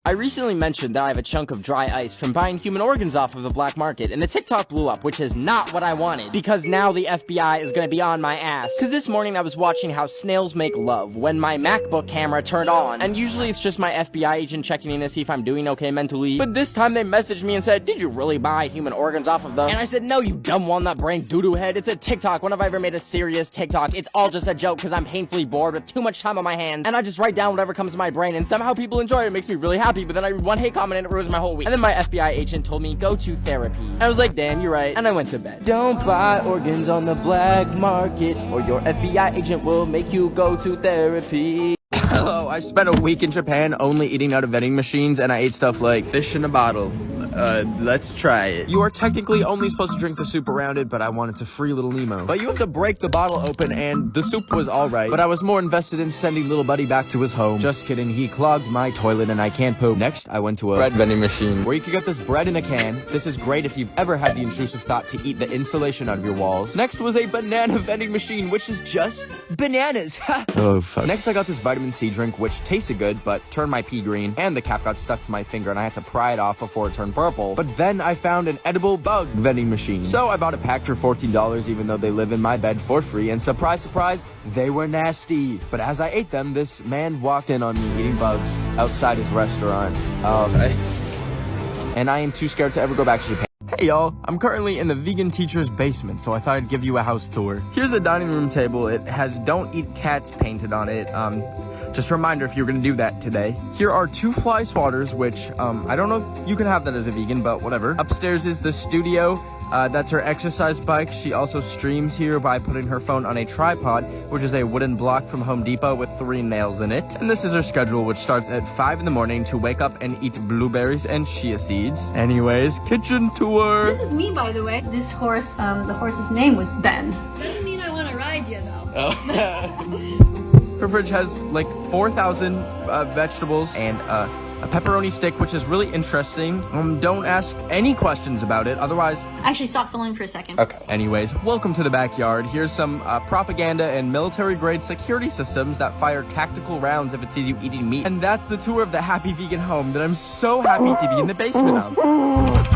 I recently mentioned that I have a chunk of dry ice from buying human organs off of the black market, and the TikTok blew up, which is not what I wanted, because now the FBI is gonna be on my ass. Cause this morning I was watching how snails make love when my MacBook camera turned on, and usually it's just my FBI agent checking in to see if I'm doing okay mentally, but this time they messaged me and said, did you really buy human organs off of them? And I said, no, you dumb walnut brain doo-doo head, it's a TikTok. When have I ever made a serious TikTok? It's all just a joke because I'm painfully bored with too much time on my hands, and I just write down whatever comes to my brain, and somehow people enjoy it. It makes me really happy. But then I read one hate comment and it ruins my whole week. And then my FBI agent told me, go to therapy. And I was like, damn, you're right. And I went to bed. Don't buy organs on the black market, or your FBI agent will make you go to therapy. Hello, I spent a week in Japan only eating out of vending machines, and I ate stuff like fish in a bottle. Let's try it. You are technically only supposed to drink the soup around it, but I wanted to free Little Nemo. But you have to break the bottle open, and the soup was alright, but I was more invested in sending little buddy back to his home. Just kidding, he clogged my toilet and I can't poop. Next, I went to a bread vending machine, where you could get this bread in a can. This is great if you've ever had the intrusive thought to eat the insulation out of your walls. Next was a banana vending machine, which is just bananas. Oh, fuck. Next, I got this vitamin C drink, which tasted good, but turned my pee green, and the cap got stuck to my finger, and I had to pry it off before it turned purple. But then I found an edible bug vending machine. So I bought a pack for $14, even though they live in my bed for free, and surprise, surprise, they were nasty. But as I ate them, this man walked in on me eating bugs outside his restaurant. And I am too scared to ever go back to Japan. Hey y'all, I'm currently in the vegan teacher's basement, so I thought I'd give you a house tour. Here's a dining room table. It has "Don't Eat Cats" painted on it. Just a reminder if you're gonna do that today. Here are 2 fly swatters, which, I don't know if you can have that as a vegan, but whatever. Upstairs is the studio. That's her exercise bike. She also streams here by putting her phone on a tripod, which is a wooden block from Home Depot with 3 nails in it. And this is her schedule, which starts at 5 in the morning to wake up and eat blueberries and chia seeds. Anyways, kitchen tour. This is me, by the way. This horse, the horse's name was Ben. Doesn't mean I want to ride you, though. Oh. Her fridge has like 4,000 vegetables and a pepperoni stick, which is really interesting. Don't ask any questions about it, otherwise... Actually, stop filming for a second. Okay. Anyways, welcome to the backyard. Here's some propaganda and military-grade security systems that fire tactical rounds if it sees you eating meat. And that's the tour of the happy vegan home that I'm so happy to be in the basement of.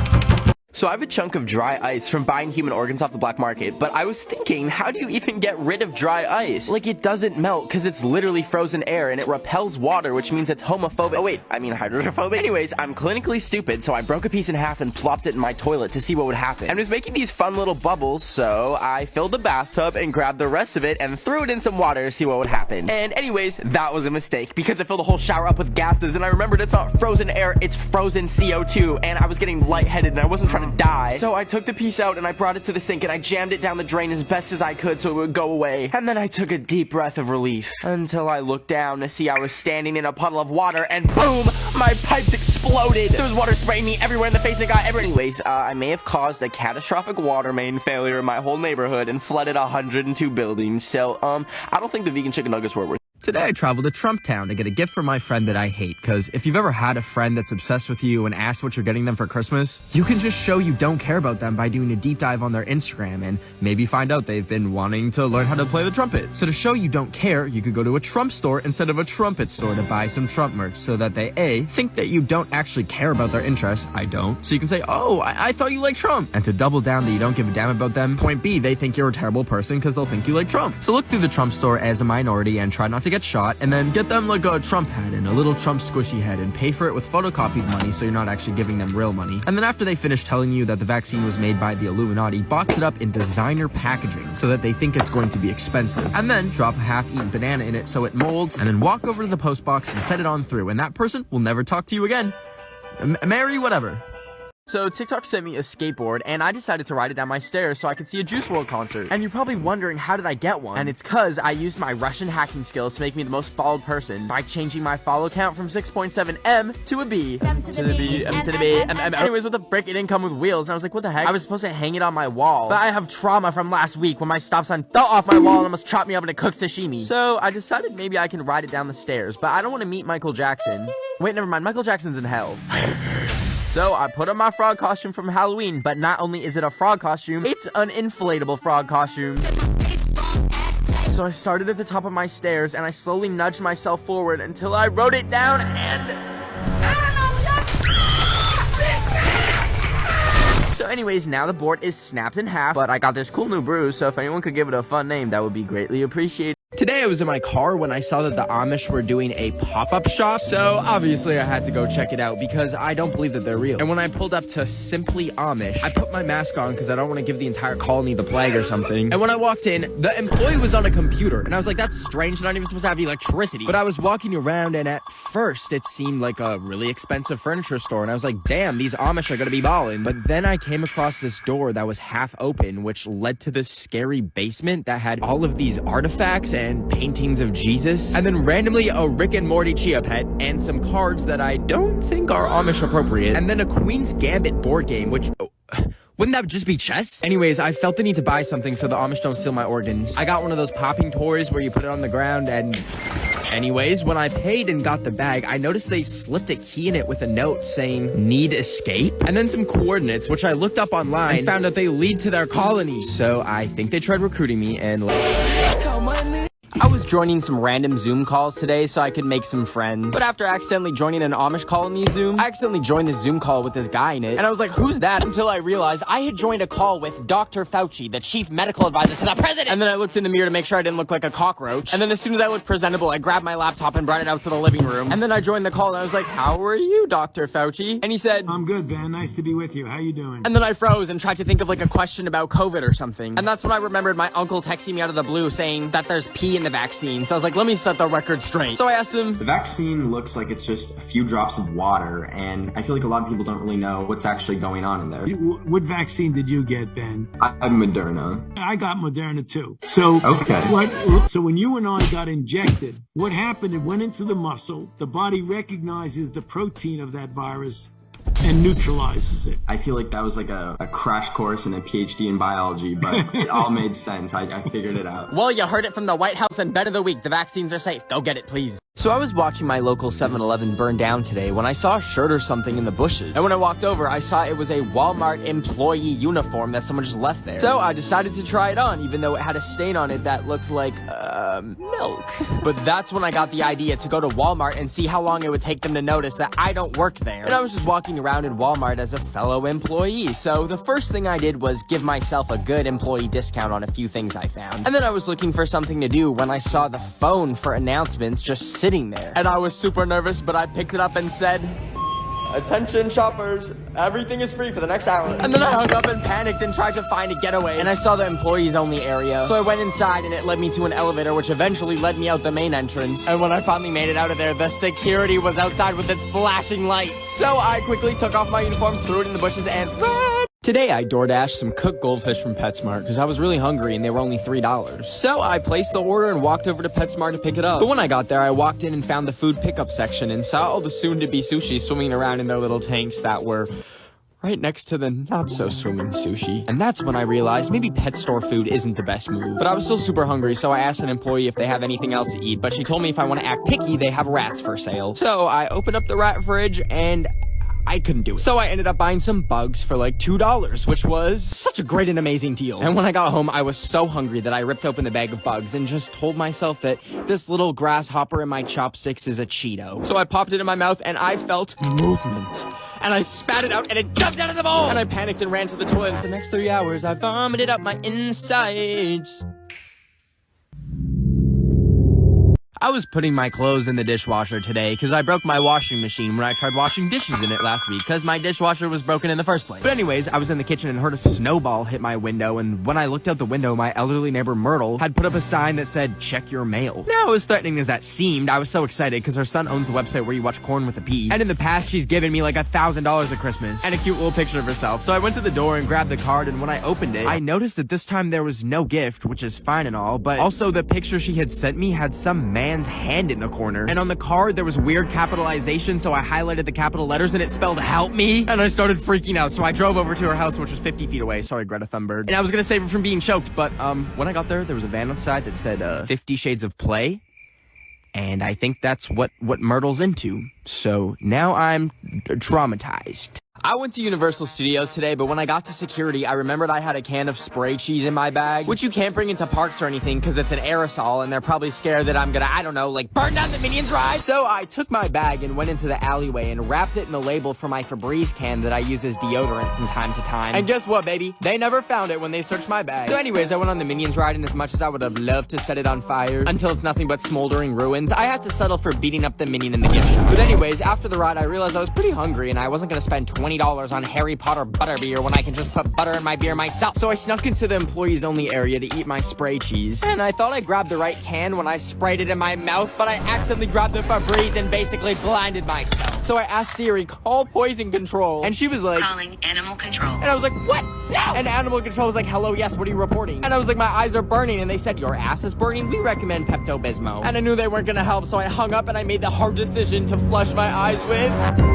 So I have a chunk of dry ice from buying human organs off the black market, but I was thinking, how do you even get rid of dry ice? Like, it doesn't melt because it's literally frozen air and it repels water, which means it's homophobic. Oh wait, I mean hydrophobic. Anyways, I'm clinically stupid, so I broke a piece in half and plopped it in my toilet to see what would happen. And it was making these fun little bubbles, so I filled the bathtub and grabbed the rest of it and threw it in some water to see what would happen. And anyways, that was a mistake because I filled the whole shower up with gases, and I remembered it's not frozen air, it's frozen CO2, and I was getting lightheaded and I wasn't trying to die. So I took the piece out and I brought it to the sink and I jammed it down the drain as best as I could so it would go away. And then I took a deep breath of relief until I looked down to see I was standing in a puddle of water, and boom, my pipes exploded. There was water spraying me everywhere in the face and it got everywhere. Anyways, I may have caused a catastrophic water main failure in my whole neighborhood and flooded 102 buildings. So, I don't think the vegan chicken nuggets were worth it. Today I traveled to Trump Town to get a gift from my friend that I hate, because if you've ever had a friend that's obsessed with you and asks what you're getting them for Christmas, you can just show you don't care about them by doing a deep dive on their Instagram and maybe find out they've been wanting to learn how to play the trumpet. So to show you don't care, you could go to a Trump store instead of a trumpet store to buy some Trump merch so that they A, think that you don't actually care about their interests. I don't. So you can say, oh, I thought you liked Trump. And to double down that you don't give a damn about them, point B, they think you're a terrible person because they'll think you like Trump. So look through the Trump store as a minority and try not to get shot, and then get them like a Trump hat and a little Trump squishy head and pay for it with photocopied money so you're not actually giving them real money. And then after they finish telling you that the vaccine was made by the Illuminati, box it up in designer packaging so that they think it's going to be expensive. And then drop a half-eaten banana in it so it molds, and then walk over to the post box and set it on through, and that person will never talk to you again. Mary whatever. So TikTok sent me a skateboard, and I decided to ride it down my stairs so I could see a Juice WRLD concert. And you're probably wondering, how did I get one? And it's cause I used my Russian hacking skills to make me the most followed person by changing my follow count from 6.7 M to a B. M to the B, M to the B, M. Anyways, what the frick, it didn't come with wheels, and I was like, what the heck? I was supposed to hang it on my wall, but I have trauma from last week when my stop sign fell off my wall and almost chopped me up and it cooks sashimi. So I decided maybe I can ride it down the stairs, but I don't want to meet Michael Jackson. Wait, never mind, Michael Jackson's in hell. So I put on my frog costume from Halloween, but not only is it a frog costume, it's an inflatable frog costume. So I started at the top of my stairs and I slowly nudged myself forward until I wrote it down, and I don't know anyways, now the board is snapped in half, but I got this cool new brew, so if anyone could give it a fun name, that would be greatly appreciated. Today I was in my car when I saw that the Amish were doing a pop-up shop, so obviously I had to go check it out because I don't believe that they're real. And when I pulled up to Simply Amish, I put my mask on because I don't want to give the entire colony the plague or something. And when I walked in, the employee was on a computer, and I was like, that's strange, they're not even supposed to have electricity. But I was walking around, and at first it seemed like a really expensive furniture store, and I was like, damn, these Amish are gonna be ballin'. But then I came across this door that was half open, which led to this scary basement that had all of these artifacts and paintings of Jesus, and then randomly a Rick and Morty Chia Pet, and some cards that I don't think are Amish appropriate, and then a Queen's Gambit board game, which... wouldn't that just be chess? Anyways, I felt the need to buy something so the Amish don't steal my organs. I got one of those popping toys where you put it on the ground and... Anyways, when I paid and got the bag, I noticed they slipped a key in it with a note saying, need escape? And then some coordinates, which I looked up online and found out they lead to their colony. So I think they tried recruiting me and... I was joining some random Zoom calls today so I could make some friends. But after accidentally joining an Amish colony Zoom, I accidentally joined this Zoom call with this guy in it. And I was like, who's that? Until I realized I had joined a call with Dr. Fauci, the chief medical advisor to the president. And then I looked in the mirror to make sure I didn't look like a cockroach. And then as soon as I looked presentable, I grabbed my laptop and brought it out to the living room. And then I joined the call and I was like, how are you, Dr. Fauci? And he said, I'm good, Ben. Nice to be with you. How you doing? And then I froze and tried to think of like a question about COVID or something. And that's when I remembered my uncle texting me out of the blue saying that there's pee in the vaccine. So I was like, let me set the record straight. So I asked him, the vaccine looks like it's just a few drops of water, and I feel like a lot of people don't really know what's actually going on in there. What vaccine did you get, Ben? I have Moderna. I got Moderna too. So, okay. So when you and I got injected, what happened? It went into the muscle. The body recognizes the protein of that virus and neutralizes it. I feel like that was like a crash course and a PhD in biology, but it all made sense. I figured it out. Well, you heard it from the White House and Bet of the Week. The vaccines are safe. Go get it, please. So I was watching my local 7-Eleven burn down today when I saw a shirt or something in the bushes. And when I walked over, I saw it was a Walmart employee uniform that someone just left there. So I decided to try it on, even though it had a stain on it that looked like, milk. But that's when I got the idea to go to Walmart and see how long it would take them to notice that I don't work there. And I was just walking around in Walmart as a fellow employee. So the first thing I did was give myself a good employee discount on a few things I found. And then I was looking for something to do when I saw the phone for announcements just sitting there. And I was super nervous, but I picked it up and said, attention shoppers, everything is free for the next hour. And then I hung up and panicked and tried to find a getaway. And I saw the employees only area. So I went inside and it led me to an elevator, which eventually led me out the main entrance. And when I finally made it out of there, the security was outside with its flashing lights. So I quickly took off my uniform, threw it in the bushes, and ran. Today, I DoorDashed some cooked goldfish from PetSmart because I was really hungry and they were only $3. So I placed the order and walked over to PetSmart to pick it up. But when I got there, I walked in and found the food pickup section and saw all the soon-to-be sushi swimming around in their little tanks that were right next to the not-so-swimming sushi. And that's when I realized maybe pet store food isn't the best move. But I was still super hungry, so I asked an employee if they have anything else to eat. But she told me if I want to act picky, they have rats for sale. So I opened up the rat fridge and I couldn't do it. So I ended up buying some bugs for like $2, which was such a great and amazing deal. And when I got home, I was so hungry that I ripped open the bag of bugs and just told myself that this little grasshopper in my chopsticks is a Cheeto. So I popped it in my mouth and I felt movement. And I spat it out and it jumped out of the bowl! And I panicked and ran to the toilet. And for the next 3 hours, I vomited up my insides. I was putting my clothes in the dishwasher today because I broke my washing machine when I tried washing dishes in it last week because my dishwasher was broken in the first place. But anyways, I was in the kitchen and heard a snowball hit my window, and when I looked out the window, my elderly neighbor Myrtle had put up a sign that said, check your mail. Now, as threatening as that seemed, I was so excited because her son owns the website where you watch Corn with a P. And in the past, she's given me like $1,000 at Christmas and a cute little picture of herself. So I went to the door and grabbed the card, and when I opened it, I noticed that this time there was no gift, which is fine and all, but also the picture she had sent me had some man's hand in the corner. And on the card, there was weird capitalization, so I highlighted the capital letters and it spelled help me. And I started freaking out, so I drove over to her house, which was 50 feet away. Sorry, Greta Thunberg. And I was gonna save her from being choked, but when I got there was a van outside that said 50 Shades of Play. And I think that's what Myrtle's into. So now I'm traumatized. I went to Universal Studios today, but when I got to security, I remembered I had a can of spray cheese in my bag, which you can't bring into parks or anything because it's an aerosol, and they're probably scared that I'm gonna, I don't know, like burn down the Minions ride. So I took my bag and went into the alleyway and wrapped it in the label for my Febreze can that I use as deodorant from time to time. And guess what, baby? They never found it when they searched my bag. So anyways, I went on the Minions ride, and as much as I would have loved to set it on fire until it's nothing but smoldering ruins, I had to settle for beating up the Minion in the gift shop. But anyways, after the ride, I realized I was pretty hungry, and I wasn't gonna spend $20 on Harry Potter butterbeer when I can just put butter in my beer myself. So I snuck into the employees only area to eat my spray cheese. And I thought I grabbed the right can when I sprayed it in my mouth, but I accidentally grabbed the Febreze and basically blinded myself. So I asked Siri, call poison control. And she was like, calling animal control. and I was like, what? No! And animal control was like, hello, yes, what are you reporting? And I was like, my eyes are burning. And they said, your ass is burning? We recommend Pepto-Bismol. And I knew they weren't gonna help, so I hung up and I made the hard decision to flush my eyes with...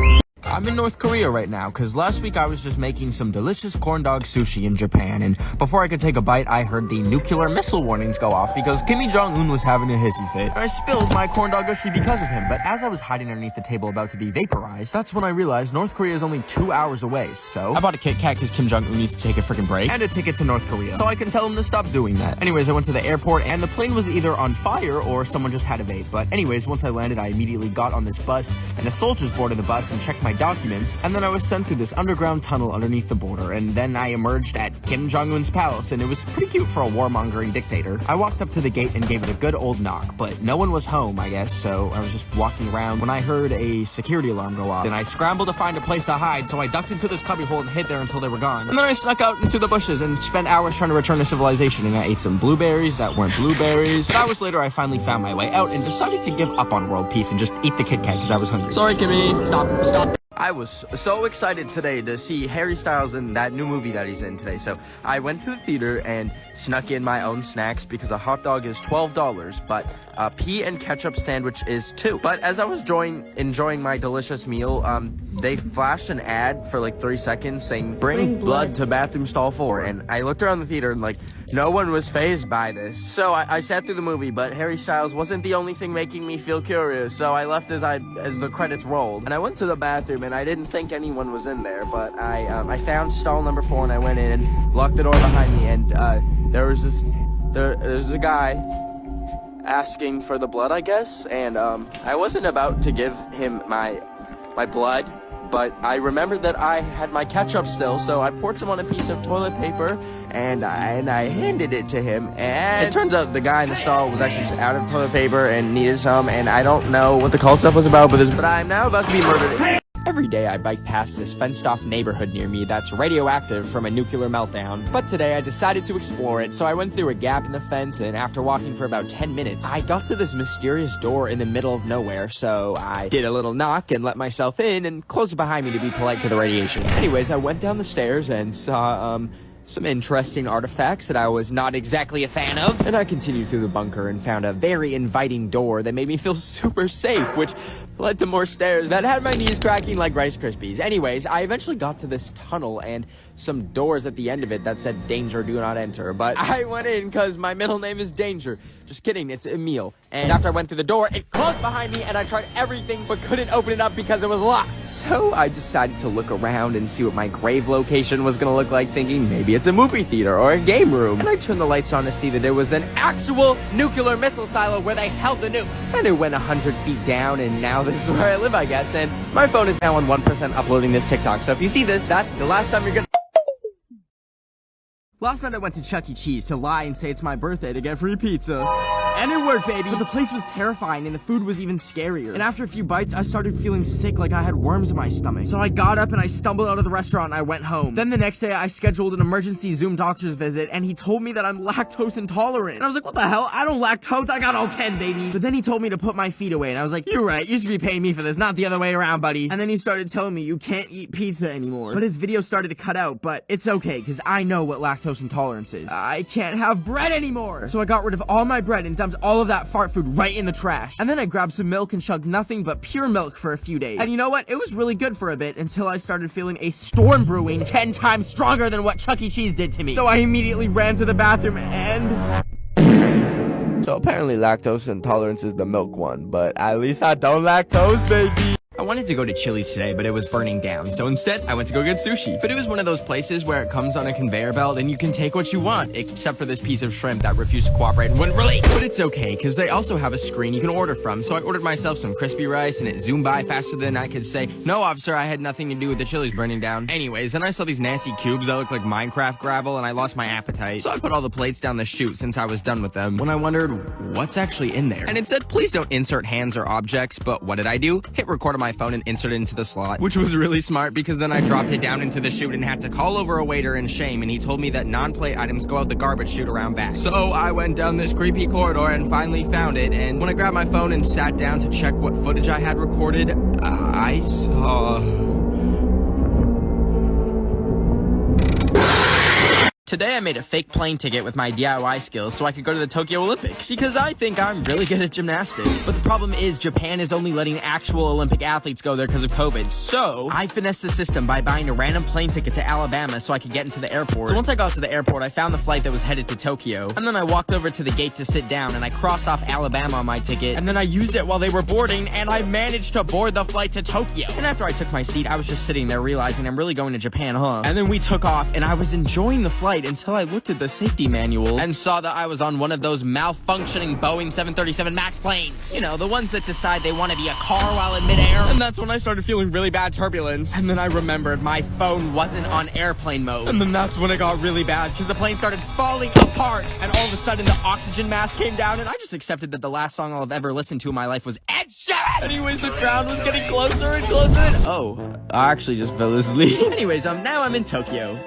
I'm in North Korea right now, because last week I was just making some delicious corn dog sushi in Japan, and before I could take a bite, I heard the nuclear missile warnings go off because Kim Jong-un was having a hissy fit. I spilled my corn dog sushi because of him, but as I was hiding underneath the table about to be vaporized, that's when I realized North Korea is only 2 hours away, so I bought a Kit Kat because Kim Jong-un needs to take a freaking break, and a ticket to North Korea, so I can tell him to stop doing that. Anyways, I went to the airport, and the plane was either on fire or someone just had a vape, but anyways, once I landed, I immediately got on this bus, and the soldiers boarded the bus and checked my documents, and then I was sent through this underground tunnel underneath the border, and then I emerged at Kim Jong-un's palace, and it was pretty cute for a warmongering dictator. I walked up to the gate and gave it a good old knock, but no one was home, I guess, so I was just walking around when I heard a security alarm go off. Then I scrambled to find a place to hide, so I ducked into this cubbyhole and hid there until they were gone. And then I snuck out into the bushes and spent hours trying to return to civilization, and I ate some blueberries that weren't blueberries. But hours later, I finally found my way out and decided to give up on world peace and just eat the Kit Kat because I was hungry. Sorry, Kimmy. Stop. I was so excited today to see Harry Styles in that new movie that he's in today. So I went to the theater and snuck in my own snacks because a hot dog is $12, but a pea and ketchup sandwich is $2. But as I was enjoying my delicious meal, they flashed an ad for like 30 seconds saying, bring blood to bathroom stall 4. And I looked around the theater and like, no one was fazed by this. So I sat through the movie, but Harry Styles wasn't the only thing making me feel curious. So I left as the credits rolled. And I went to the bathroom and I didn't think anyone was in there, but I found stall number 4 and I went in and locked the door behind me, and there's a guy asking for the blood, I guess, and I wasn't about to give him my blood, but I remembered that I had my ketchup still, so I poured some on a piece of toilet paper, and I handed it to him, and it turns out the guy in the stall was actually just out of toilet paper and needed some, and I don't know what the cult stuff was about, but I'm now about to be murdered. Every day I bike past this fenced-off neighborhood near me that's radioactive from a nuclear meltdown. But today I decided to explore it, so I went through a gap in the fence, and after walking for about 10 minutes, I got to this mysterious door in the middle of nowhere, so I did a little knock and let myself in and closed it behind me to be polite to the radiation. Anyways, I went down the stairs and saw, some interesting artifacts that I was not exactly a fan of. And I continued through the bunker and found a very inviting door that made me feel super safe, which led to more stairs that had my knees cracking like Rice Krispies. Anyways, I eventually got to this tunnel and some doors at the end of it that said danger, do not enter. But I went in because my middle name is Danger. Just kidding, it's Emil. And after I went through the door, it closed behind me and I tried everything but couldn't open it up because it was locked. So I decided to look around and see what my grave location was gonna look like, thinking maybe it's a movie theater or a game room. And I turned the lights on to see that it was an actual nuclear missile silo where they held the nukes. And it went 100 feet down, and now this is where I live, I guess. And my phone is now on 1% uploading this TikTok. So if you see this, that's the last time you're gonna... Last night I went to Chuck E. Cheese to lie and say it's my birthday to get free pizza. And it worked, baby! But the place was terrifying and the food was even scarier. And after a few bites, I started feeling sick, like I had worms in my stomach. So I got up and I stumbled out of the restaurant and I went home. Then the next day I scheduled an emergency Zoom doctor's visit and he told me that I'm lactose intolerant. And I was like, what the hell? I don't lactose, I got all 10, baby. But then he told me to put my feet away and I was like, you're right, you should be paying me for this, not the other way around, buddy. And then he started telling me you can't eat pizza anymore. But his video started to cut out, but it's okay, because I know what lactose intolerance is. I can't have bread anymore! So I got rid of all my bread and dumped all of that fart food right in the trash. And then I grabbed some milk and chugged nothing but pure milk for a few days. And you know what? It was really good for a bit until I started feeling a storm brewing 10 times stronger than what Chuck E. Cheese did to me. So I immediately ran to the bathroom and... So apparently lactose intolerance is the milk one, but at least I don't lactose, baby. I wanted to go to Chili's today, but it was burning down. So instead, I went to go get sushi. But it was one of those places where it comes on a conveyor belt and you can take what you want, except for this piece of shrimp that refused to cooperate and wouldn't release. But it's okay, because they also have a screen you can order from. So I ordered myself some crispy rice, and it zoomed by faster than I could say, "No, officer, I had nothing to do with the Chili's burning down." Anyways, then I saw these nasty cubes that look like Minecraft gravel, and I lost my appetite. So I put all the plates down the chute since I was done with them, when I wondered what's actually in there. And it said, please don't insert hands or objects, but what did I do? Hit record on my phone and insert it into the slot, which was really smart because then I dropped it down into the chute and had to call over a waiter in shame, and he told me that non-plate items go out the garbage chute around back. So I went down this creepy corridor and finally found it, and when I grabbed my phone and sat down to check what footage I had recorded, I saw... Today I made a fake plane ticket with my DIY skills so I could go to the Tokyo Olympics, because I think I'm really good at gymnastics. But the problem is Japan is only letting actual Olympic athletes go there because of COVID. So I finessed the system by buying a random plane ticket to Alabama so I could get into the airport. So once I got to the airport, I found the flight that was headed to Tokyo. And then I walked over to the gate to sit down, and I crossed off Alabama on my ticket. And then I used it while they were boarding, and I managed to board the flight to Tokyo. And after I took my seat, I was just sitting there realizing I'm really going to Japan, huh? And then we took off, and I was enjoying the flight until I looked at the safety manual and saw that I was on one of those malfunctioning Boeing 737 MAX planes. You know, the ones that decide they want to be a car while in midair. And that's when I started feeling really bad turbulence. And then I remembered my phone wasn't on airplane mode. And then that's when it got really bad because the plane started falling apart. And all of a sudden the oxygen mask came down, and I just accepted that the last song I'll have ever listened to in my life was Ed Sheeran. Anyways, the ground was getting closer and closer. And oh, I actually just fell asleep. Anyways, now I'm in Tokyo.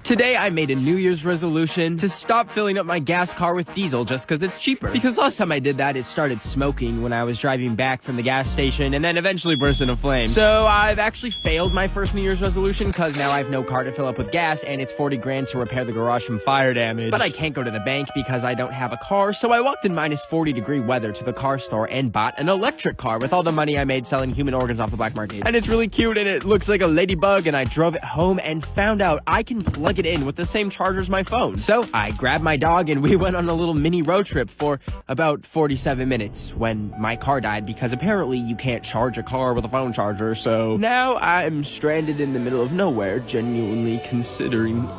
Today, I made a New Year's resolution to stop filling up my gas car with diesel just because it's cheaper. Because last time I did that, it started smoking when I was driving back from the gas station and then eventually burst into flames. So I've actually failed my first New Year's resolution because now I have no car to fill up with gas, and it's 40 grand to repair the garage from fire damage. But I can't go to the bank because I don't have a car, so I walked in minus 40-degree weather to the car store and bought an electric car with all the money I made selling human organs off the black market. And it's really cute, and it looks like a ladybug, and I drove it home and found out I can plug it in with the same charger as my phone. So I grabbed my dog and we went on a little mini road trip for about 47 minutes when my car died, because apparently you can't charge a car with a phone charger. So now I'm stranded in the middle of nowhere, genuinely considering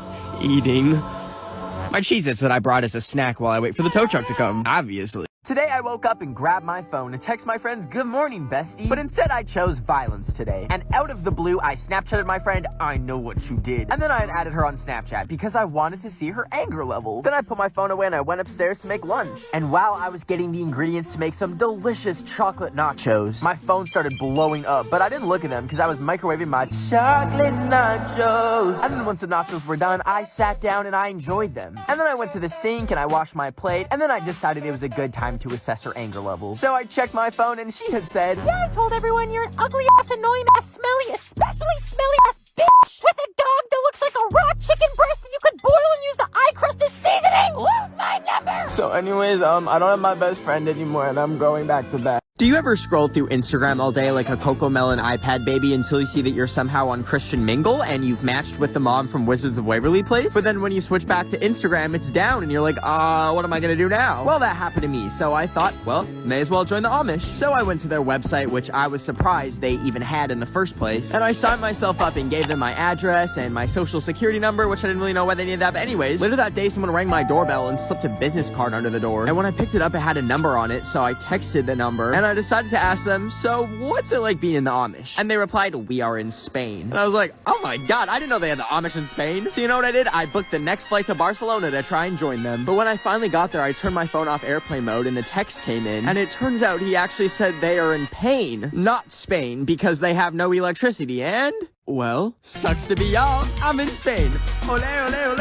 eating my Cheez-Its that I brought as a snack while I wait for the tow truck to come, obviously. Today I woke up and grabbed my phone and text my friends, "Good morning, bestie." But instead I chose violence today. And out of the blue, I Snapchatted my friend, "I know what you did." And then I added her on Snapchat because I wanted to see her anger level. Then I put my phone away and I went upstairs to make lunch. And while I was getting the ingredients to make some delicious chocolate nachos, my phone started blowing up. But I didn't look at them because I was microwaving my chocolate nachos. And then once the nachos were done, I sat down and I enjoyed them. And then I went to the sink and I washed my plate. And then I decided it was a good time to assess her anger level. So I checked my phone and she had said, "Yeah, I told everyone you're an ugly ass, annoying ass, smelly, especially smelly ass bitch with a dog that looks like a raw chicken breast that you could boil and use the eye crust as seasoning. Lose my number." So anyways, I don't have my best friend anymore and I'm going back to bed. Do you ever scroll through Instagram all day like a Cocomelon iPad baby until you see that you're somehow on Christian Mingle and you've matched with the mom from Wizards of Waverly Place? But then when you switch back to Instagram, it's down and you're like, what am I gonna do now? Well, that happened to me, so I thought, well, may as well join the Amish. So I went to their website, which I was surprised they even had in the first place, and I signed myself up and gave them my address and my social security number, which I didn't really know why they needed that, but anyways. Later that day, someone rang my doorbell and slipped a business card under the door, and when I picked it up, it had a number on it, so I texted the number, and I decided to ask them, "So what's it like being in the Amish?" And they replied, "We are in Spain." And I was like, oh my god, I didn't know they had the Amish in Spain. So you know what I did? I booked the next flight to Barcelona to try and join them. But when I finally got there, I turned my phone off airplane mode and the text came in, and it turns out he actually said they are in pain, not Spain, because they have no electricity. And well, sucks to be y'all, I'm in Spain. Ole, ole, ole,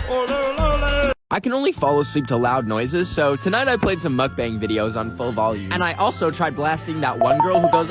ole, ole, ole. I can only fall asleep to loud noises, so tonight I played some mukbang videos on full volume. And I also tried blasting that one girl who goes,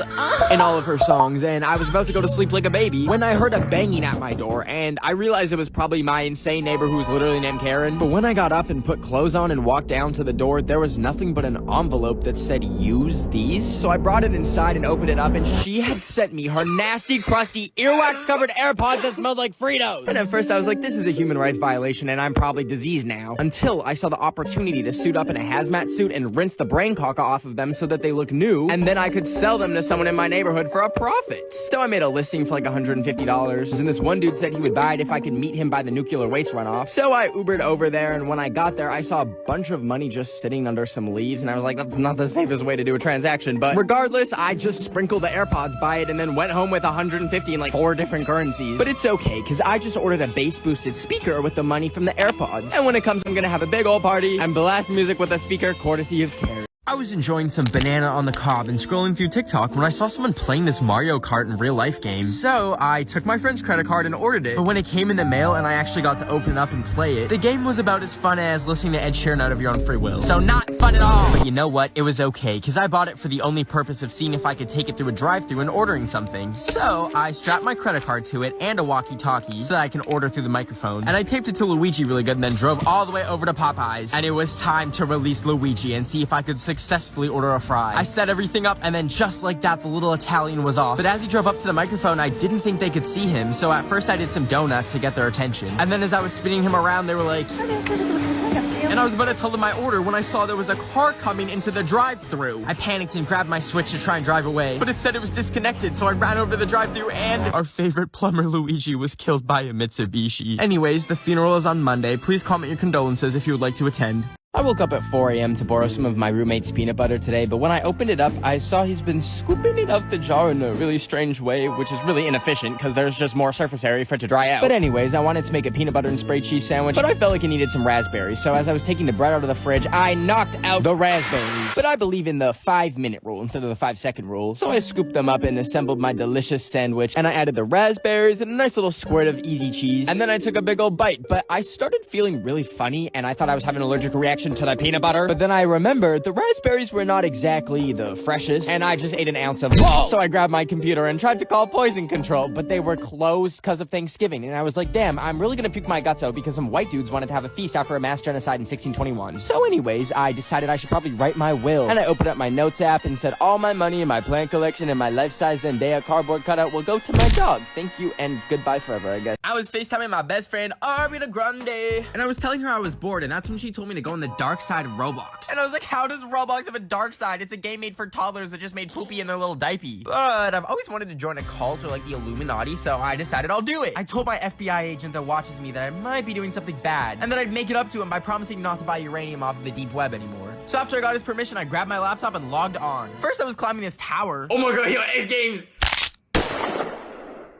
in all of her songs, and I was about to go to sleep like a baby when I heard a banging at my door, and I realized it was probably my insane neighbor who was literally named Karen. But when I got up and put clothes on and walked down to the door, there was nothing but an envelope that said, "Use these." So I brought it inside and opened it up, and she had sent me her nasty, crusty, earwax-covered AirPods that smelled like Fritos. And at first I was like, this is a human rights violation, and I'm probably diseased now. now. Until I saw the opportunity to suit up in a hazmat suit and rinse the brain caca off of them so that they look new, and then I could sell them to someone in my neighborhood for a profit. So I made a listing for like $150, and this one dude said he would buy it if I could meet him by the nuclear waste runoff. So I Ubered over there, and when I got there, I saw a bunch of money just sitting under some leaves, and I was like, that's not the safest way to do a transaction. But regardless, I just sprinkled the AirPods by it and then went home with 150 in like 4 different currencies. But it's okay, because I just ordered a bass boosted speaker with the money from the AirPods. And when it comes, I'm gonna have a big old party and blast music with a speaker courtesy of Care. I was enjoying some banana on the cob and scrolling through TikTok when I saw someone playing this Mario Kart in real life game. So I took my friend's credit card and ordered it. But when it came in the mail and I actually got to open it up and play it, the game was about as fun as listening to Ed Sheeran out of your own free will. So not fun at all. But you know what? It was okay, because I bought it for the only purpose of seeing if I could take it through a drive-thru and ordering something. So I strapped my credit card to it and a walkie-talkie so that I can order through the microphone. And I taped it to Luigi really good and then drove all the way over to Popeyes. And it was time to release Luigi and see if I could successfully order a fry. I set everything up, and then just like that, the little Italian was off. But as he drove up to the microphone, I didn't think they could see him, so at first I did some donuts to get their attention. And then as I was spinning him around, they were like... And I was about to tell them my order when I saw there was a car coming into the drive-thru. I panicked and grabbed my Switch to try and drive away, but it said it was disconnected, so I ran over to the drive-thru, and our favorite plumber Luigi was killed by a Mitsubishi. Anyways, the funeral is on Monday. Please comment your condolences if you would like to attend. I woke up at 4 a.m. to borrow some of my roommate's peanut butter today, but when I opened it up, I saw he's been scooping it out the jar in a really strange way, which is really inefficient because there's just more surface area for it to dry out. But anyways, I wanted to make a peanut butter and spray cheese sandwich, but I felt like it needed some raspberries, so as I was taking the bread out of the fridge, I knocked out the raspberries. But I believe in the 5-minute rule instead of the 5-second rule, so I scooped them up and assembled my delicious sandwich, and I added the raspberries and a nice little squirt of easy cheese, and then I took a big old bite, but I started feeling really funny, and I thought I was having an allergic reaction to the peanut butter. But then I remembered the raspberries were not exactly the freshest, and I just ate an ounce of whoa! So I grabbed my computer and tried to call poison control, but they were closed because of Thanksgiving, and I was like, damn, I'm really gonna puke my guts out because some white dudes wanted to have a feast after a mass genocide in 1621. So anyways, I decided I should probably write my will, and I opened up my notes app and said all my money in my plant collection and my life-size Zendaya cardboard cutout will go to my dog. Thank you and goodbye forever, I guess. I was FaceTiming my best friend, Ariana Grande, and I was telling her I was bored, and that's when she told me to go on the dark side of Roblox. And I was like, how does Roblox have a dark side? It's a game made for toddlers that just made poopy in their little diaper. But I've always wanted to join a cult or like the Illuminati, so I decided I'll do it. I told my FBI agent that watches me that I might be doing something bad, and that I'd make it up to him by promising not to buy uranium off of the deep web anymore. So after I got his permission, I grabbed my laptop and logged on. First, I was climbing this tower. Oh my god, yo, X Games!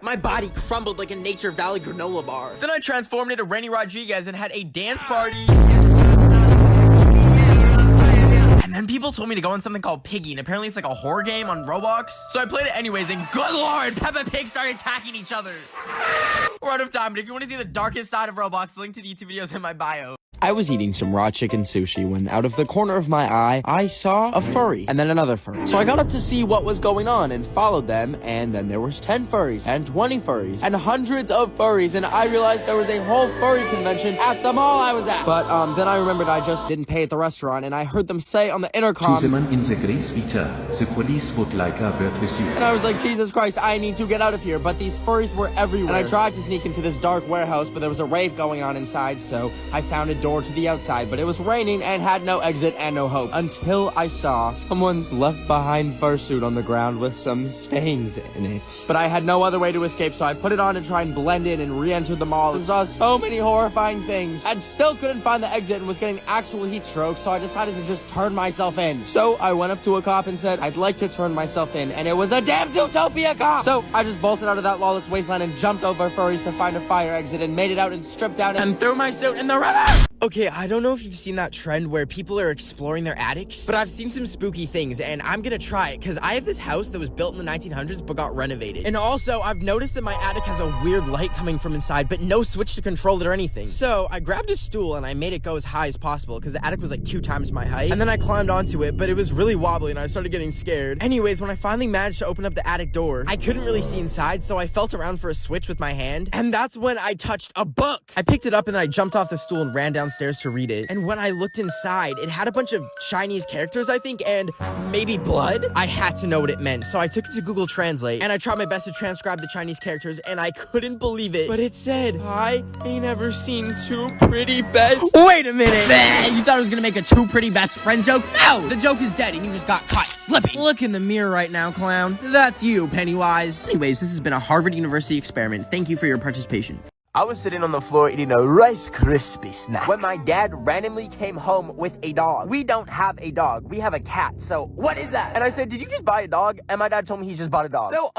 My body crumbled like a Nature Valley granola bar. Then I transformed into Rennie Rodriguez and had a dance party. And then people told me to go on something called Piggy, and apparently it's like a horror game on Roblox. So I played it anyways, and good lord, Peppa Pig started attacking each other. We're out of time, but if you want to see the darkest side of Roblox, the link to the YouTube video is in my bio. I was eating some raw chicken sushi when out of the corner of my eye, I saw a furry and then another furry. So I got up to see what was going on and followed them, and then there was 10 furries and 20 furries and hundreds of furries, and I realized there was a whole furry convention at the mall I was at. But then I remembered I just didn't pay at the restaurant, and I heard them say on the intercom, and I was like, Jesus Christ, I need to get out of here. But these furries were everywhere, and I tried to sneak into this dark warehouse, but there was a rave going on inside, so I found a door to the outside, but it was raining and had no exit and no hope, until I saw someone's left behind fursuit on the ground with some stains in it. But I had no other way to escape, so I put it on to try and blend in and re-entered the mall and saw so many horrifying things and still couldn't find the exit and was getting actual heat stroke, so I decided to just turn myself in. So I went up to a cop and said, I'd like to turn myself in, and it was a damn Zootopia cop! So I just bolted out of that lawless wasteland and jumped over furries to find a fire exit and made it out and stripped out and threw my suit in the river! Okay, I don't know if you've seen that trend where people are exploring their attics, but I've seen some spooky things, and I'm gonna try it, because I have this house that was built in the 1900s but got renovated. And also, I've noticed that my attic has a weird light coming from inside, but no switch to control it or anything. So I grabbed a stool and I made it go as high as possible, because the attic was like 2 times my height. And then I climbed onto it, but it was really wobbly and I started getting scared. Anyways, when I finally managed to open up the attic door, I couldn't really see inside, so I felt around for a switch with my hand, and that's when I touched a book. I picked it up and then I jumped off the stool and ran downstairs downstairs to read it. And when I looked inside, it had a bunch of Chinese characters, I think, and maybe blood. I had to know what it meant, so I took it to Google Translate, and I tried my best to transcribe the Chinese characters, and I couldn't believe it. But it said, I ain't never seen two pretty best... Wait a minute! You thought I was gonna make a two pretty best friends joke? No! The joke is dead, and you just got caught slipping. Look in the mirror right now, clown. That's you, Pennywise. Anyways, this has been a Harvard University experiment. Thank you for your participation. I was sitting on the floor eating a Rice Krispie snack when my dad randomly came home with a dog. We don't have a dog. We have a cat. So what is that? And I said, did you just buy a dog? And my dad told me he just bought a dog. So,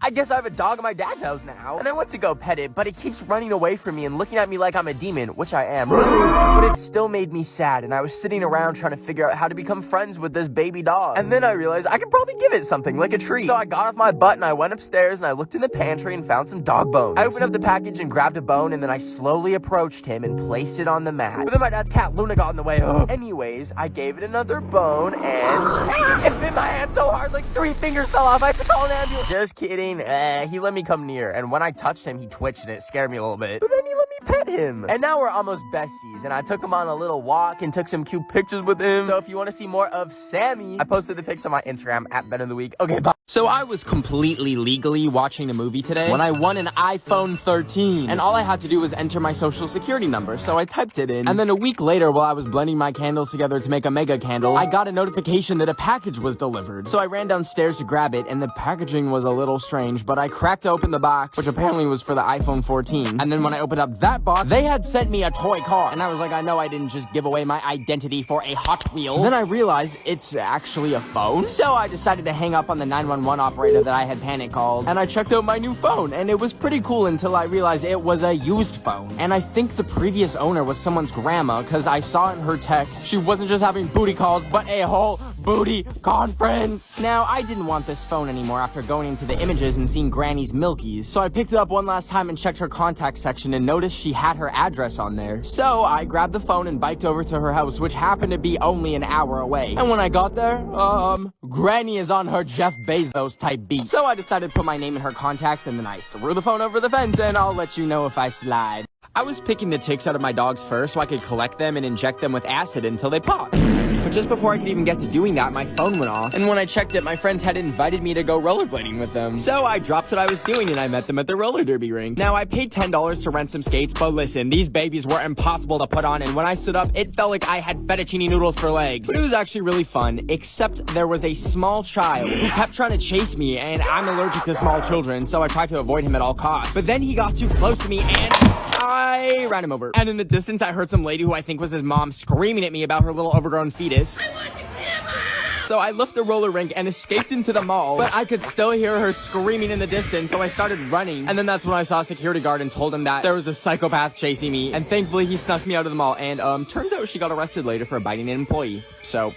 I guess I have a dog at my dad's house now. And I went to go pet it, but it keeps running away from me and looking at me like I'm a demon, which I am. But it still made me sad. And I was sitting around trying to figure out how to become friends with this baby dog. And then I realized I could probably give it something, like a treat. So I got off my butt and I went upstairs and I looked in the pantry and found some dog bones. I opened up the package and grabbed a bone, and then I slowly approached him and placed it on the mat. But then my dad's cat, Luna, got in the way. Anyways, I gave it another bone, and it bit my hand so hard, like 3 fingers fell off. I had to call an ambulance. Just kidding. He let me come near, and when I touched him, he twitched, and it scared me a little bit. But then he let me pet him. And now we're almost besties, and I took him on a little walk and took some cute pictures with him. So if you want to see more of Sammy, I posted the pics on my Instagram at Ben of the Week. Okay, bye. So I was completely legally watching a movie today when I won an iPhone 13, and all I had to do was enter my social security number, so I typed it in. And then a week later, while I was blending my candles together to make a mega candle, I got a notification that a package was delivered. So I ran downstairs to grab it, and the packaging was a little strange, but I cracked open the box, which apparently was for the iPhone 14. And then when I opened up that box, they had sent me a toy car, and I was like, I know I didn't just give away my identity for a Hot Wheel. Then I realized it's actually a phone, so I decided to hang up on the 911 operator that I had panic called, and I checked out my new phone, and it was pretty cool until I realized it was a used phone. And I think the previous owner was someone's grandma, because I saw in her text she wasn't just having booty calls, but a whole booty conference. Now, I didn't want this phone anymore after going into the images and seeing Granny's Milkies, so I picked it up one last time and checked her contact section and noticed she had her address on there. So I grabbed the phone and biked over to her house, which happened to be only an hour away. And when I got there, Granny is on her Jeff Bezos type beat. So I decided to put my name in her contacts, and then I threw the phone over the fence, and I'll let you know if I slide. I was picking the ticks out of my dogs first so I could collect them and inject them with acid until they popped. But just before I could even get to doing that, my phone went off. And when I checked it, my friends had invited me to go rollerblading with them. So I dropped what I was doing and I met them at the roller derby rink. Now, I paid $10 to rent some skates, but listen, these babies were impossible to put on, and when I stood up, it felt like I had fettuccine noodles for legs. But it was actually really fun, except there was a small child who kept trying to chase me, and I'm allergic to small children, so I tried to avoid him at all costs. But then he got too close to me, and I ran him over. And in the distance, I heard some lady who I think was his mom screaming at me about her little overgrown fetus. I want the camera! So I left the roller rink and escaped into the mall, but I could still hear her screaming in the distance, so I started running. And then that's when I saw a security guard and told him that there was a psychopath chasing me, and thankfully he snuck me out of the mall, and turns out she got arrested later for biting an employee. So...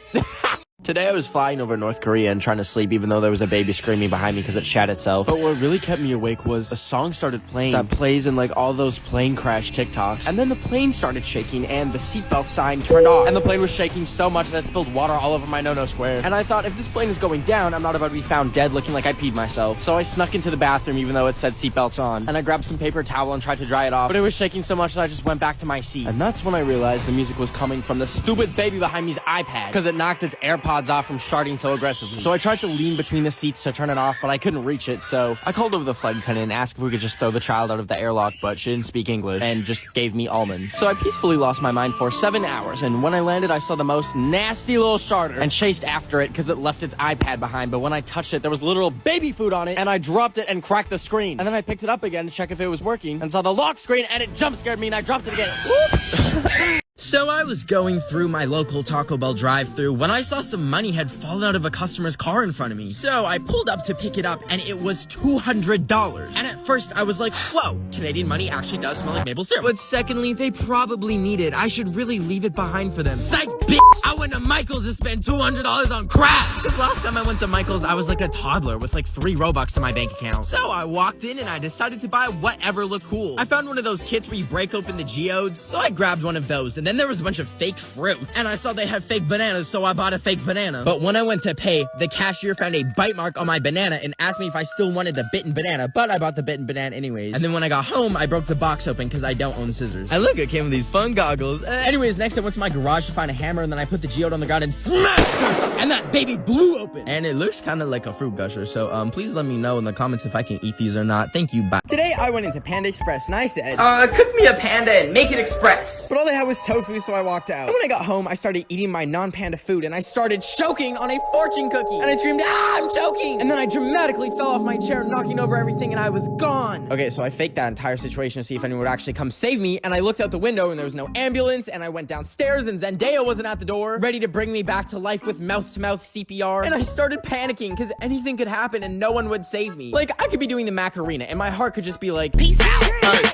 Today I was flying over North Korea and trying to sleep even though there was a baby screaming behind me because it shat itself. But what really kept me awake was a song started playing that plays in like all those plane crash TikToks. And then the plane started shaking and the seatbelt sign turned off. And the plane was shaking so much that it spilled water all over my no-no square. And I thought, if this plane is going down, I'm not about to be found dead looking like I peed myself. So I snuck into the bathroom even though it said seatbelts on. And I grabbed some paper towel and tried to dry it off. But it was shaking so much that I just went back to my seat. And that's when I realized the music was coming from the stupid baby behind me's iPad because it knocked its AirPods off from sharding so aggressively. So I tried to lean between the seats to turn it off, but I couldn't reach it, so I called over the flight attendant and asked if we could just throw the child out of the airlock, but she didn't speak English and just gave me almonds. So I peacefully lost my mind for 7 hours, and when I landed, I saw the most nasty little sharder and chased after it because it left its iPad behind, but when I touched it, there was literal baby food on it, and I dropped it and cracked the screen. And then I picked it up again to check if it was working, and saw the lock screen, and it jump scared me, and I dropped it again. Whoops! So I was going through my local Taco Bell drive-thru when I saw some money had fallen out of a customer's car in front of me. So I pulled up to pick it up, and it was $200. And at first, I was like, whoa, Canadian money actually does smell like maple syrup. But secondly, they probably need it. I should really leave it behind for them. Psych, bitch! I went to Michael's to spend $200 on crabs. Because last time I went to Michael's, I was like a toddler with like 3 Robux in my bank account. So I walked in and I decided to buy whatever looked cool. I found one of those kits where you break open the geodes, so I grabbed one of those. And then there was a bunch of fake fruit. And I saw they had fake bananas, so I bought a fake banana. But when I went to pay, the cashier found a bite mark on my banana and asked me if I still wanted the bitten banana, but I bought the bitten banana anyways. And then when I got home, I broke the box open because I don't own scissors. And look, it came with these fun goggles. Anyways, next I went to my garage to find a hammer, and then I put the geode on the ground and smashed it, and that baby blew open. And it looks kind of like a fruit gusher, so please let me know in the comments if I can eat these or not. Thank you, bye. Today I went into Panda Express and I said, cook me a panda and make it express. But all they had was tofu, so I walked out. And when I got home, I started eating my non-panda food, and I started choking on a fortune cookie. And I screamed, I'm choking! And then I dramatically fell off my chair, knocking over everything, and I was gone. Okay, so I faked that entire situation to see if anyone would actually come save me, and I looked out the window, and there was no ambulance, and I went downstairs, and Zendaya wasn't at the door, ready to bring me back to life with mouth-to-mouth CPR, and I started panicking, because anything could happen, and no one would save me. Like, I could be doing the Macarena, and my heart could just be like, peace out!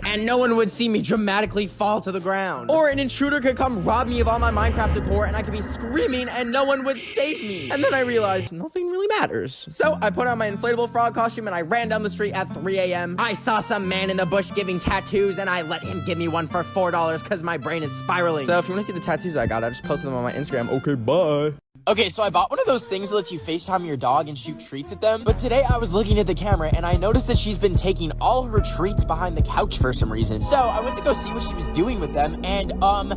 And no one would see me dramatically fall to the ground. Or an intruder could come rob me of all my Minecraft decor, and I could be screaming, and no one would save me. And then I realized nothing really matters. So I put on my inflatable frog costume, and I ran down the street at 3 a.m. I saw some man in the bush giving tattoos, and I let him give me one for $4 because my brain is spiraling. So if you want to see the tattoos I got, I just posted them on my Instagram. Okay, bye. Okay, so I bought one of those things that lets you FaceTime your dog and shoot treats at them. But today I was looking at the camera and I noticed that she's been taking all her treats behind the couch for some reason. So I went to go see what she was doing with them, and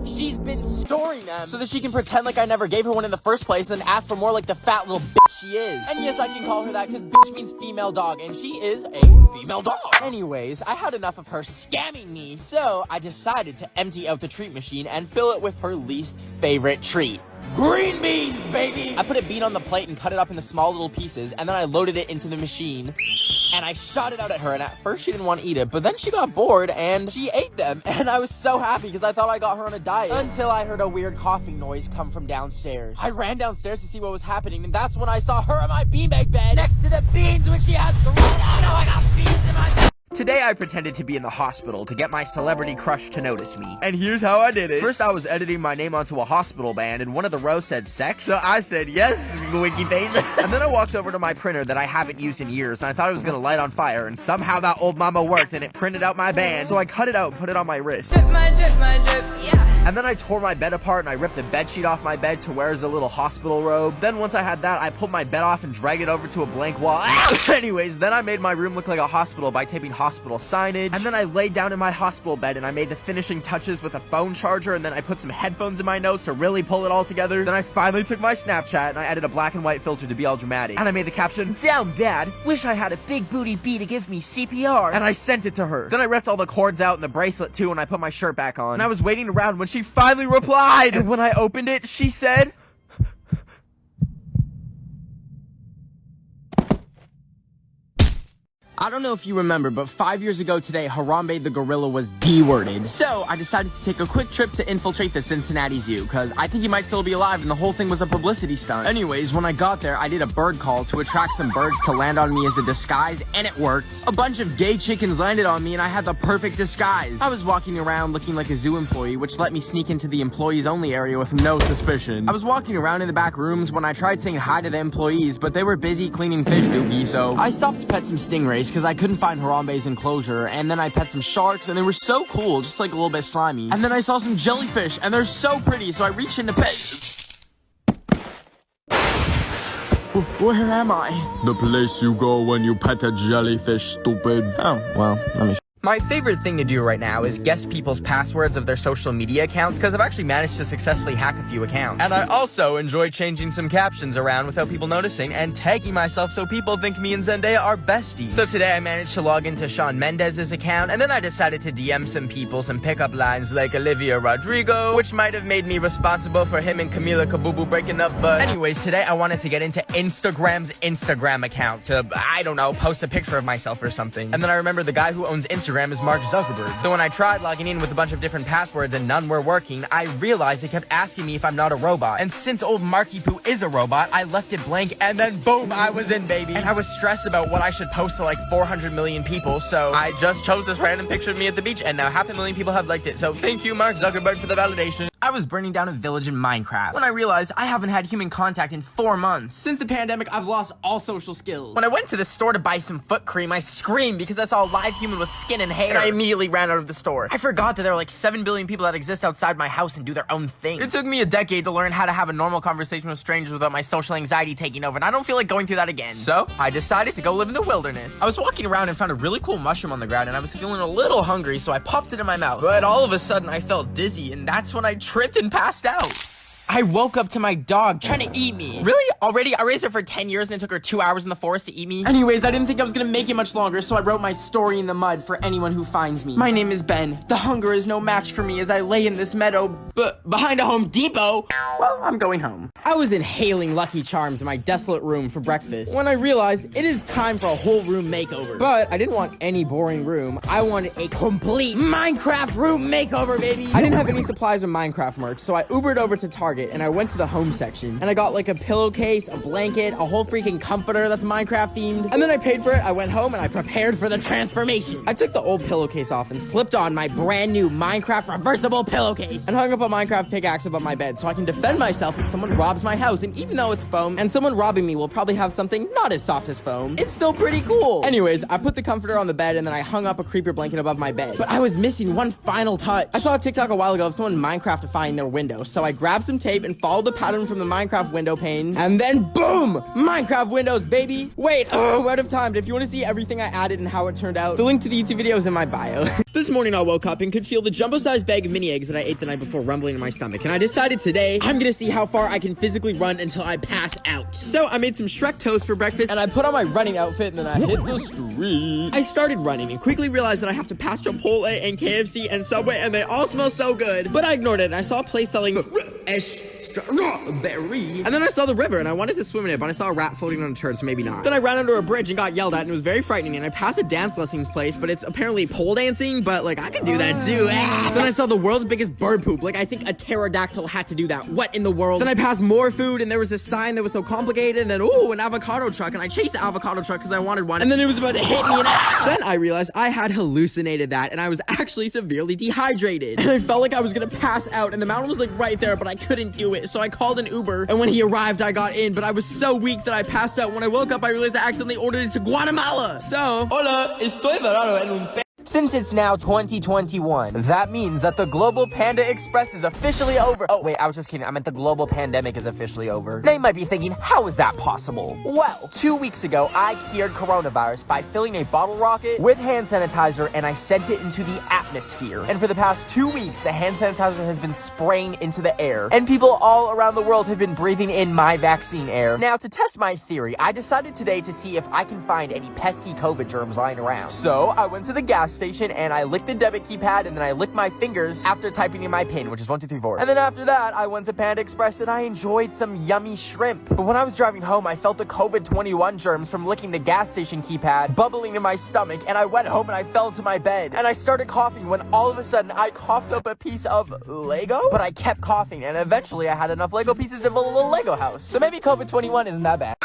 she's been storing them so that she can pretend like I never gave her one in the first place and then ask for more like the fat little bitch she is. And yes, I can call her that because bitch means female dog, and she is a female dog. Anyways, I had enough of her scamming me, so I decided to empty out the treat machine and fill it with her least favorite treat. Green beans, baby! I put a bean on the plate and cut it up into small little pieces, and then I loaded it into the machine, and I shot it out at her, and at first she didn't want to eat it, but then she got bored, and she ate them, and I was so happy because I thought I got her on a diet, until I heard a weird coughing noise come from downstairs. I ran downstairs to see what was happening, and that's when I saw her on my beanbag bed, next to the beans which she had thrown out. Oh, I got beans in my bed! Today I pretended to be in the hospital to get my celebrity crush to notice me. And here's how I did it. First I was editing my name onto a hospital band, and one of the rows said sex. So I said yes, winky face. And then I walked over to my printer that I haven't used in years, and I thought it was gonna light on fire, and somehow that old mama worked and it printed out my band. So I cut it out and put it on my wrist. Drip, my drip, yeah. And then I tore my bed apart and I ripped the bed sheet off my bed to wear as a little hospital robe. Then once I had that, I pulled my bed off and dragged it over to a blank wall. Anyways, then I made my room look like a hospital by taping hospital signage. And then I laid down in my hospital bed and I made the finishing touches with a phone charger, and then I put some headphones in my nose to really pull it all together. Then I finally took my Snapchat and I added a black and white filter to be all dramatic. And I made the caption, "Down bad, wish I had a big booty bee to give me CPR." And I sent it to her. Then I ripped all the cords out and the bracelet too, and I put my shirt back on. And I was waiting around when she finally replied. And when I opened it, she said, I don't know if you remember, but 5 years ago today, Harambe the gorilla was D-worded. So I decided to take a quick trip to infiltrate the Cincinnati Zoo, because I think he might still be alive and the whole thing was a publicity stunt. Anyways, when I got there, I did a bird call to attract some birds to land on me as a disguise, and it worked. A bunch of gay chickens landed on me and I had the perfect disguise. I was walking around looking like a zoo employee, which let me sneak into the employees only area with no suspicion. I was walking around in the back rooms when I tried saying hi to the employees, but they were busy cleaning fish doogie, so I stopped to pet some stingrays because I couldn't find Harambe's enclosure, and then I pet some sharks, and they were so cool, just like a little bit slimy. And then I saw some jellyfish, and they're so pretty, so I reached in to pet. Where am I? The place you go when you pet a jellyfish, stupid. Oh, well, let me see. My favorite thing to do right now is guess people's passwords of their social media accounts, because I've actually managed to successfully hack a few accounts. And I also enjoy changing some captions around without people noticing and tagging myself so people think me and Zendaya are besties. So today I managed to log into Shawn Mendes's account, and then I decided to DM some people some pickup lines like Olivia Rodrigo, which might have made me responsible for him and Camila Kabubu breaking up, but anyways, today I wanted to get into Instagram's Instagram account to, I don't know, post a picture of myself or something. And then I remember the guy who owns Instagram is Mark Zuckerberg. So when I tried logging in with a bunch of different passwords and none were working, I realized it kept asking me if I'm not a robot. And since old Marky Poo is a robot, I left it blank, and then boom, I was in, baby. And I was stressed about what I should post to like 400 million people, so I just chose this random picture of me at the beach, and now 500,000 people have liked it. So thank you, Mark Zuckerberg, for the validation. I was burning down a village in Minecraft when I realized I haven't had human contact in 4 months. Since the pandemic, I've lost all social skills. When I went to the store to buy some foot cream, I screamed because I saw a live human with skin and hair. And I immediately ran out of the store. I forgot that there are like 7 billion people that exist outside my house and do their own thing. It took me a decade to learn how to have a normal conversation with strangers without my social anxiety taking over, and I don't feel like going through that again. So, I decided to go live in the wilderness. I was walking around and found a really cool mushroom on the ground, and I was feeling a little hungry, so I popped it in my mouth. But all of a sudden, I felt dizzy, and that's when I tripped and passed out. I woke up to my dog trying to eat me. Really? Already? I raised her for 10 years and it took her 2 hours in the forest to eat me? Anyways, I didn't think I was gonna make it much longer, so I wrote my story in the mud for anyone who finds me. My name is Ben. The hunger is no match for me as I lay in this meadow, but behind a Home Depot. Well, I'm going home. I was inhaling Lucky Charms in my desolate room for breakfast when I realized it is time for a whole room makeover. But I didn't want any boring room. I wanted a complete Minecraft room makeover, baby. I didn't have any supplies of Minecraft merch, so I Ubered over to Target and I went to the home section and I got like a pillowcase, a blanket, a whole freaking comforter that's Minecraft themed. And then I paid for it. I went home and I prepared for the transformation. I took the old pillowcase off and slipped on my brand new Minecraft reversible pillowcase and hung up a Minecraft pickaxe above my bed so I can defend myself if someone robs my house. And even though it's foam and someone robbing me will probably have something not as soft as foam, it's still pretty cool. Anyways, I put the comforter on the bed and then I hung up a creeper blanket above my bed. But I was missing one final touch. I saw a TikTok a while ago of someone Minecraftifying their window, so I grabbed some tape and followed the pattern from the Minecraft window pane, and then boom! Minecraft windows, baby! Wait, we're out of time, but if you want to see everything I added and how it turned out, the link to the YouTube video is in my bio. This morning I woke up and could feel the jumbo-sized bag of mini eggs that I ate the night before rumbling in my stomach, and I decided today I'm gonna see how far I can physically run until I pass out. So I made some Shrek toast for breakfast, and I put on my running outfit, and then I hit the street. I started running and quickly realized that I have to pass Chipotle and KFC and Subway, and they all smell so good, but I ignored it, and I saw a place selling strawberry. And then I saw the river and I wanted to swim in it, but I saw a rat floating on a turd, so maybe not. Then I ran under a bridge and got yelled at, and it was very frightening. And I passed a dance lessons place, but it's apparently pole dancing, but like I could do that too. Then I saw the world's biggest bird poop. Like I think a pterodactyl had to do that. What in the world? Then I passed more food and there was this sign that was so complicated, and then ooh, an avocado truck, and I chased the avocado truck because I wanted one, and then it was about to hit me in the ass. Then I realized I had hallucinated that, and I was actually severely dehydrated. And I felt like I was gonna pass out, and the mountain was like right there, but I couldn't do it. So I called an Uber, and when he arrived, I got in, but I was so weak that I passed out. When I woke up, I realized I accidentally ordered it to Guatemala. So, hola, estoy varado en un Since it's now 2021, that means that the Global Panda Express is officially over. Oh, wait, I was just kidding. I meant the global pandemic is officially over. They might be thinking, how is that possible? Well, 2 weeks ago, I cured coronavirus by filling a bottle rocket with hand sanitizer, and I sent it into the atmosphere. And for the past 2 weeks, the hand sanitizer has been spraying into the air, and people all around the world have been breathing in my vaccine air. Now, to test my theory, I decided today to see if I can find any pesky COVID germs lying around. So, I went to the gas station and I licked the debit keypad, and then I licked my fingers after typing in my PIN, which is 1, 2, 3, 4. And then after that, I went to Panda Express and I enjoyed some yummy shrimp. But when I was driving home, I felt the COVID-21 germs from licking the gas station keypad bubbling in my stomach, and I went home and I fell into my bed. And I started coughing when all of a sudden I coughed up a piece of Lego? But I kept coughing, and eventually I had enough Lego pieces to build a little Lego house. So maybe COVID-21 isn't that bad.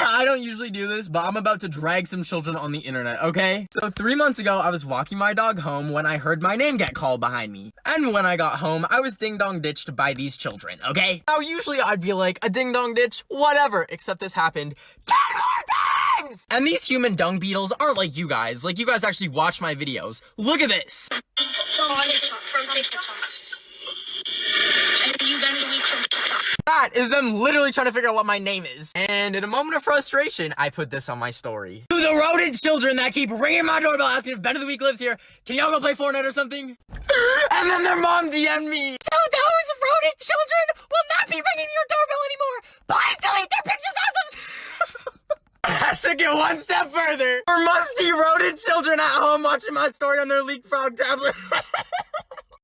I don't usually do this, but I'm about to drag some children on the internet, okay? So 3 months ago, I was walking my dog home when I heard my name get called behind me. And when I got home, I was ding-dong ditched by these children, okay? Now, usually I'd be like, a ding-dong ditch, whatever, except this happened 10 more times! And these human dung beetles aren't like you guys. Like, you guys actually watch my videos. Look at this! That is them literally trying to figure out what my name is. And in a moment of frustration, I put this on my story. To the rodent children that keep ringing my doorbell asking if Ben of the Week lives here, can y'all go play Fortnite or something? And then their mom DM'd me. So those rodent children will not be ringing your doorbell anymore. Please delete their pictures as I took it one step further. For musty rodent children at home watching my story on their leapfrog tablet.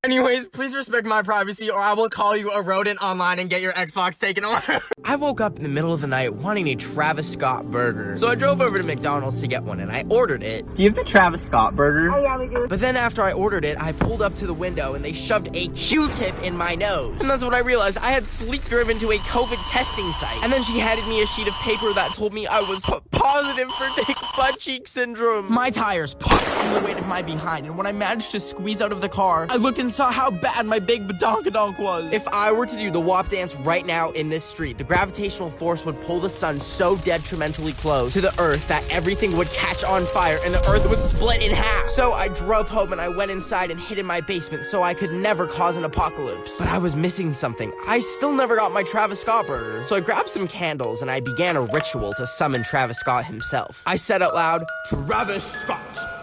Anyways, please respect my privacy or I will call you a rodent online and get your Xbox taken away. I woke up in the middle of the night wanting a Travis Scott burger. So I drove over to McDonald's to get one and I ordered it. Do you have the Travis Scott burger? Oh yeah, we do. But then after I ordered it, I pulled up to the window and they shoved a Q-tip in my nose. And that's when I realized I had sleep driven to a COVID testing site. And then she handed me a sheet of paper that told me I was positive for thick butt cheek syndrome. My tires popped from the weight of my behind, and when I managed to squeeze out of the car, I looked and saw how bad my big badonkadonk was. If I were to do the WAP dance right now in this street, the gravitational force would pull the sun so detrimentally close to the earth that everything would catch on fire and the earth would split in half. So I drove home and I went inside and hid in my basement so I could never cause an apocalypse. But I was missing something. I still never got my Travis Scott burger. So I grabbed some candles and I began a ritual to summon Travis Scott himself. I said out loud, "Travis Scott,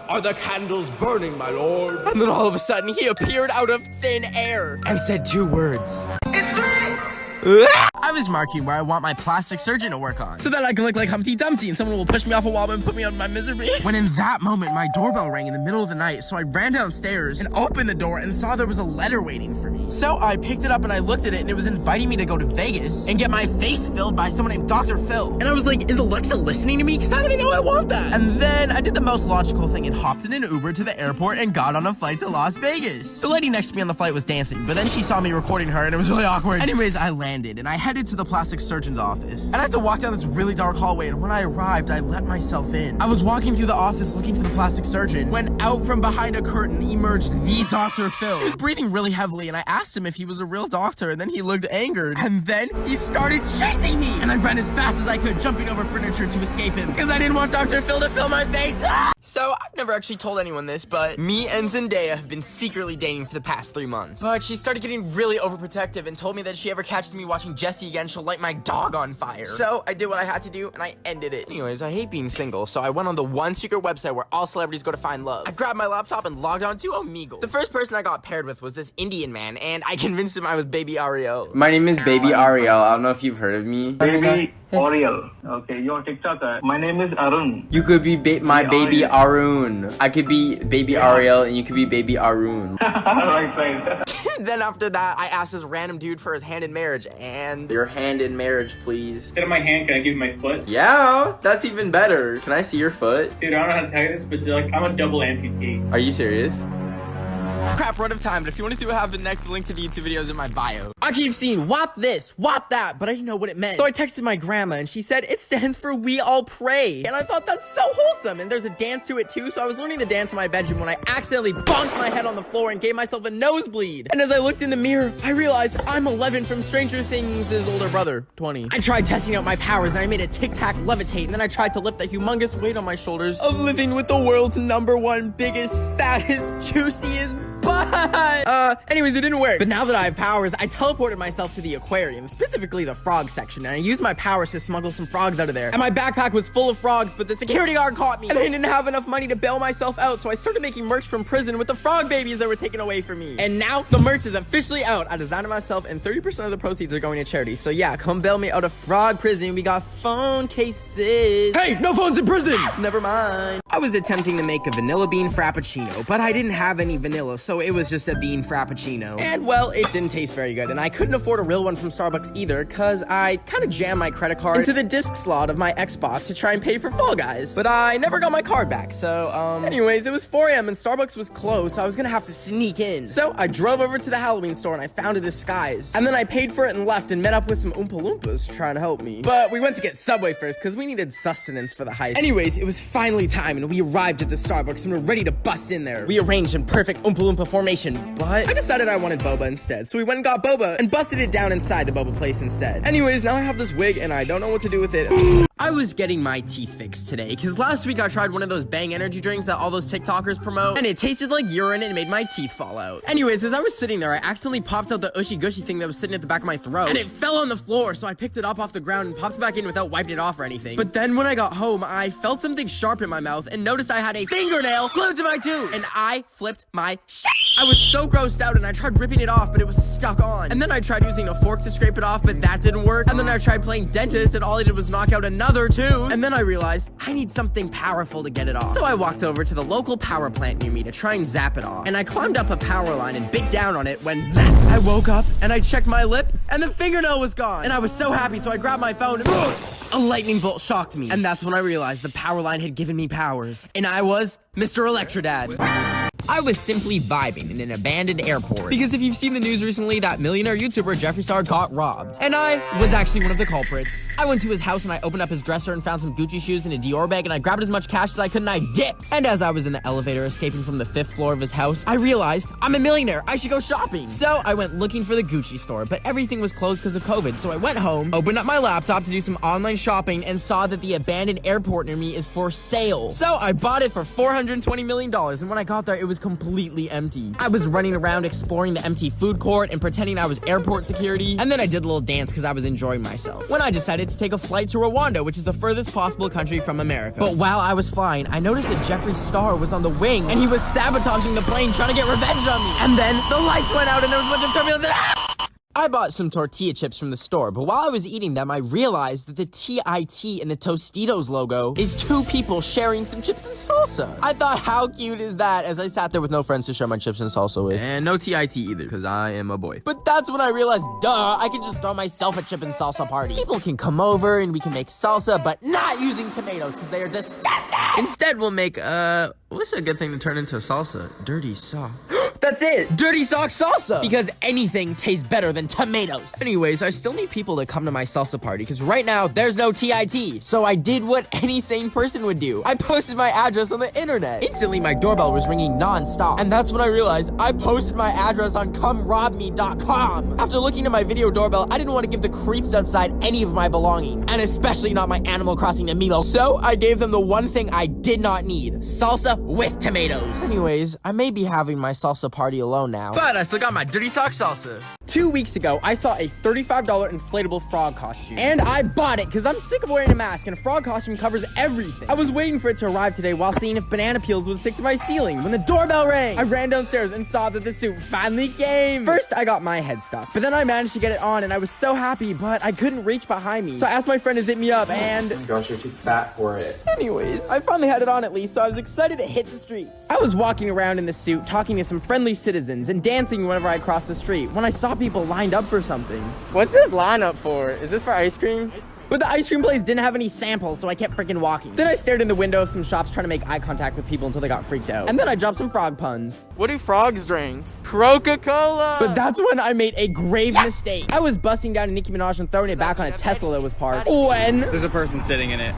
are the candles burning, my lord?" And then all of a sudden he appeared out of thin air and said 2 words. It's me! I was marking where I want my plastic surgeon to work on, so that I can look like Humpty Dumpty and someone will push me off a wall and put me out of my misery. When in that moment, my doorbell rang in the middle of the night, so I ran downstairs and opened the door and saw there was a letter waiting for me. So I picked it up and I looked at it, and it was inviting me to go to Vegas and get my face filled by someone named Dr. Phil. And I was like, is Alexa listening to me? Because how do they know I want that? And then I did the most logical thing and hopped in an Uber to the airport and got on a flight to Las Vegas. The lady next to me on the flight was dancing, but then she saw me recording her and it was really awkward. Anyways, I landed and I headed to the plastic surgeon's office. And I had to walk down this really dark hallway, and when I arrived, I let myself in. I was walking through the office looking for the plastic surgeon when out from behind a curtain emerged the Dr. Phil. He was breathing really heavily, and I asked him if he was a real doctor, and then he looked angered. And then he started chasing me! And I ran as fast as I could, jumping over furniture to escape him, because I didn't want Dr. Phil to fill my face. So, I've never actually told anyone this, but me and Zendaya have been secretly dating for the past 3 months. But she started getting really overprotective and told me that if she ever catches me watching Jessie again, she'll light my dog on fire. So, I did what I had to do, and I ended it. Anyways, I hate being single, so I went on the one secret website where all celebrities go to find love. I grabbed my laptop and logged on to Omegle. The first person I got paired with was this Indian man, and I convinced him I was Baby Ariel. My name is Baby Ariel. I don't know if you've heard of me. Baby Oriel. Okay, you're a TikToker. My name is Arun. You could be my Baby Arun. I could be Baby Ariel, and you could be Baby Arun. right. Then after that, I asked this random dude for his hand in marriage, and your hand in marriage, please. Instead of my hand, can I give you my foot? Yeah, that's even better. Can I see your foot? Dude, I don't know how to tell you this, but like, I'm a double amputee. Are you serious? Crap, we're out of time, but if you want to see what happened next, the link to the YouTube video is in my bio. I keep seeing WAP this, WAP that, but I didn't know what it meant. So I texted my grandma, and she said, it stands for We All Pray. And I thought that's so wholesome, and there's a dance to it too, so I was learning the dance in my bedroom when I accidentally bonked my head on the floor and gave myself a nosebleed. And as I looked in the mirror, I realized I'm 11 from Stranger Things' older brother, 20. I tried testing out my powers, and I made a tic-tac levitate, and then I tried to lift the humongous weight on my shoulders of living with the world's #1 biggest, fattest, juiciest anyways, it didn't work. But now that I have powers, I teleported myself to the aquarium, specifically the frog section, and I used my powers to smuggle some frogs out of there. And my backpack was full of frogs, but the security guard caught me, and I didn't have enough money to bail myself out, so I started making merch from prison with the frog babies that were taken away from me. And now the merch is officially out. I designed it myself, and 30% of the proceeds are going to charity. So yeah, come bail me out of frog prison. We got phone cases. Hey, no phones in prison! Never mind. I was attempting to make a vanilla bean frappuccino, but I didn't have any vanilla, so it was just a bean frappuccino. And well, it didn't taste very good, and I couldn't afford a real one from Starbucks either, cause I kind of jammed my credit card into the disc slot of my Xbox to try and pay for Fall Guys. But I never got my card back, so anyways, it was 4 a.m. and Starbucks was closed, so I was gonna have to sneak in. So I drove over to the Halloween store and I found a disguise. And then I paid for it and left and met up with some Oompa Loompas trying to help me. But we went to get Subway first, cause we needed sustenance for the heist. Anyways, it was finally time, and we arrived at the Starbucks and were ready to bust in there. We arranged in perfect Oompa Loompa formation, but I decided I wanted boba instead, so we went and got boba and busted it down inside the boba place instead. Anyways, now I have this wig and I don't know what to do with it. I was getting my teeth fixed today, because last week I tried one of those Bang energy drinks that all those TikTokers promote, and it tasted like urine and it made my teeth fall out. Anyways, as I was sitting there, I accidentally popped out the ushy gushy thing that was sitting at the back of my throat, and it fell on the floor, so I picked it up off the ground and popped it back in without wiping it off or anything. But then when I got home, I felt something sharp in my mouth and noticed I had a fingernail glued to my tooth, and I flipped my shit. I was so grossed out, and I tried ripping it off, but it was stuck on. And then I tried using a fork to scrape it off, but that didn't work. And then I tried playing dentist, and all I did was knock out another tooth. And then I realized I need something powerful to get it off. So I walked over to the local power plant near me to try and zap it off. And I climbed up a power line and bit down on it when zap! I woke up and I checked my lip and the fingernail was gone. And I was so happy, so I grabbed my phone and a lightning bolt shocked me. And that's when I realized the power line had given me powers. And I was Mr. Electrodad. I was simply vibing in an abandoned airport. Because if you've seen the news recently, that millionaire YouTuber Jeffree Star got robbed. And I was actually one of the culprits. I went to his house and I opened up his dresser and found some Gucci shoes and a Dior bag, and I grabbed as much cash as I could and I dipped. And as I was in the elevator escaping from the 5th floor of his house, I realized I'm a millionaire. I should go shopping. So I went looking for the Gucci store, but everything was closed because of COVID. So I went home, opened up my laptop to do some online shopping, and saw that the abandoned airport near me is for sale. So I bought it for $420 million, and when I got there, it was completely empty. I was running around exploring the empty food court and pretending I was airport security, and then I did a little dance because I was enjoying myself. When I decided to take a flight to Rwanda, which is the furthest possible country from America. But while I was flying, I noticed that Jeffree Star was on the wing, and he was sabotaging the plane, trying to get revenge on me. And then the lights went out, and there was a bunch of turbulence, and I bought some tortilla chips from the store, but while I was eating them, I realized that the TIT in the Tostitos logo is 2 people sharing some chips and salsa. I thought, how cute is that, as I sat there with no friends to share my chips and salsa with. And no TIT either, because I am a boy. But that's when I realized, duh, I can just throw myself a chip and salsa party. People can come over and we can make salsa, but not using tomatoes, because they are disgusting. Instead, we'll make, what's a good thing to turn into salsa? Dirty sock. That's it! Dirty sock salsa! Because anything tastes better than tomatoes. Anyways, I still need people to come to my salsa party, because right now, there's no TIT. So I did what any sane person would do. I posted my address on the internet. Instantly, my doorbell was ringing non-stop. And that's when I realized I posted my address on comerobme.com. After looking at my video doorbell, I didn't want to give the creeps outside any of my belongings. And especially not my Animal Crossing amiibo. So I gave them the one thing I did not need. Salsa with tomatoes. Anyways, I may be having my salsa party alone now, but I still got my dirty sock salsa. 2 weeks ago, I saw a $35 inflatable frog costume, and I bought it because I'm sick of wearing a mask, and a frog costume covers everything. I was waiting for it to arrive today while seeing if banana peels would stick to my ceiling when the doorbell rang. I ran downstairs and saw that the suit finally came. First, I got my head stuck, but then I managed to get it on, and I was so happy, but I couldn't reach behind me. So I asked my friend to zip me up, and Oh my gosh, you're too fat for it. anyways, I finally had it on at least, so I was excited to hit the streets. I was walking around in the suit, talking to some friendly citizens and dancing whenever I crossed the street when I saw people lined up for something. What's this lineup for? Is this for ice cream? But the ice cream place didn't have any samples, so I kept freaking walking. Then I stared in the window of some shops trying to make eye contact with people until they got freaked out. And then I dropped some frog puns. What do frogs drink? Coca-Cola! But that's when I made a grave mistake. I was busting down Nicki Minaj and throwing it back on a Tesla that was parked. When There's a person sitting in it.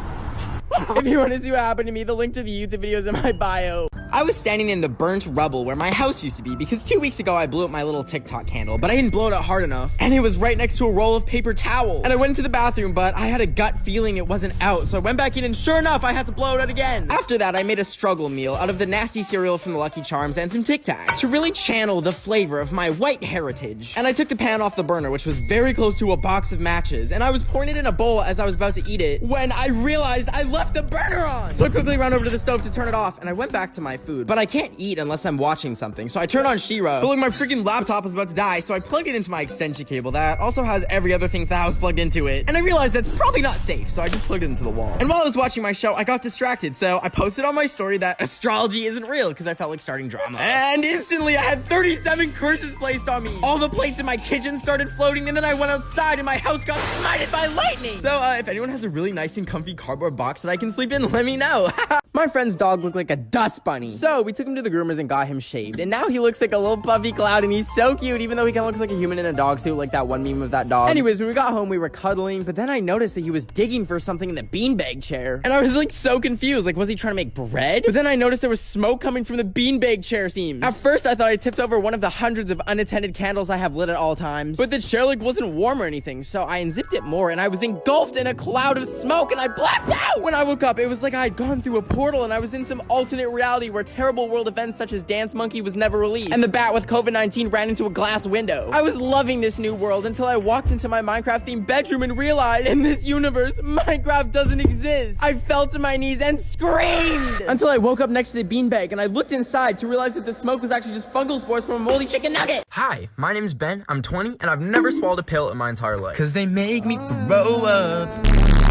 if you want to see what happened to me, the link to the YouTube video is in my bio. I was standing in the burnt rubble where my house used to be because 2 weeks ago I blew up my little TikTok candle, but I didn't blow it out hard enough. And it was right next to a roll of paper towel. And I went into the bathroom, but I had a gut feeling it wasn't out, so I went back in and sure enough, I had to blow it out again. After that, I made a struggle meal out of the nasty cereal from the Lucky Charms and some Tic Tacs to really channel the flavor of my white heritage. And I took the pan off the burner, which was very close to a box of matches, and I was pouring it in a bowl as I was about to eat it when I realized I left the burner on. So I quickly ran over to the stove to turn it off, and I went back to my food. But I can't eat unless I'm watching something, so I turned on She-Ra. But like my freaking laptop was about to die, so I plugged it into my extension cable that also has every other thing that was plugged into it. And I realized that's probably not safe, so I just plugged it into the wall. And while I was watching my show, I got distracted, so I posted on my story that astrology isn't real because I felt like starting drama. And instantly, I had 37 curses placed on me. All the plates in my kitchen started floating, and then I went outside and my house got smited by lightning. So if anyone has a really nice and comfy cardboard box that I can sleep in, let me know. My friend's dog looked like a dust bunny, so we took him to the groomers and got him shaved, and now he looks like a little puffy cloud, and he's so cute, even though he kind of looks like a human in a dog suit, like that one meme of that dog. Anyways, when we got home, we were cuddling, but then I noticed that he was digging for something in the beanbag chair, and I was like so confused, like was he trying to make bread? But then I noticed there was smoke coming from the beanbag chair seams. At first, I thought I tipped over one of the hundreds of unattended candles I have lit at all times, but the chair like wasn't warm or anything, so I unzipped it more, and I was engulfed in a cloud of smoke, and I blacked out! When I woke up, it was like I had gone through a portal, and I was in some alternate reality where terrible world events such as Dance Monkey was never released, and the bat with COVID-19 ran into a glass window. I was loving this new world until I walked into my Minecraft-themed bedroom and realized, in this universe, Minecraft doesn't exist. I fell to my knees and screamed! Until I woke up next to the beanbag, and I looked inside to realize that the smoke was actually just fungal spores from a moldy chicken nugget. Hi, my name's Ben, I'm 20, and I've never swallowed a pill in my entire life, because they make me throw up.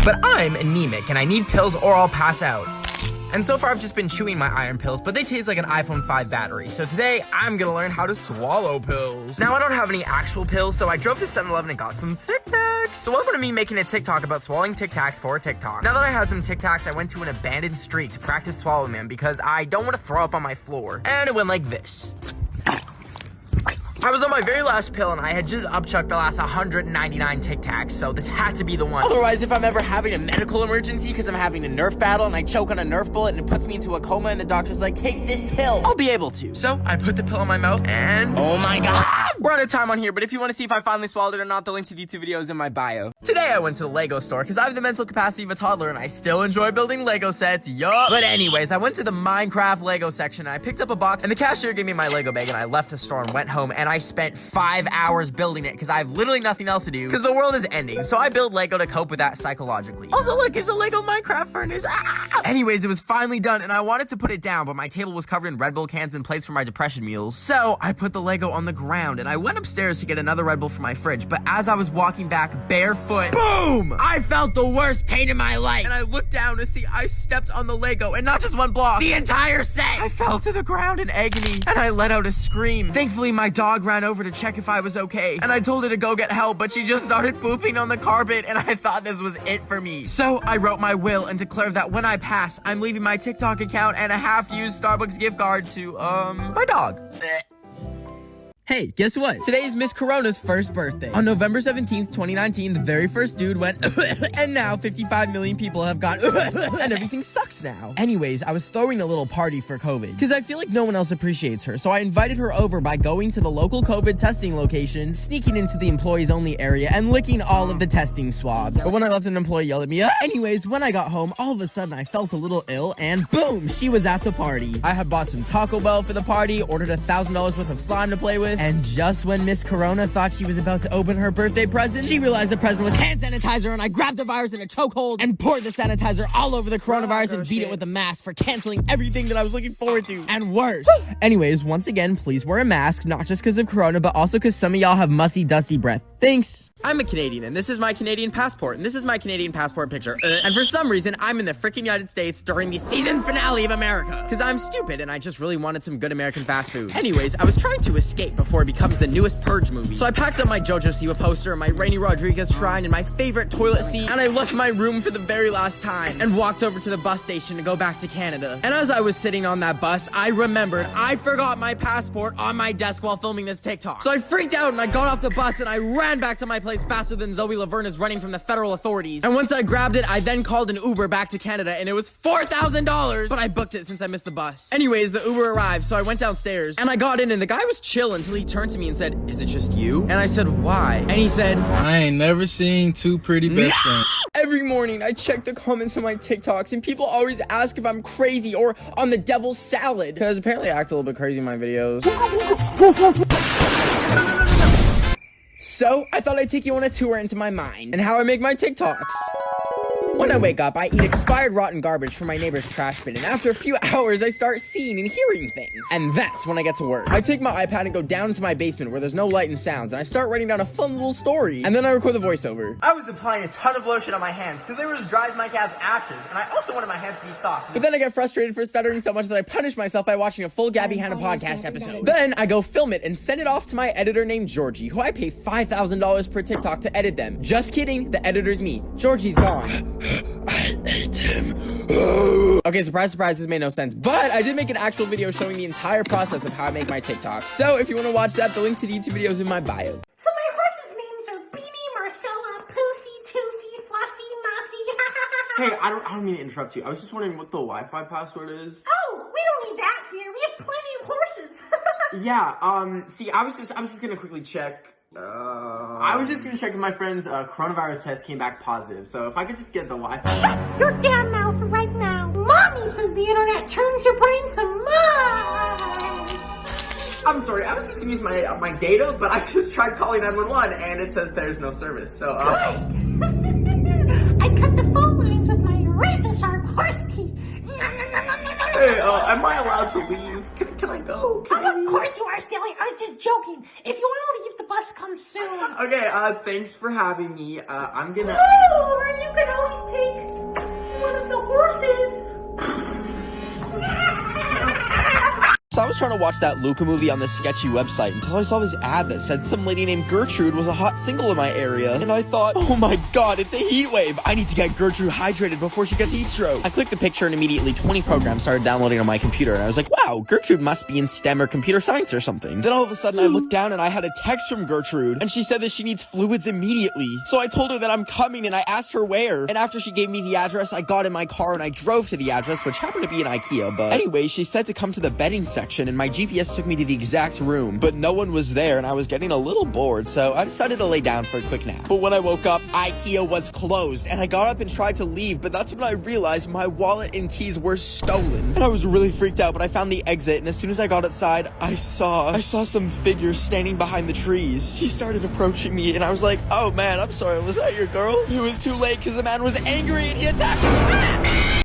But I'm anemic, and I need pills or I'll pass out. And so far I've just been chewing my iron pills, but they taste like an iPhone 5 battery. So today I'm gonna learn how to swallow pills. Now I don't have any actual pills, so I drove to 7-Eleven and got some Tic Tacs. So welcome to me making a TikTok about swallowing Tic Tacs for a TikTok. Now that I had some Tic Tacs, I went to an abandoned street to practice swallowing them because I don't want to throw up on my floor. And it went like this. I was on my very last pill and I had just upchucked the last 199 Tic Tacs, so this had to be the one. Otherwise, if I'm ever having a medical emergency because I'm having a Nerf battle and I choke on a Nerf bullet and it puts me into a coma and the doctor's like, take this pill, I'll be able to. So I put the pill in my mouth and oh my god. We're out of time on here, but if you want to see if I finally swallowed it or not, the link to the YouTube video is in my bio. Today I went to the Lego store because I have the mental capacity of a toddler and I still enjoy building Lego sets, yup. But anyways, I went to the Minecraft Lego section and I picked up a box and the cashier gave me my Lego bag and I left the store and went home and I spent 5 hours building it because I have literally nothing else to do because the world is ending. So I build Lego to cope with that psychologically. Also, look, it's a Lego Minecraft furnace. Ah! Anyways, it was finally done and I wanted to put it down, but my table was covered in Red Bull cans and plates for my depression meals. So I put the Lego on the ground and I went upstairs to get another Red Bull for my fridge. But as I was walking back barefoot, boom! I felt the worst pain in my life. And I looked down to see I stepped on the Lego and not just one block, the entire set. I fell to the ground in agony and I let out a scream. Thankfully, my dog ran over to check if I was okay. And I told her to go get help, but she just started pooping on the carpet and I thought this was it for me. So I wrote my will and declared that when I pass, I'm leaving my TikTok account and a half-used Starbucks gift card to, my dog. Hey, guess what? Today is Miss Corona's first birthday. On November 17th, 2019, the very first dude went and now 55 million people have gone and everything sucks now. Anyways, I was throwing a little party for COVID because I feel like no one else appreciates her. So I invited her over by going to the local COVID testing location, sneaking into the employees only area and licking all of the testing swabs. But when I left, an employee yelled at me. Anyways, when I got home, all of a sudden I felt a little ill and boom, she was at the party. I had bought some Taco Bell for the party, ordered $1,000 worth of slime to play with, and just when Miss Corona thought she was about to open her birthday present, she realized the present was hand sanitizer and I grabbed the virus in a chokehold and poured the sanitizer all over the coronavirus and beat it with a mask for canceling everything that I was looking forward to. And worse. Anyways, once again, please wear a mask, not just because of Corona, but also because some of y'all have musty, dusty breath. Thanks. I'm a Canadian, and this is my Canadian passport, and this is my Canadian passport picture. And for some reason, I'm in the freaking United States during the season finale of America. Because I'm stupid, and I just really wanted some good American fast food. Anyways, I was trying to escape before it becomes the newest Purge movie. So I packed up my JoJo Siwa poster, my Rainy Rodriguez shrine, and my favorite toilet seat, and I left my room for the very last time, and walked over to the bus station to go back to Canada. And as I was sitting on that bus, I remembered I forgot my passport on my desk while filming this TikTok. So I freaked out, and I got off the bus, and I ran back to my place faster than Zoe Laverne is running from the federal authorities. And once I grabbed it, I then called an Uber back to Canada and it was $4,000, but I booked it since I missed the bus. Anyways, the Uber arrived, so I went downstairs and I got in and the guy was chill until he turned to me and said, "Is it just you?" And I said, "Why?" And he said, I ain't never seen two pretty best friends. Every morning I check the comments on my TikToks and people always ask if I'm crazy or on the devil's salad. Because apparently I act a little bit crazy in my videos. So, I thought I'd take you on a tour into my mind and how I make my TikToks. When I wake up, I eat expired rotten garbage from my neighbor's trash bin, and after a few hours, I start seeing and hearing things. And that's when I get to work. I take my iPad and go down into my basement where there's no light and sounds, and I start writing down a fun little story. And then I record the voiceover. I was applying a ton of lotion on my hands, because they were as dry as my cat's ashes, and I also wanted my hands to be soft. But then I get frustrated for stuttering so much that I punish myself by watching a full Gabby Hanna podcast episode. Then I go film it and send it off to my editor named Georgie, who I pay $5,000 per TikTok to edit them. Just kidding, the editor's me. Georgie's gone. I ate him. Okay, surprise, surprise, this made no sense. But I did make an actual video showing the entire process of how I make my TikToks. So if you want to watch that, the link to the YouTube video is in my bio. So my horses' names are Beanie, Marcella, Poofy, Toofy, Fluffy, Muffy. Hey, I don't mean to interrupt you. I was just wondering what the Wi-Fi password is. Oh, we don't need that here. We have plenty of horses. Yeah, see, I was just gonna quickly check. I was just gonna check if my friend's coronavirus test came back positive, so if I could just get the Wi-Fi. Shut your damn mouth right now. Mommy says the internet turns your brain to mice. I'm sorry, I was just gonna use my data, but I just tried calling 911 and it says there's no service, so Good. I cut the phone lines with my razor sharp horse teeth. Hey, am I allowed to leave? Can I go? Of course you are, silly. I was just joking. If you want to leave, the bus comes soon. Okay, thanks for having me. I'm gonna... Oh, or you could always take one of the horses. I was trying to watch that Luca movie on this sketchy website until I saw this ad that said some lady named Gertrude was a hot single in my area. And I thought, oh my god, it's a heat wave. I need to get Gertrude hydrated before she gets heat stroke. I clicked the picture and immediately 20 programs started downloading on my computer. And I was like, wow, Gertrude must be in STEM or computer science or something. Then all of a sudden I looked down and I had a text from Gertrude and she said that she needs fluids immediately. So I told her that I'm coming and I asked her where. And after she gave me the address, I got in my car and I drove to the address, which happened to be an IKEA. But anyway, she said to come to the bedding section and my GPS took me to the exact room, but no one was there and I was getting a little bored, so I decided to lay down for a quick nap. But when I woke up, IKEA was closed and I got up and tried to leave, but that's when I realized my wallet and keys were stolen. And I was really freaked out, but I found the exit, and as soon as I got outside, I saw some figures standing behind the trees. He started approaching me and I was like, oh man, I'm sorry, was that your girl? It was too late because the man was angry and he attacked me.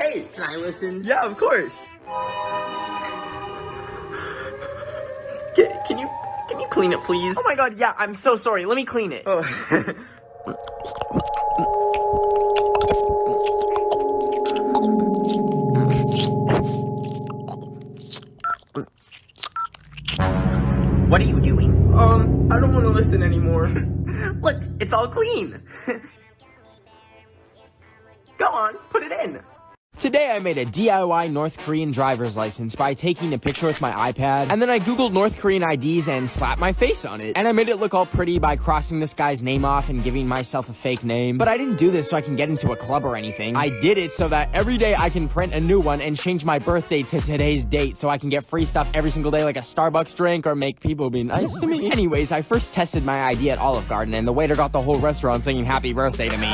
Hey, can I listen? Yeah, of course. Can you clean it, please? Oh my god, yeah, I'm so sorry. Let me clean it. Oh. What are you doing? I don't want to listen anymore. Look, it's all clean. Go on, put it in. Today I made a DIY North Korean driver's license by taking a picture with my iPad, and then I googled North Korean IDs and slapped my face on it. And I made it look all pretty by crossing this guy's name off and giving myself a fake name. But I didn't do this so I can get into a club or anything. I did it so that every day I can print a new one and change my birthday to today's date so I can get free stuff every single day like a Starbucks drink or make people be nice to me. Anyways, I first tested my ID at Olive Garden and the waiter got the whole restaurant singing happy birthday to me.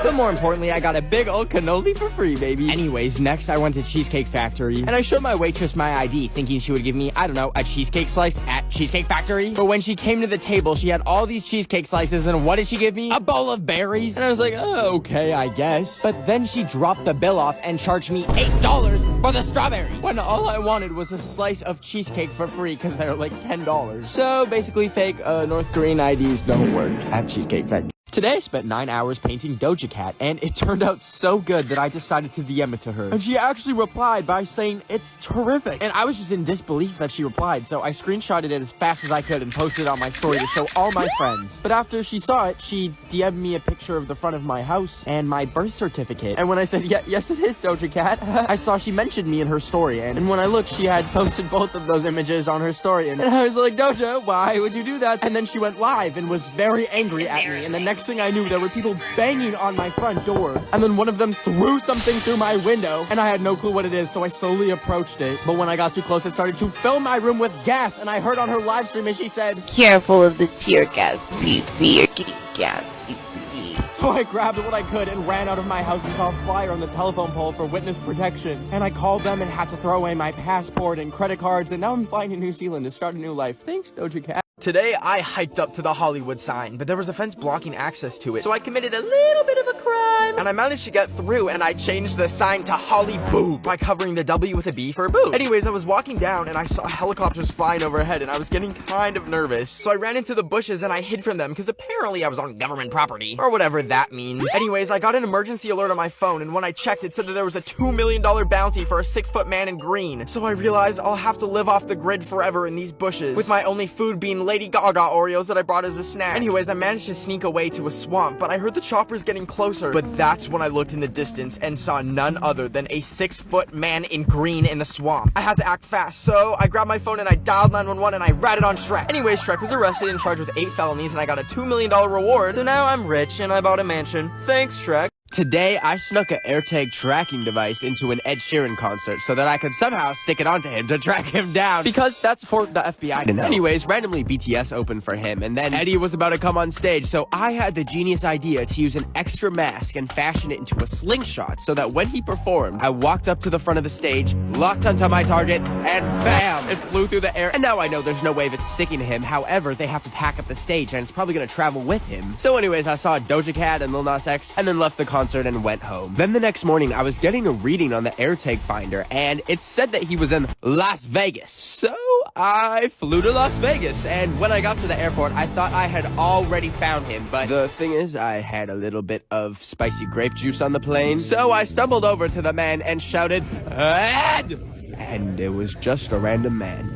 But more importantly, I got a big old cannoli for free, baby. Anyways, next I went to Cheesecake Factory, and I showed my waitress my ID, thinking she would give me, I don't know, a cheesecake slice at Cheesecake Factory. But when she came to the table, she had all these cheesecake slices, and what did she give me? A bowl of berries. And I was like, oh, okay, I guess. But then she dropped the bill off and charged me $8 for the strawberries, when all I wanted was a slice of cheesecake for free, because they were like $10. So basically, fake North Korean IDs don't work at Cheesecake Factory. Today I spent 9 hours painting Doja Cat, and it turned out so good that I decided to DM it to her. And she actually replied by saying, it's terrific. And I was just in disbelief that she replied, so I screenshotted it as fast as I could and posted it on my story to show all my friends. But after she saw it, she DM'd me a picture of the front of my house and my birth certificate. And when I said, yes it is Doja Cat, I saw she mentioned me in her story. And when I looked, she had posted both of those images on her story. And I was like, Doja, why would you do that? And then she went live and was very angry at me. And the next thing I knew, there were people banging on my front door, and then one of them threw something through my window, and I had no clue what it is, so I slowly approached it. But when I got too close, it started to fill my room with gas, and I heard on her live stream, and she said, Careful of the tear gas, PP. You're getting gas, PP. So I grabbed what I could and ran out of my house and saw a flyer on the telephone pole for witness protection. And I called them and had to throw away my passport and credit cards, and now I'm flying to New Zealand to start a new life. Thanks, Doja Cat. Today, I hiked up to the Hollywood sign, but there was a fence blocking access to it, so I committed a little bit of a crime. And I managed to get through, and I changed the sign to Holly Boob by covering the W with a B for boob. Anyways, I was walking down, and I saw helicopters flying overhead, and I was getting kind of nervous. So I ran into the bushes, and I hid from them, because apparently I was on government property, or whatever that means. Anyways, I got an emergency alert on my phone, and when I checked, it said that there was a $2 million bounty for a 6-foot man in green. So I realized I'll have to live off the grid forever in these bushes, with my only food being Lady Gaga Oreos that I brought as a snack. Anyways, I managed to sneak away to a swamp, but I heard the choppers getting closer. But that's when I looked in the distance and saw none other than a 6-foot man in green in the swamp. I had to act fast, so I grabbed my phone and I dialed 911 and I ratted on Shrek. Anyways, Shrek was arrested and charged with 8 felonies, and I got a $2 million reward. So now I'm rich and I bought a mansion. Thanks, Shrek. Today, I snuck an AirTag tracking device into an Ed Sheeran concert so that I could somehow stick it onto him to track him down, because that's for the FBI to know. Anyways, randomly BTS opened for him, and then Eddie was about to come on stage, so I had the genius idea to use an extra mask and fashion it into a slingshot so that when he performed, I walked up to the front of the stage, locked onto my target, and bam! It flew through the air, and now I know there's no way of it sticking to him. However, they have to pack up the stage, and it's probably gonna travel with him. So anyways, I saw Doja Cat and Lil Nas X, and then left the concert and went home. Then the next morning, I was getting a reading on the AirTag finder, and it said that he was in Las Vegas. So I flew to Las Vegas, and when I got to the airport, I thought I had already found him, but the thing is, I had a little bit of spicy grape juice on the plane, so I stumbled over to the man and shouted, Ed! and it was just a random man.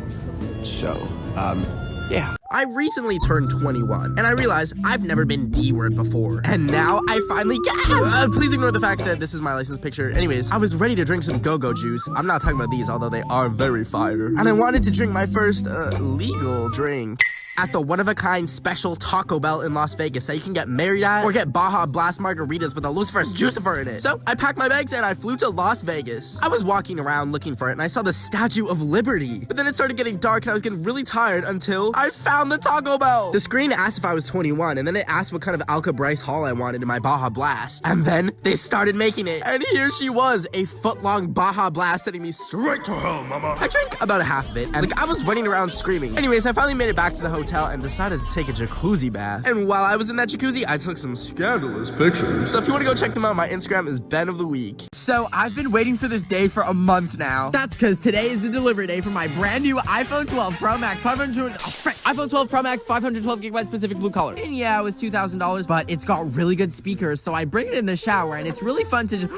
So, yeah. I recently turned 21, and I realized I've never been D-word before. And now I finally can! Please ignore the fact that this is my license picture. Anyways, I was ready to drink some go-go juice. I'm not talking about these, although they are very fire. And I wanted to drink my first, legal drink at the one-of-a-kind special Taco Bell in Las Vegas that you can get married at or get Baja Blast margaritas with a Lucifer's Jucifer in it. So I packed my bags and I flew to Las Vegas. I was walking around looking for it and I saw the Statue of Liberty. But then it started getting dark and I was getting really tired until I found the Taco Bell. The screen asked if I was 21 and then it asked what kind of Alcatraz Hall I wanted in my Baja Blast. And then they started making it. And here she was, a foot-long Baja Blast sending me straight to hell, mama. I drank about a half of it and I was running around screaming. Anyways, I finally made it back to the hotel and decided to take a jacuzzi bath. And while I was in that jacuzzi, I took some scandalous pictures. So if you want to go check them out, my Instagram is Ben of the Week. So I've been waiting for this day for a month now. That's because today is the delivery day for my brand new iPhone 12 Pro Max iPhone 12 Pro Max 512 gigabytes Pacific blue color. And yeah, it was $2,000, but it's got really good speakers, so I bring it in the shower and it's really fun to just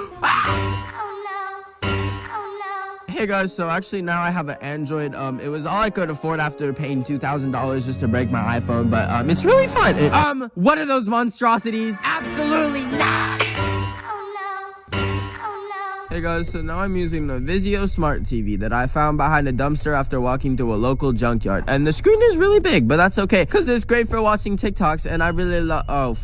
Hey guys, so actually now I have an Android. It was all I could afford after paying $2,000 just to break my iPhone, but it's really fun. What are those monstrosities? Absolutely not! Hey guys, so now I'm using the Vizio Smart TV that I found behind a dumpster after walking through a local junkyard. And the screen is really big, but that's okay, because it's great for watching TikToks, and I really love-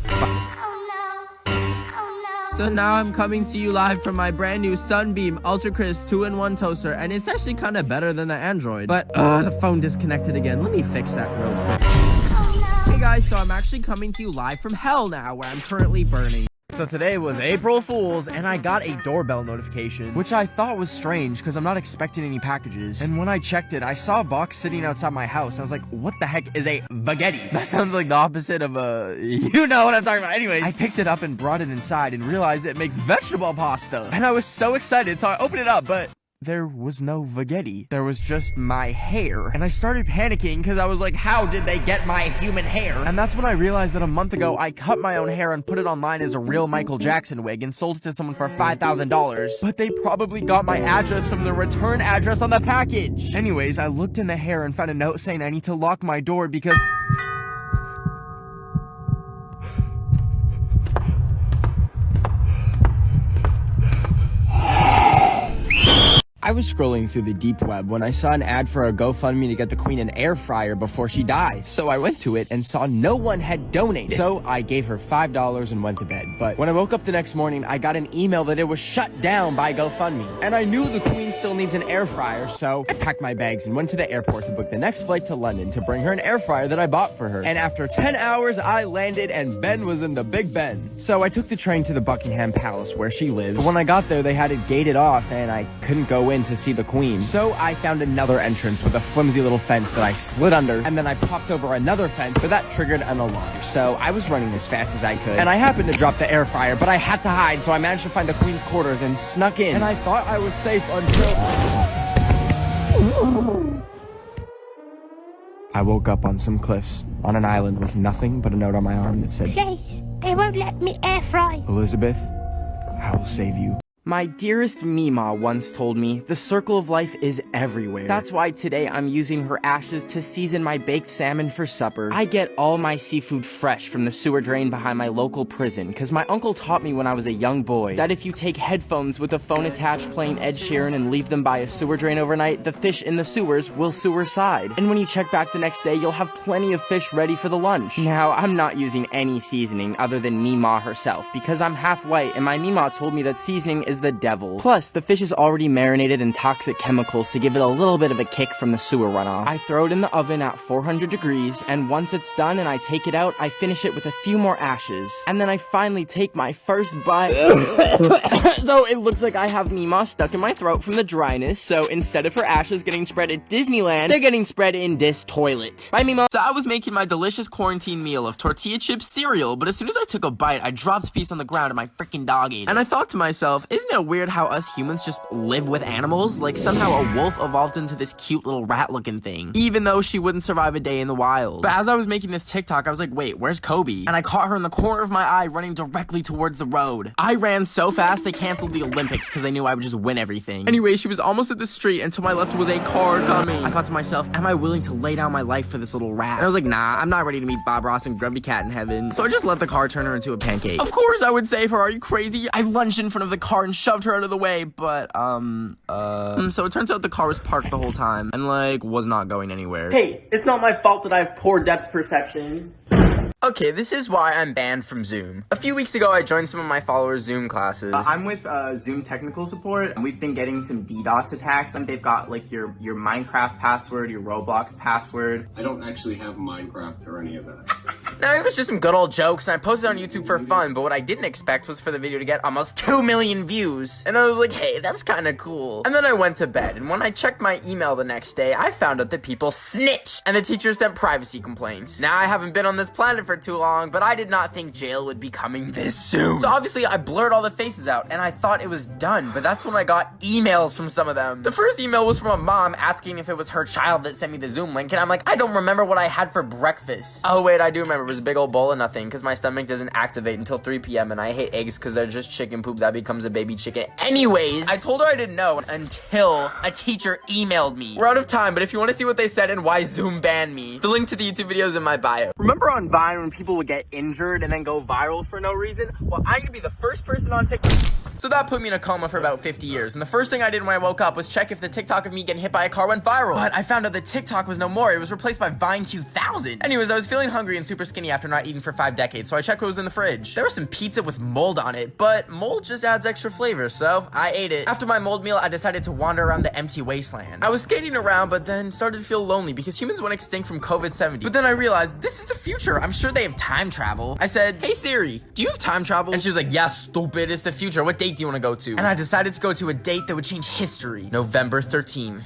So now I'm coming to you live from my brand new Sunbeam Ultra Crisp 2-in-1 toaster, and it's actually kind of better than the Android. But, the phone disconnected again. Let me fix that real quick. Hey guys, so I'm actually coming to you live from hell now, where I'm currently burning. So today was April Fool's, and I got a doorbell notification, which I thought was strange because I'm not expecting any packages. And when I checked it, I saw a box sitting outside my house. I was like, what the heck is a baguette? That sounds like the opposite of a, you know what I'm talking about. Anyways, I picked it up and brought it inside and realized it makes vegetable pasta. And I was so excited, so I opened it up, but there was no spaghetti. There was just my hair. And I started panicking because I was like, how did they get my human hair? And that's when I realized that a month ago, I cut my own hair and put it online as a real Michael Jackson wig and sold it to someone for $5,000. But they probably got my address from the return address on the package. Anyways, I looked in the hair and found a note saying I need to lock my door because I was scrolling through the deep web when I saw an ad for a GoFundMe to get the Queen an air fryer before she dies. So I went to it and saw no one had donated. So I gave her $5 and went to bed. But when I woke up the next morning, I got an email that it was shut down by GoFundMe. And I knew the Queen still needs an air fryer, so I packed my bags and went to the airport to book the next flight to London to bring her an air fryer that I bought for her. And after 10 hours, I landed and Ben was in the Big Ben. So I took the train to the Buckingham Palace where she lives. But when I got there, they had it gated off and I couldn't go in to see the Queen. So I found another entrance with a flimsy little fence that I slid under, and then I popped over another fence, so that triggered an alarm. So I was running as fast as I could, and I happened to drop the air fryer, but I had to hide, so I managed to find the Queen's quarters and snuck in. And I thought I was safe until I woke up on some cliffs, on an island with nothing but a note on my arm that said, Please, they won't let me air fry. Elizabeth, I will save you. My dearest Mima once told me, the circle of life is everywhere. That's why today I'm using her ashes to season my baked salmon for supper. I get all my seafood fresh from the sewer drain behind my local prison, because my uncle taught me when I was a young boy that if you take headphones with a phone attached playing Ed Sheeran and leave them by a sewer drain overnight, the fish in the sewers will sewer-side. And when you check back the next day, you'll have plenty of fish ready for the lunch. Now, I'm not using any seasoning other than Mima herself, because I'm half white, and my Mima told me that seasoning is the devil. Plus, the fish is already marinated in toxic chemicals to give it a little bit of a kick from the sewer runoff. I throw it in the oven at 400 degrees, and once it's done and I take it out, I finish it with a few more ashes. And then I finally take my first bite. So it looks like I have Mima stuck in my throat from the dryness, so instead of her ashes getting spread at Disneyland, they're getting spread in this toilet. Bye, Mima. So I was making my delicious quarantine meal of tortilla chip cereal, but as soon as I took a bite, I dropped a piece on the ground and my freaking dog ate it. And I thought to myself, is isn't it weird how us humans just live with animals? Like somehow a wolf evolved into this cute little rat looking thing, even though she wouldn't survive a day in the wild. But as I was making this TikTok, I was like, wait, where's Kobe? And I caught her in the corner of my eye running directly towards the road. I ran so fast they canceled the Olympics because they knew I would just win everything. Anyway, she was almost at the street and to my left was a car coming. I thought to myself, am I willing to lay down my life for this little rat? And I was like, nah, I'm not ready to meet Bob Ross and Grumpy Cat in heaven. So I just let the car turn her into a pancake. Of course I would save her, are you crazy? I lunged in front of the car and shoved her out of the way, but, so it turns out the car was parked the whole time and, like, was not going anywhere. Hey, it's not my fault that I have poor depth perception. Okay, this is why I'm banned from Zoom. A few weeks ago, I joined some of my followers' Zoom classes. I'm with Zoom technical support, and we've been getting some DDoS attacks, and they've got, like, your Minecraft password, your Roblox password. I don't actually have Minecraft or any of that. No, it was just some good old jokes, and I posted on YouTube for fun, but what I didn't expect was for the video to get almost 2 million views. And I was like, hey, that's kind of cool. And then I went to bed, and when I checked my email the next day, I found out that people snitched, and the teacher sent privacy complaints. Now, I haven't been on this planet for too long, but I did not think jail would be coming this soon. So obviously, I blurred all the faces out, and I thought it was done, but that's when I got emails from some of them. The first email was from a mom asking if it was her child that sent me the Zoom link, and I'm like, I don't remember what I had for breakfast. Oh wait, I do remember. It was a big old bowl of nothing, because my stomach doesn't activate until 3 p.m, and I hate eggs because they're just chicken poop that becomes a baby chicken. Anyways, I told her I didn't know until a teacher emailed me. We're out of time, but if you want to see what they said and why Zoom banned me, the link to the YouTube video is in my bio. Remember on Vine when people would get injured and then go viral for no reason? Well, I'm gonna be the first person on TikTok. So that put me in a coma for about 50 years, and the first thing I did when I woke up was check if the TikTok of me getting hit by a car went viral. But I found out that TikTok was no more. It was replaced by Vine 2000. Anyways, I was feeling hungry and super skinny after not eating for 5 decades, so I checked what was in the fridge. There was some pizza with mold on it, but mold just adds extra flavor, so I ate it. After my mold meal, I decided to wander around the empty wasteland. I was skating around, but then started to feel lonely because humans went extinct from COVID-70. But then I realized, this is the future. I'm sure they have time travel. I said, hey Siri, do you have time travel? And she was like, yeah, stupid, it's the future. What date do you want to go to? And I decided to go to a date that would change history. November 13th.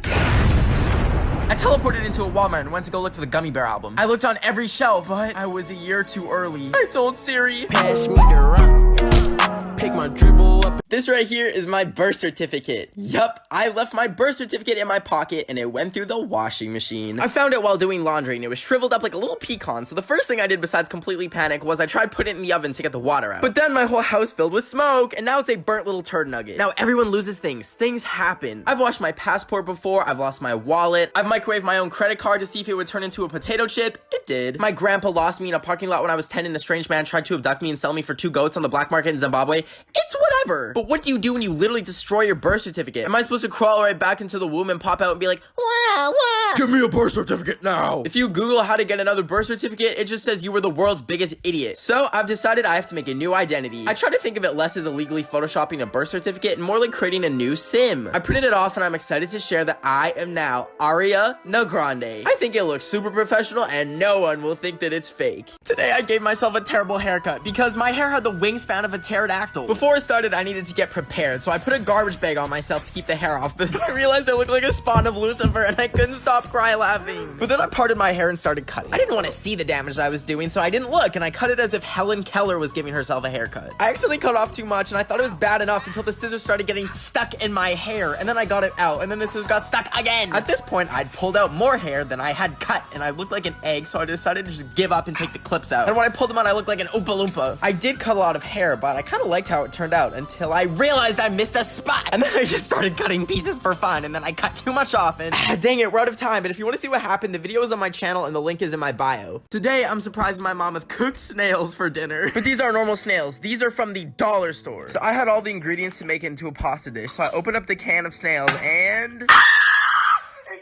I teleported into a Walmart and went to go look for the Gummy Bear album. I looked on every shelf, but I was a year too early. I told Siri, pass me the rock, pick my dribble up. This right here is my birth certificate. Yup, I left my birth certificate in my pocket and it went through the washing machine. I found it while doing laundry and it was shriveled up like a little pecan, so the first thing I did besides completely panic was I tried putting it in the oven to get the water out. But then my whole house filled with smoke and now it's a burnt little turd nugget. Now everyone loses things. Things happen. I've lost my passport before, I've lost my wallet, I've microwaved my own credit card to see if it would turn into a potato chip. It did. My grandpa lost me in a parking lot when I was 10 and a strange man tried to abduct me and sell me for 2 goats on the black market in Zimbabwe. It's whatever. But what do you do when you literally destroy your birth certificate? Am I supposed to crawl right back into the womb and pop out and be like, wow, wow, give me a birth certificate now? If you Google how to get another birth certificate, it just says you were the world's biggest idiot. So I've decided I have to make a new identity. I try to think of it less as illegally photoshopping a birth certificate and more like creating a new sim. I printed it off and I'm excited to share that I am now Aria Grande. I think it looks super professional and no one will think that it's fake. Today I gave myself a terrible haircut because my hair had the wingspan of a pterodactyl. Before I started, I needed to get prepared, so I put a garbage bag on myself to keep the hair off, but I realized I looked like a spawn of Lucifer and I couldn't stop cry laughing. But then I parted my hair and started cutting. I didn't want to see the damage I was doing, so I didn't look, and I cut it as if Helen Keller was giving herself a haircut. I accidentally cut off too much, and I thought it was bad enough until the scissors started getting stuck in my hair, and then I got it out, and then the scissors got stuck again. At this point, I'd pulled out more hair than I had cut, and I looked like an egg, so I decided to just give up and take the clips out. And when I pulled them out, I looked like an Oompa Loompa. I did cut a lot of hair, but I kind of liked how it turned out until I realized I missed a spot. And then I just started cutting pieces for fun, and then I cut too much off, and dang it, we're out of time. But if you want to see what happened, the video is on my channel, and the link is in my bio. Today, I'm surprising my mom with cooked snails for dinner. But these aren't normal snails. These are from the dollar store. So I had all the ingredients to make it into a pasta dish. So I opened up the can of snails, and it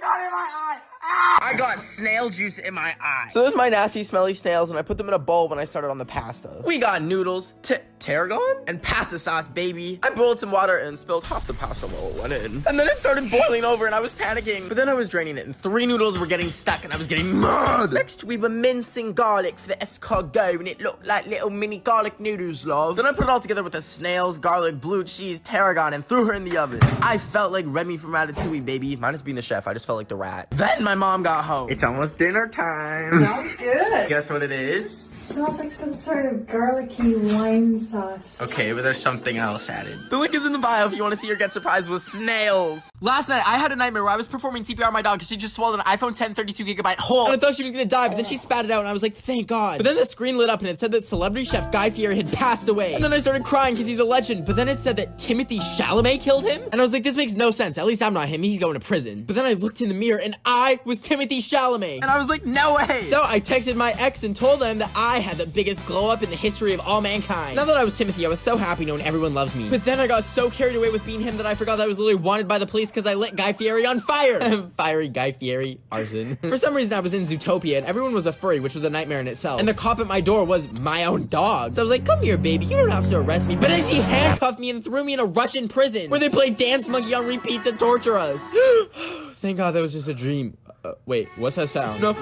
got in my eye. I got snail juice in my eye. So there's my nasty, smelly snails, and I put them in a bowl when I started on the pasta. We got noodles, tarragon, and pasta sauce, baby. I boiled some water and spilled half the pasta while it went in. And then it started boiling over, and I was panicking. But then I was draining it, and 3 noodles were getting stuck, and I was getting mad. Next, we were mincing garlic for the escargot, and it looked like little mini garlic noodles, love. Then I put it all together with the snails, garlic, blue cheese, tarragon, and threw her in the oven. I felt like Remy from Ratatouille, baby. Minus being the chef, I just felt like the rat. Then my mom got home. It's almost dinner time. Sounds good. Guess what it is? smells like some sort of garlicky wine sauce. Okay, but there's something else added. The link is in the bio if you want to see her get surprised with snails. Last night, I had a nightmare where I was performing CPR on my dog because she just swallowed an iPhone 10 32GB whole. And I thought she was gonna die, but then she spat it out and I was like, thank God. But then the screen lit up and it said that celebrity chef Guy Fieri had passed away. And then I started crying because he's a legend. But then it said that Timothy Chalamet killed him. And I was like, this makes no sense. At least I'm not him. He's going to prison. But then I looked in the mirror and I was Timothy Chalamet. And I was like, no way. So I texted my ex and told them that I had the biggest glow up in the history of all mankind. Now that I was Timothy, I was so happy knowing everyone loves me. But then I got so carried away with being him that I forgot that I was literally wanted by the police because I lit Guy Fieri on fire. Fiery Guy Fieri, arson. For some reason, I was in Zootopia and everyone was a furry, which was a nightmare in itself. And the cop at my door was my own dog. So I was like, come here, baby. You don't have to arrest me. But then she handcuffed me and threw me in a Russian prison where they play Dance Monkey on repeat to torture us. Thank God that was just a dream. Wait, what's that sound? No.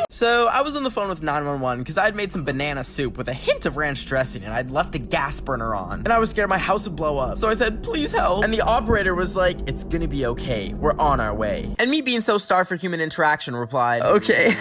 So I was on the phone with 911 because I had made some banana soup with a hint of ranch dressing and I'd left the gas burner on. And I was scared my house would blow up. So I said, please help. And the operator was like, it's gonna be okay. We're on our way. And me being so starved for human interaction replied, okay,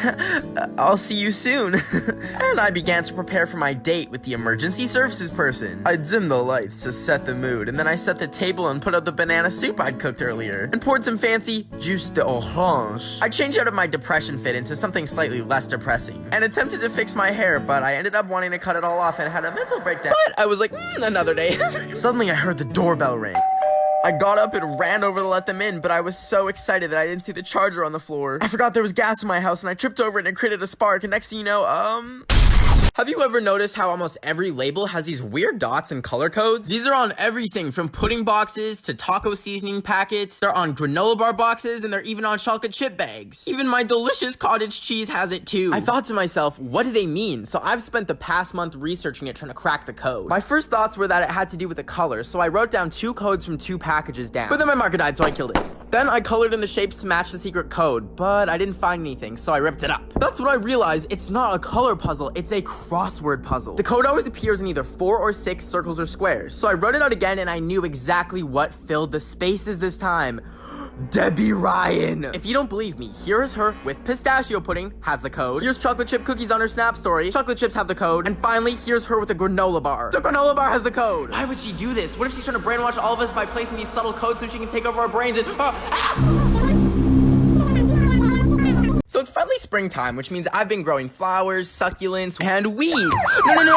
I'll see you soon. And I began to prepare for my date with the emergency services person. I dimmed the lights to set the mood. And then I set the table and put out the banana soup I'd cooked earlier. And poured some fancy jus d'orange. I changed out of my depression fit into something slightly less depressing and attempted to fix my hair, but I ended up wanting to cut it all off and had a mental breakdown. But I was like, another day. Suddenly I heard the doorbell ring. I got up and ran over to let them in, but I was so excited that I didn't see the charger on the floor. I forgot there was gas in my house and I tripped over it and it created a spark, and next thing you know, have you ever noticed how almost every label has these weird dots and color codes? These are on everything from pudding boxes to taco seasoning packets. They're on granola bar boxes and they're even on chocolate chip bags. Even my delicious cottage cheese has it too. I thought to myself, what do they mean? So I've spent the past month researching it, trying to crack the code. My first thoughts were that it had to do with the color, so I wrote down 2 codes from 2 packages down. But then my marker died, so I killed it. Then I colored in the shapes to match the secret code, but I didn't find anything, so I ripped it up. That's when I realized it's not a color puzzle, it's a crossword puzzle. The code always appears in either 4 or 6 circles or squares. So I wrote it out again and I knew exactly what filled the spaces this time. Debbie Ryan. If you don't believe me, here's her with pistachio pudding, has the code. Here's chocolate chip cookies on her Snap story. Chocolate chips have the code. And finally, here's her with a granola bar. The granola bar has the code. Why would she do this? What if she's trying to brainwash all of us by placing these subtle codes so she can take over our brains and... So it's finally springtime, which means I've been growing flowers, succulents, and weed. No,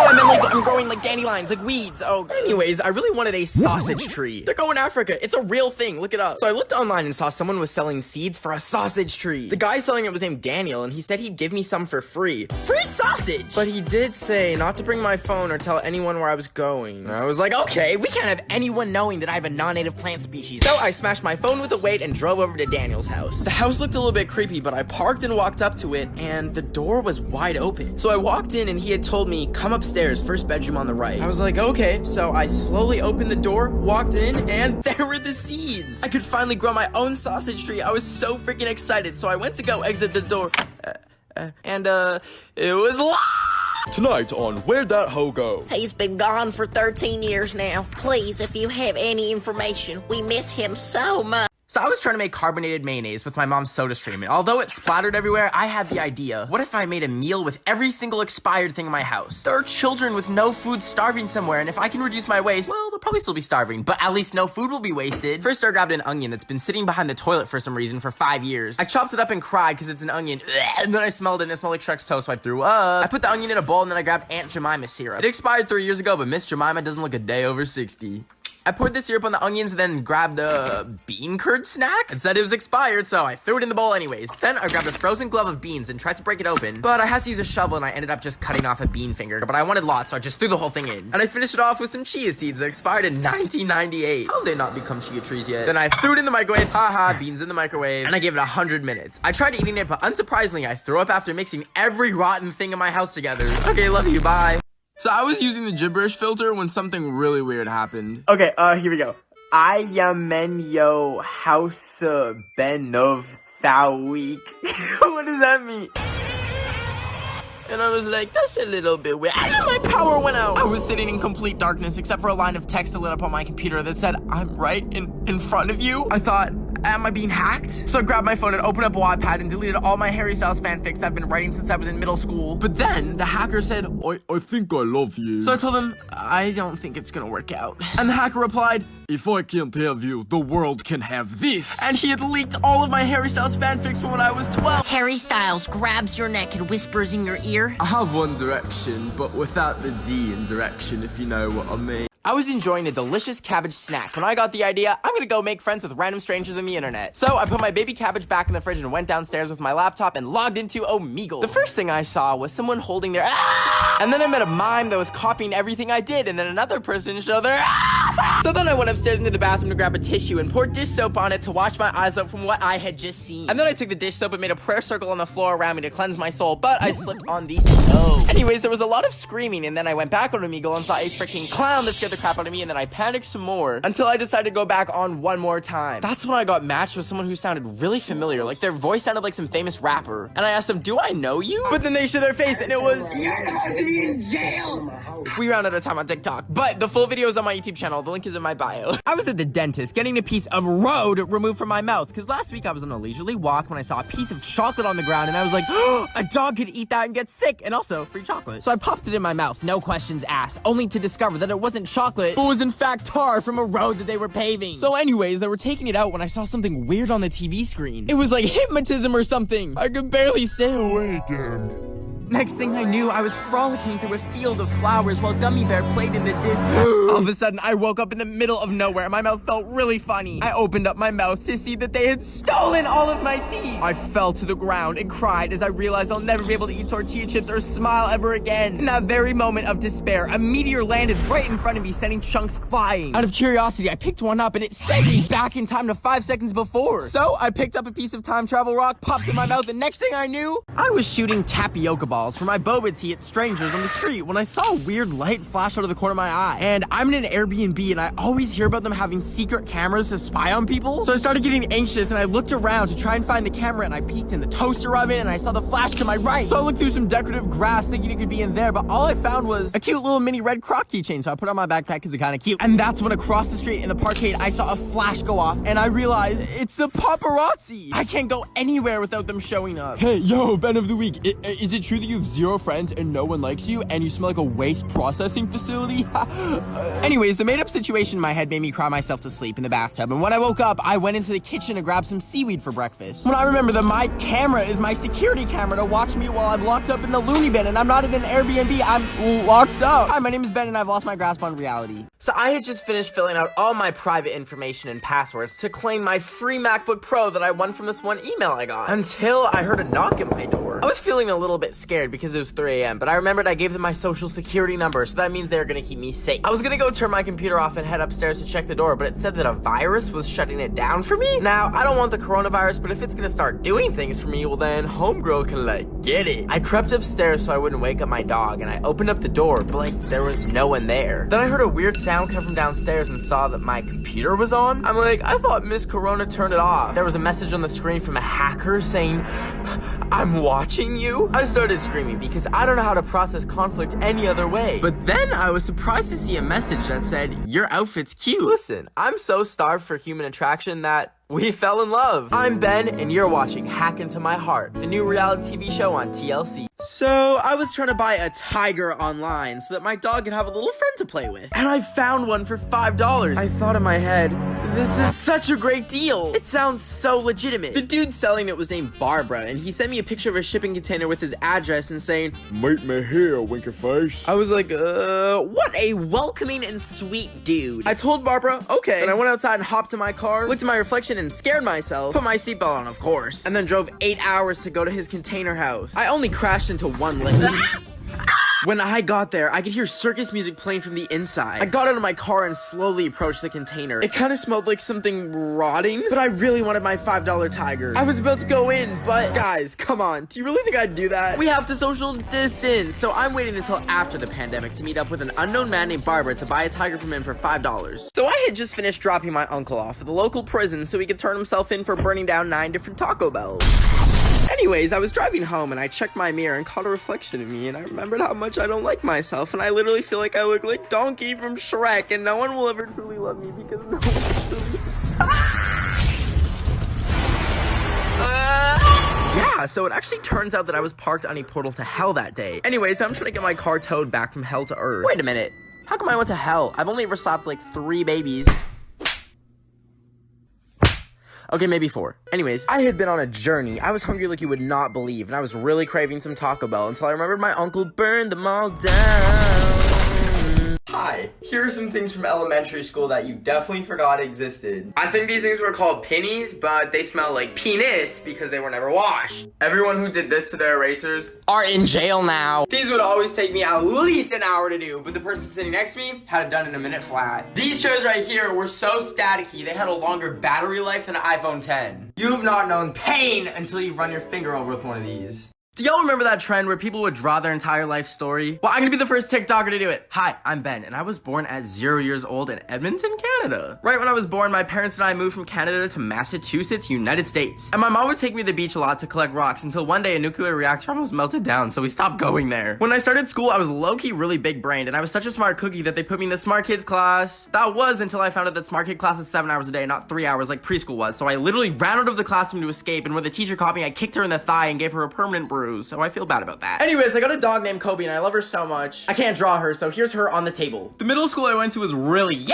I meant like I'm growing like dandelions, like weeds. Oh, anyways, I really wanted a sausage tree. They're going to Africa. It's a real thing. Look it up. So I looked online and saw someone was selling seeds for a sausage tree. The guy selling it was named Daniel, and he said he'd give me some for free. Free sausage! But he did say not to bring my phone or tell anyone where I was going. And I was like, okay, we can't have anyone knowing that I have a non-native plant species. So I smashed my phone with a weight and drove over to Daniel's house. The house looked a little bit creepy, but I parked and walked up to it and the door was wide open. So I walked in and he had told me, come upstairs, first bedroom on the right. I was like, okay. So I slowly opened the door, walked in, and there were the seeds. I could finally grow my own sausage tree. I was so freaking excited. So I went to go exit the door and it was locked. Tonight on Where'd That Hoe Go? He's been gone for 13 years now. Please, if you have any information, we miss him so much. So I was trying to make carbonated mayonnaise with my mom's soda stream, and although it splattered everywhere, I had the idea. What if I made a meal with every single expired thing in my house? There are children with no food starving somewhere, and if I can reduce my waste, well, they'll probably still be starving, but at least no food will be wasted. First, I grabbed an onion that's been sitting behind the toilet for some reason for 5 years. I chopped it up and cried because it's an onion, and then I smelled it and it smelled like Shrek's toast, so I threw up. I put the onion in a bowl, and then I grabbed Aunt Jemima syrup. It expired 3 years ago, but Miss Jemima doesn't look a day over 60. I poured the syrup on the onions and then grabbed a bean curd snack. It said it was expired, so I threw it in the bowl anyways. Then I grabbed a frozen glove of beans and tried to break it open, but I had to use a shovel and I ended up just cutting off a bean finger. But I wanted lots, so I just threw the whole thing in. And I finished it off with some chia seeds that expired in 1998. How have they not become chia trees yet? Then I threw it in the microwave, haha, beans in the microwave, and I gave it 100 minutes. I tried eating it, but unsurprisingly, I threw up after mixing every rotten thing in my house together. Okay, love you, bye. So I was using the gibberish filter when something really weird happened. Okay, here we go. I am in yo house ben of thou week. What does that mean? And I was like, that's a little bit weird. And then my power went out. I was sitting in complete darkness except for a line of text that lit up on my computer that said, I'm right in front of you. I thought, am I being hacked? So I grabbed my phone and opened up Wattpad and deleted all my Harry Styles fanfics I've been writing since I was in middle school. But then the hacker said, I think I love you. so I told him, I don't think it's gonna work out. And the hacker replied, If I can't have you, the world can have this. and he had leaked all of my Harry Styles fanfics from when I was 12. Harry Styles grabs your neck and whispers in your ear. I have One Direction, but without the D in direction, if you know what I mean. I was enjoying a delicious cabbage snack when I got the idea, I'm gonna go make friends with random strangers on the internet. So I put my baby cabbage back in the fridge and went downstairs with my laptop and logged into Omegle. The first thing I saw was someone holding their and then I met a mime that was copying everything I did, and then another person showed their So then I went upstairs into the bathroom to grab a tissue and poured dish soap on it to wash my eyes out from what I had just seen. And then I took the dish soap and made a prayer circle on the floor around me to cleanse my soul, but I slipped on the stove. Anyways, there was a lot of screaming, and then I went back on Omegle and saw a freaking clown that scared the crap out of me, and then I panicked some more until I decided to go back on one more time. That's when I got matched with someone who sounded really familiar, like their voice sounded like some famous rapper. And I asked them, do I know you? But then they showed their face and it was, you're supposed to be in jail. We ran out of time on TikTok, but the full video is on my YouTube channel. The link is in my bio. I was at the dentist getting a piece of road removed from my mouth because last week I was on a leisurely walk when I saw a piece of chocolate on the ground and I was like, oh, a dog could eat that and get sick, and also free chocolate. So I popped it in my mouth, no questions asked, only to discover that it wasn't chocolate, but was in fact tar from a road that they were paving. So anyways, they were taking it out when I saw something weird on the TV screen. It was like hypnotism or something. I could barely stay awake. Next thing I knew, I was frolicking through a field of flowers while Gummy Bear played in the disc. All of a sudden, I woke up in the middle of nowhere and my mouth felt really funny. I opened up my mouth to see that they had stolen all of my teeth. I fell to the ground and cried as I realized I'll never be able to eat tortilla chips or smile ever again. In that very moment of despair, a meteor landed right in front of me, sending chunks flying. Out of curiosity, I picked one up and it sent me back in time to 5 seconds before. So I picked up a piece of time travel rock, popped in my mouth, and next thing I knew, I was shooting tapioca balls for my boba tea at strangers on the street when I saw a weird light flash out of the corner of my eye. And I'm in an Airbnb and I always hear about them having secret cameras to spy on people. So I started getting anxious and I looked around to try and find the camera, and I peeked in the toaster oven and I saw the flash to my right. So I looked through some decorative grass thinking it could be in there, but all I found was a cute little mini red croc keychain. So I put it on my backpack because it's kind of cute. And that's when across the street in the parkade, I saw a flash go off and I realized it's the paparazzi. I can't go anywhere without them showing up. Hey, yo, Ben of the Week. Is it true that you have 0 friends and no one likes you and you smell like a waste processing facility? Anyways, the made-up situation in my head made me cry myself to sleep in the bathtub, and when I woke up, I went into the kitchen to grab some seaweed for breakfast. When I remember that my camera is my security camera to watch me while I'm locked up in the loony bin and I'm not in an Airbnb, I'm locked up. Hi, my name is Ben and I've lost my grasp on reality. So I had just finished filling out all my private information and passwords to claim my free MacBook Pro that I won from this one email I got, until I heard a knock at my door. I was feeling a little bit scared because it was 3 a.m., but I remembered I gave them my social security number, so that means they were gonna keep me safe. I was gonna go turn my computer off and head upstairs to check the door, but it said that a virus was shutting it down for me. Now, I don't want the coronavirus, but if it's gonna start doing things for me, well then, homegirl can like, get it. I crept upstairs so I wouldn't wake up my dog, and I opened up the door, but like, there was no one there. Then I heard a weird sound come from downstairs and saw that my computer was on. I'm like, I thought Miss Corona turned it off. There was a message on the screen from a hacker saying, I'm watching you. I started screaming because I don't know how to process conflict any other way. But then I was surprised to see a message that said, your outfit's cute. Listen, I'm so starved for human attraction that we fell in love. I'm Ben, and you're watching Hack Into My Heart, the new reality TV show on TLC. So, I was trying to buy a tiger online so that my dog could have a little friend to play with. And I found one for $5. I thought in my head, this is such a great deal. It sounds so legitimate. The dude selling it was named Barbara, and he sent me a picture of a shipping container with his address and saying, Meet me here, winky face. I was like, what a welcoming and sweet dude. I told Barbara, okay. Then I went outside and hopped in my car, looked at my reflection and scared myself, put my seatbelt on, of course, and then drove 8 hours to go to his container house. I only crashed into one lane. When I got there, I could hear circus music playing from the inside. I got out of my car and slowly approached the container. It kind of smelled like something rotting, but I really wanted my $5 tiger. I was about to go in, but guys, come on. Do you really think I'd do that? We have to social distance, so I'm waiting until after the pandemic to meet up with an unknown man named Barbara to buy a tiger from him for $5. So I had just finished dropping my uncle off at the local prison so he could turn himself in for burning down 9 different Taco Bells. Anyways, I was driving home and I checked my mirror and caught a reflection of me, and I remembered how much I don't like myself, and I literally feel like I look like Donkey from Shrek, and no one will ever truly love me because no one truly Yeah, so it actually turns out that I was parked on a portal to hell that day. Anyways, I'm trying to get my car towed back from hell to earth. Wait a minute. How come I went to hell? I've only ever slapped like 3 babies. Okay, maybe 4. Anyways, I had been on a journey. I was hungry like you would not believe, and I was really craving some Taco Bell until I remembered my uncle burned them all down. Hi, here are some things from elementary school that you definitely forgot existed. I think these things were called pennies, but they smell like penis because they were never washed. Everyone who did this to their erasers are in jail now. These would always take me at least an hour to do, but the person sitting next to me had it done in a minute flat. These chairs right here were so staticky, they had a longer battery life than an iPhone 10. You have not known pain until you run your finger over with one of these. Do y'all remember that trend where people would draw their entire life story? Well, I'm gonna be the first TikToker to do it. Hi, I'm Ben, and I was born at 0 years old in Edmonton, Canada. Right when I was born, my parents and I moved from Canada to Massachusetts, United States. And my mom would take me to the beach a lot to collect rocks until one day a nuclear reactor almost melted down, so we stopped going there. When I started school, I was low-key really big-brained, and I was such a smart cookie that they put me in the smart kids class. That was until I found out that smart kid class is 7 hours a day, not 3 hours like preschool was, so I literally ran out of the classroom to escape, and when the teacher caught me, I kicked her in the thigh and gave her a permanent bruise, so I feel bad about that. Anyways, I got a dog named Kobe and I love her so much. I can't draw her, so here's her on the table. The middle school I went to was really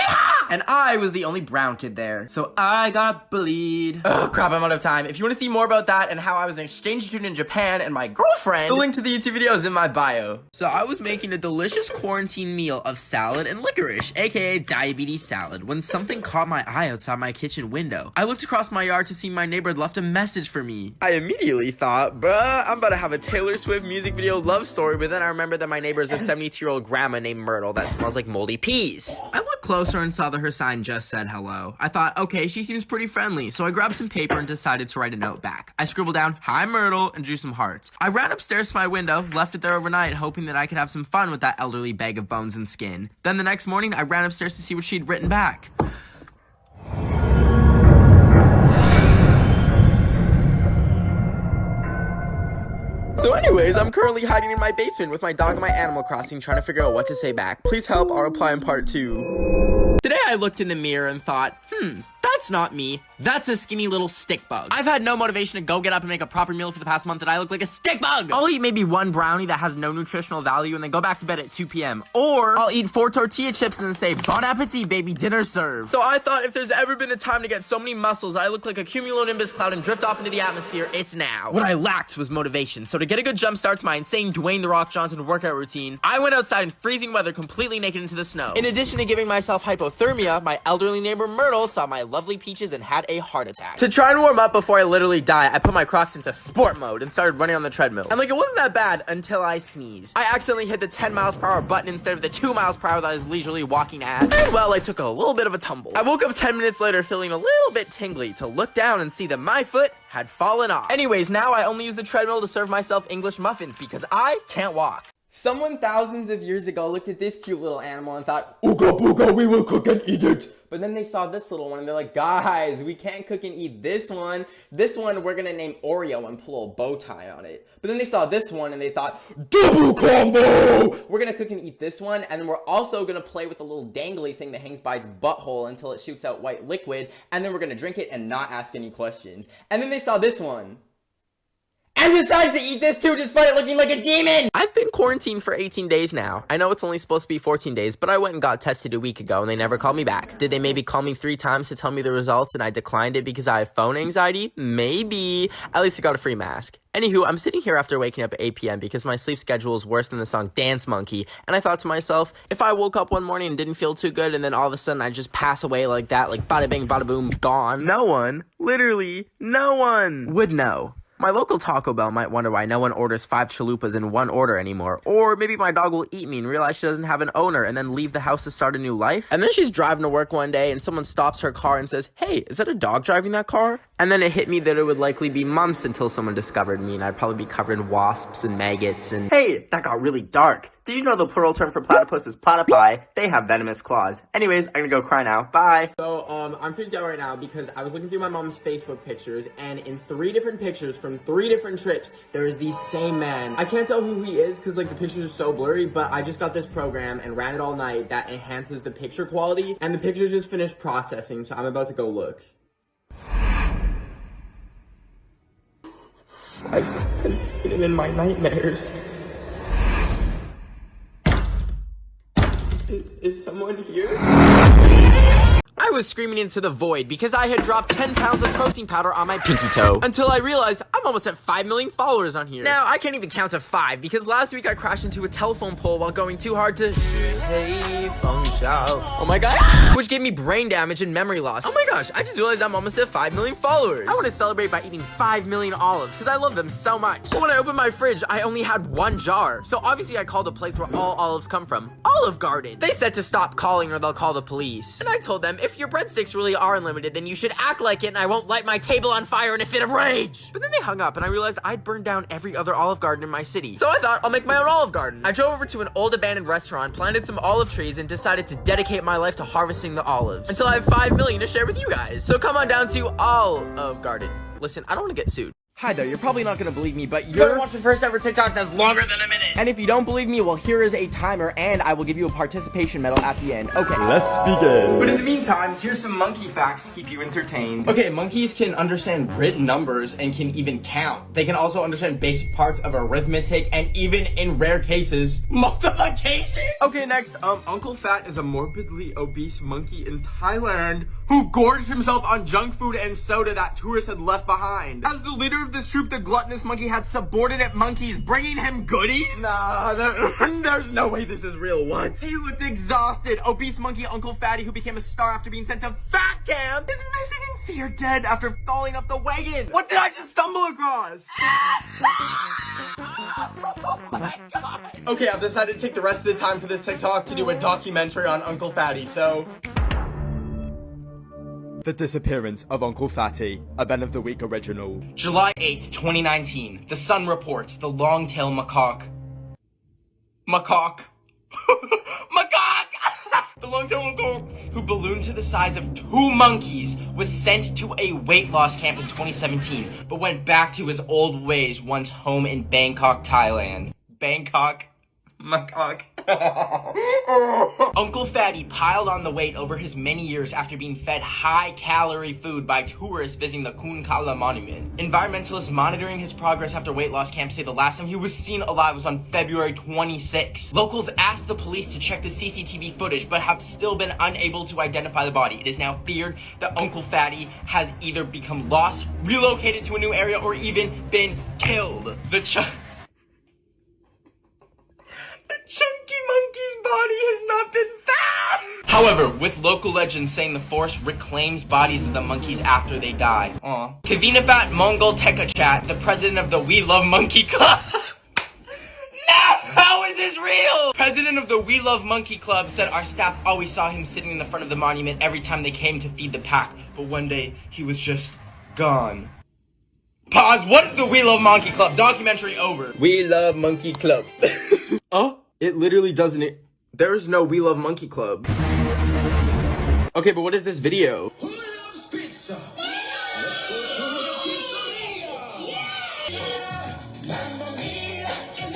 and I was the only brown kid there. So I got bullied. Oh crap, I'm out of time. If you want to see more about that and how I was an exchange student in Japan and my girlfriend, the link to the YouTube video is in my bio. So I was making a delicious quarantine meal of salad and licorice, aka diabetes salad, when something caught my eye outside my kitchen window. I looked across my yard to see my neighbor had left a message for me. I immediately thought, bruh, I'm about to have a Taylor Swift music video love story, but then I remembered that my neighbor is a 72-year-old grandma named Myrtle that smells like moldy peas. I looked closer and saw that her sign just said hello. I thought, okay, she seems pretty friendly, so I grabbed some paper and decided to write a note back. I scribbled down, "Hi Myrtle," and drew some hearts. I ran upstairs to my window, left it there overnight, hoping that I could have some fun with that elderly bag of bones and skin. Then the next morning, I ran upstairs to see what she'd written back. So anyways, I'm currently hiding in my basement with my dog and my Animal Crossing trying to figure out what to say back. Please help, I'll reply in part 2. Today I looked in the mirror and thought, that's not me. That's a skinny little stick bug. I've had no motivation to go get up and make a proper meal for the past month and I look like a stick bug. I'll eat maybe 1 brownie that has no nutritional value and then go back to bed at 2 p.m. Or I'll eat 4 tortilla chips and then say, "Bon appetit, baby, dinner served." So I thought if there's ever been a time to get so many muscles that I look like a cumulonimbus cloud and drift off into the atmosphere, it's now. What I lacked was motivation. So to get a good jump start to my insane Dwayne The Rock Johnson workout routine, I went outside in freezing weather completely naked into the snow. In addition to giving myself hypothermia, my elderly neighbor Myrtle saw my lovely peaches and had a heart attack. To try and warm up before I literally die, I put my Crocs into sport mode and started running on the treadmill. And like, it wasn't that bad until I sneezed. I accidentally hit the 10 miles per hour button instead of the 2 miles per hour that I was leisurely walking at. And well, I took a little bit of a tumble. I woke up 10 minutes later feeling a little bit tingly to look down and see that my foot had fallen off. Anyways, now I only use the treadmill to serve myself English muffins because I can't walk. Someone thousands of years ago looked at this cute little animal and thought, "Ooga booga, we will cook and eat it." But then they saw this little one and they're like, "Guys, we can't cook and eat this one. This one we're gonna name Oreo and pull a bow tie on it." But then they saw this one and they thought, "Double combo! We're gonna cook and eat this one, and then we're also gonna play with the little dangly thing that hangs by its butthole until it shoots out white liquid, and then we're gonna drink it and not ask any questions." And then they saw this one and decided to eat this too despite it looking like a demon! I've been quarantined for 18 days now. I know it's only supposed to be 14 days, but I went and got tested a week ago and they never called me back. Did they maybe call me 3 times to tell me the results and I declined it because I have phone anxiety? Maybe. At least I got a free mask. Anywho, I'm sitting here after waking up at 8 p.m. because my sleep schedule is worse than the song Dance Monkey, and I thought to myself, if I woke up one morning and didn't feel too good and then all of a sudden I just pass away like that, like bada bing, bada boom, gone, no one, literally no one, would know. My local Taco Bell might wonder why no one orders 5 chalupas in one order anymore. Or maybe my dog will eat me and realize she doesn't have an owner and then leave the house to start a new life. And then she's driving to work one day and someone stops her car and says, "Hey, is that a dog driving that car?" And then it hit me that it would likely be months until someone discovered me and I'd probably be covered in wasps and maggots and... Hey, that got really dark. Did you know the plural term for platypus is platypi? They have venomous claws. Anyways, I'm gonna go cry now. Bye. So, I'm freaked out right now because I was looking through my mom's Facebook pictures, and in 3 different pictures from 3 different trips, there is the same man. I can't tell who he is because, like, the pictures are so blurry, but I just got this program and ran it all night that enhances the picture quality, and the pictures just finished processing, so I'm about to go look. I've seen him in my nightmares. Is someone here? I was screaming into the void because I had dropped 10 pounds of protein powder on my pinky toe until I realized I'm almost at 5 million followers on here. Now, I can't even count to 5 because last week I crashed into a telephone pole while going too hard to oh my god, which gave me brain damage and memory loss. Oh my gosh, I just realized I'm almost at 5 million followers. I want to celebrate by eating 5 million olives because I love them so much. But when I opened my fridge, I only had 1 jar. So obviously I called a place where all olives come from, Olive Garden. They said to stop calling or they'll call the police. And I told them, if your breadsticks really are unlimited, then you should act like it and I won't light my table on fire in a fit of rage. But then they hung up and I realized I'd burned down every other Olive Garden in my city. So I thought I'll make my own Olive Garden. I drove over to an old abandoned restaurant, planted some olive trees, and decided to dedicate my life to harvesting the olives until I have 5 million to share with you guys. So come on down to Olive Garden. Listen, I don't want to get sued. Hi there, you're probably not gonna believe me, but you're watching the first ever TikTok that's longer than a minute. And if you don't believe me, well, here is a timer, and I will give you a participation medal at the end. Okay, let's begin. But in the meantime, here's some monkey facts to keep you entertained. Okay, monkeys can understand written numbers and can even count. They can also understand basic parts of arithmetic and even, in rare cases, multiplication. Okay, next, Uncle Fat is a morbidly obese monkey in Thailand who gorged himself on junk food and soda that tourists had left behind. As the leader of this troop, the gluttonous monkey had subordinate monkeys bringing him goodies? Nah, there's no way this is real. What? He looked exhausted. Obese monkey Uncle Fatty, who became a star after being sent to fat camp, is missing in fear dead after falling off the wagon. What did I just stumble across? Oh my god. Okay, I've decided to take the rest of the time for this TikTok to do a documentary on Uncle Fatty, so... The disappearance of Uncle Fatty, a Ben of the Week original. July 8th, 2019. The Sun reports the long-tailed macaque. Macaque. The long-tailed macaque, who ballooned to the size of 2 monkeys, was sent to a weight loss camp in 2017, but went back to his old ways once home in Bangkok, Thailand. Bangkok. Macaque. Uncle Fatty piled on the weight over his many years after being fed high-calorie food by tourists visiting the Kun Kala monument. Environmentalists monitoring his progress after weight loss camp say the last time he was seen alive was on February 26. Locals asked the police to check the CCTV footage, but have still been unable to identify the body. It is now feared that Uncle Fatty has either become lost, relocated to a new area, or even been killed. The chunky monkey's body has not been found. However, with local legends saying the forest reclaims bodies of the monkeys after they die. Aw. Kavinapat Mongol Tekachat, the president of the We Love Monkey Club. No! How is this real? President of the We Love Monkey Club said our staff always saw him sitting in the front of the monument every time they came to feed the pack, but one day he was just gone. Pause. What is the We Love Monkey Club? Documentary over. We Love Monkey Club. Oh, it literally doesn't. There's no We Love Monkey Club. Okay, but what is this video? Who loves pizza? Let's go to the pizzeria. Yeah. Mamma mia, I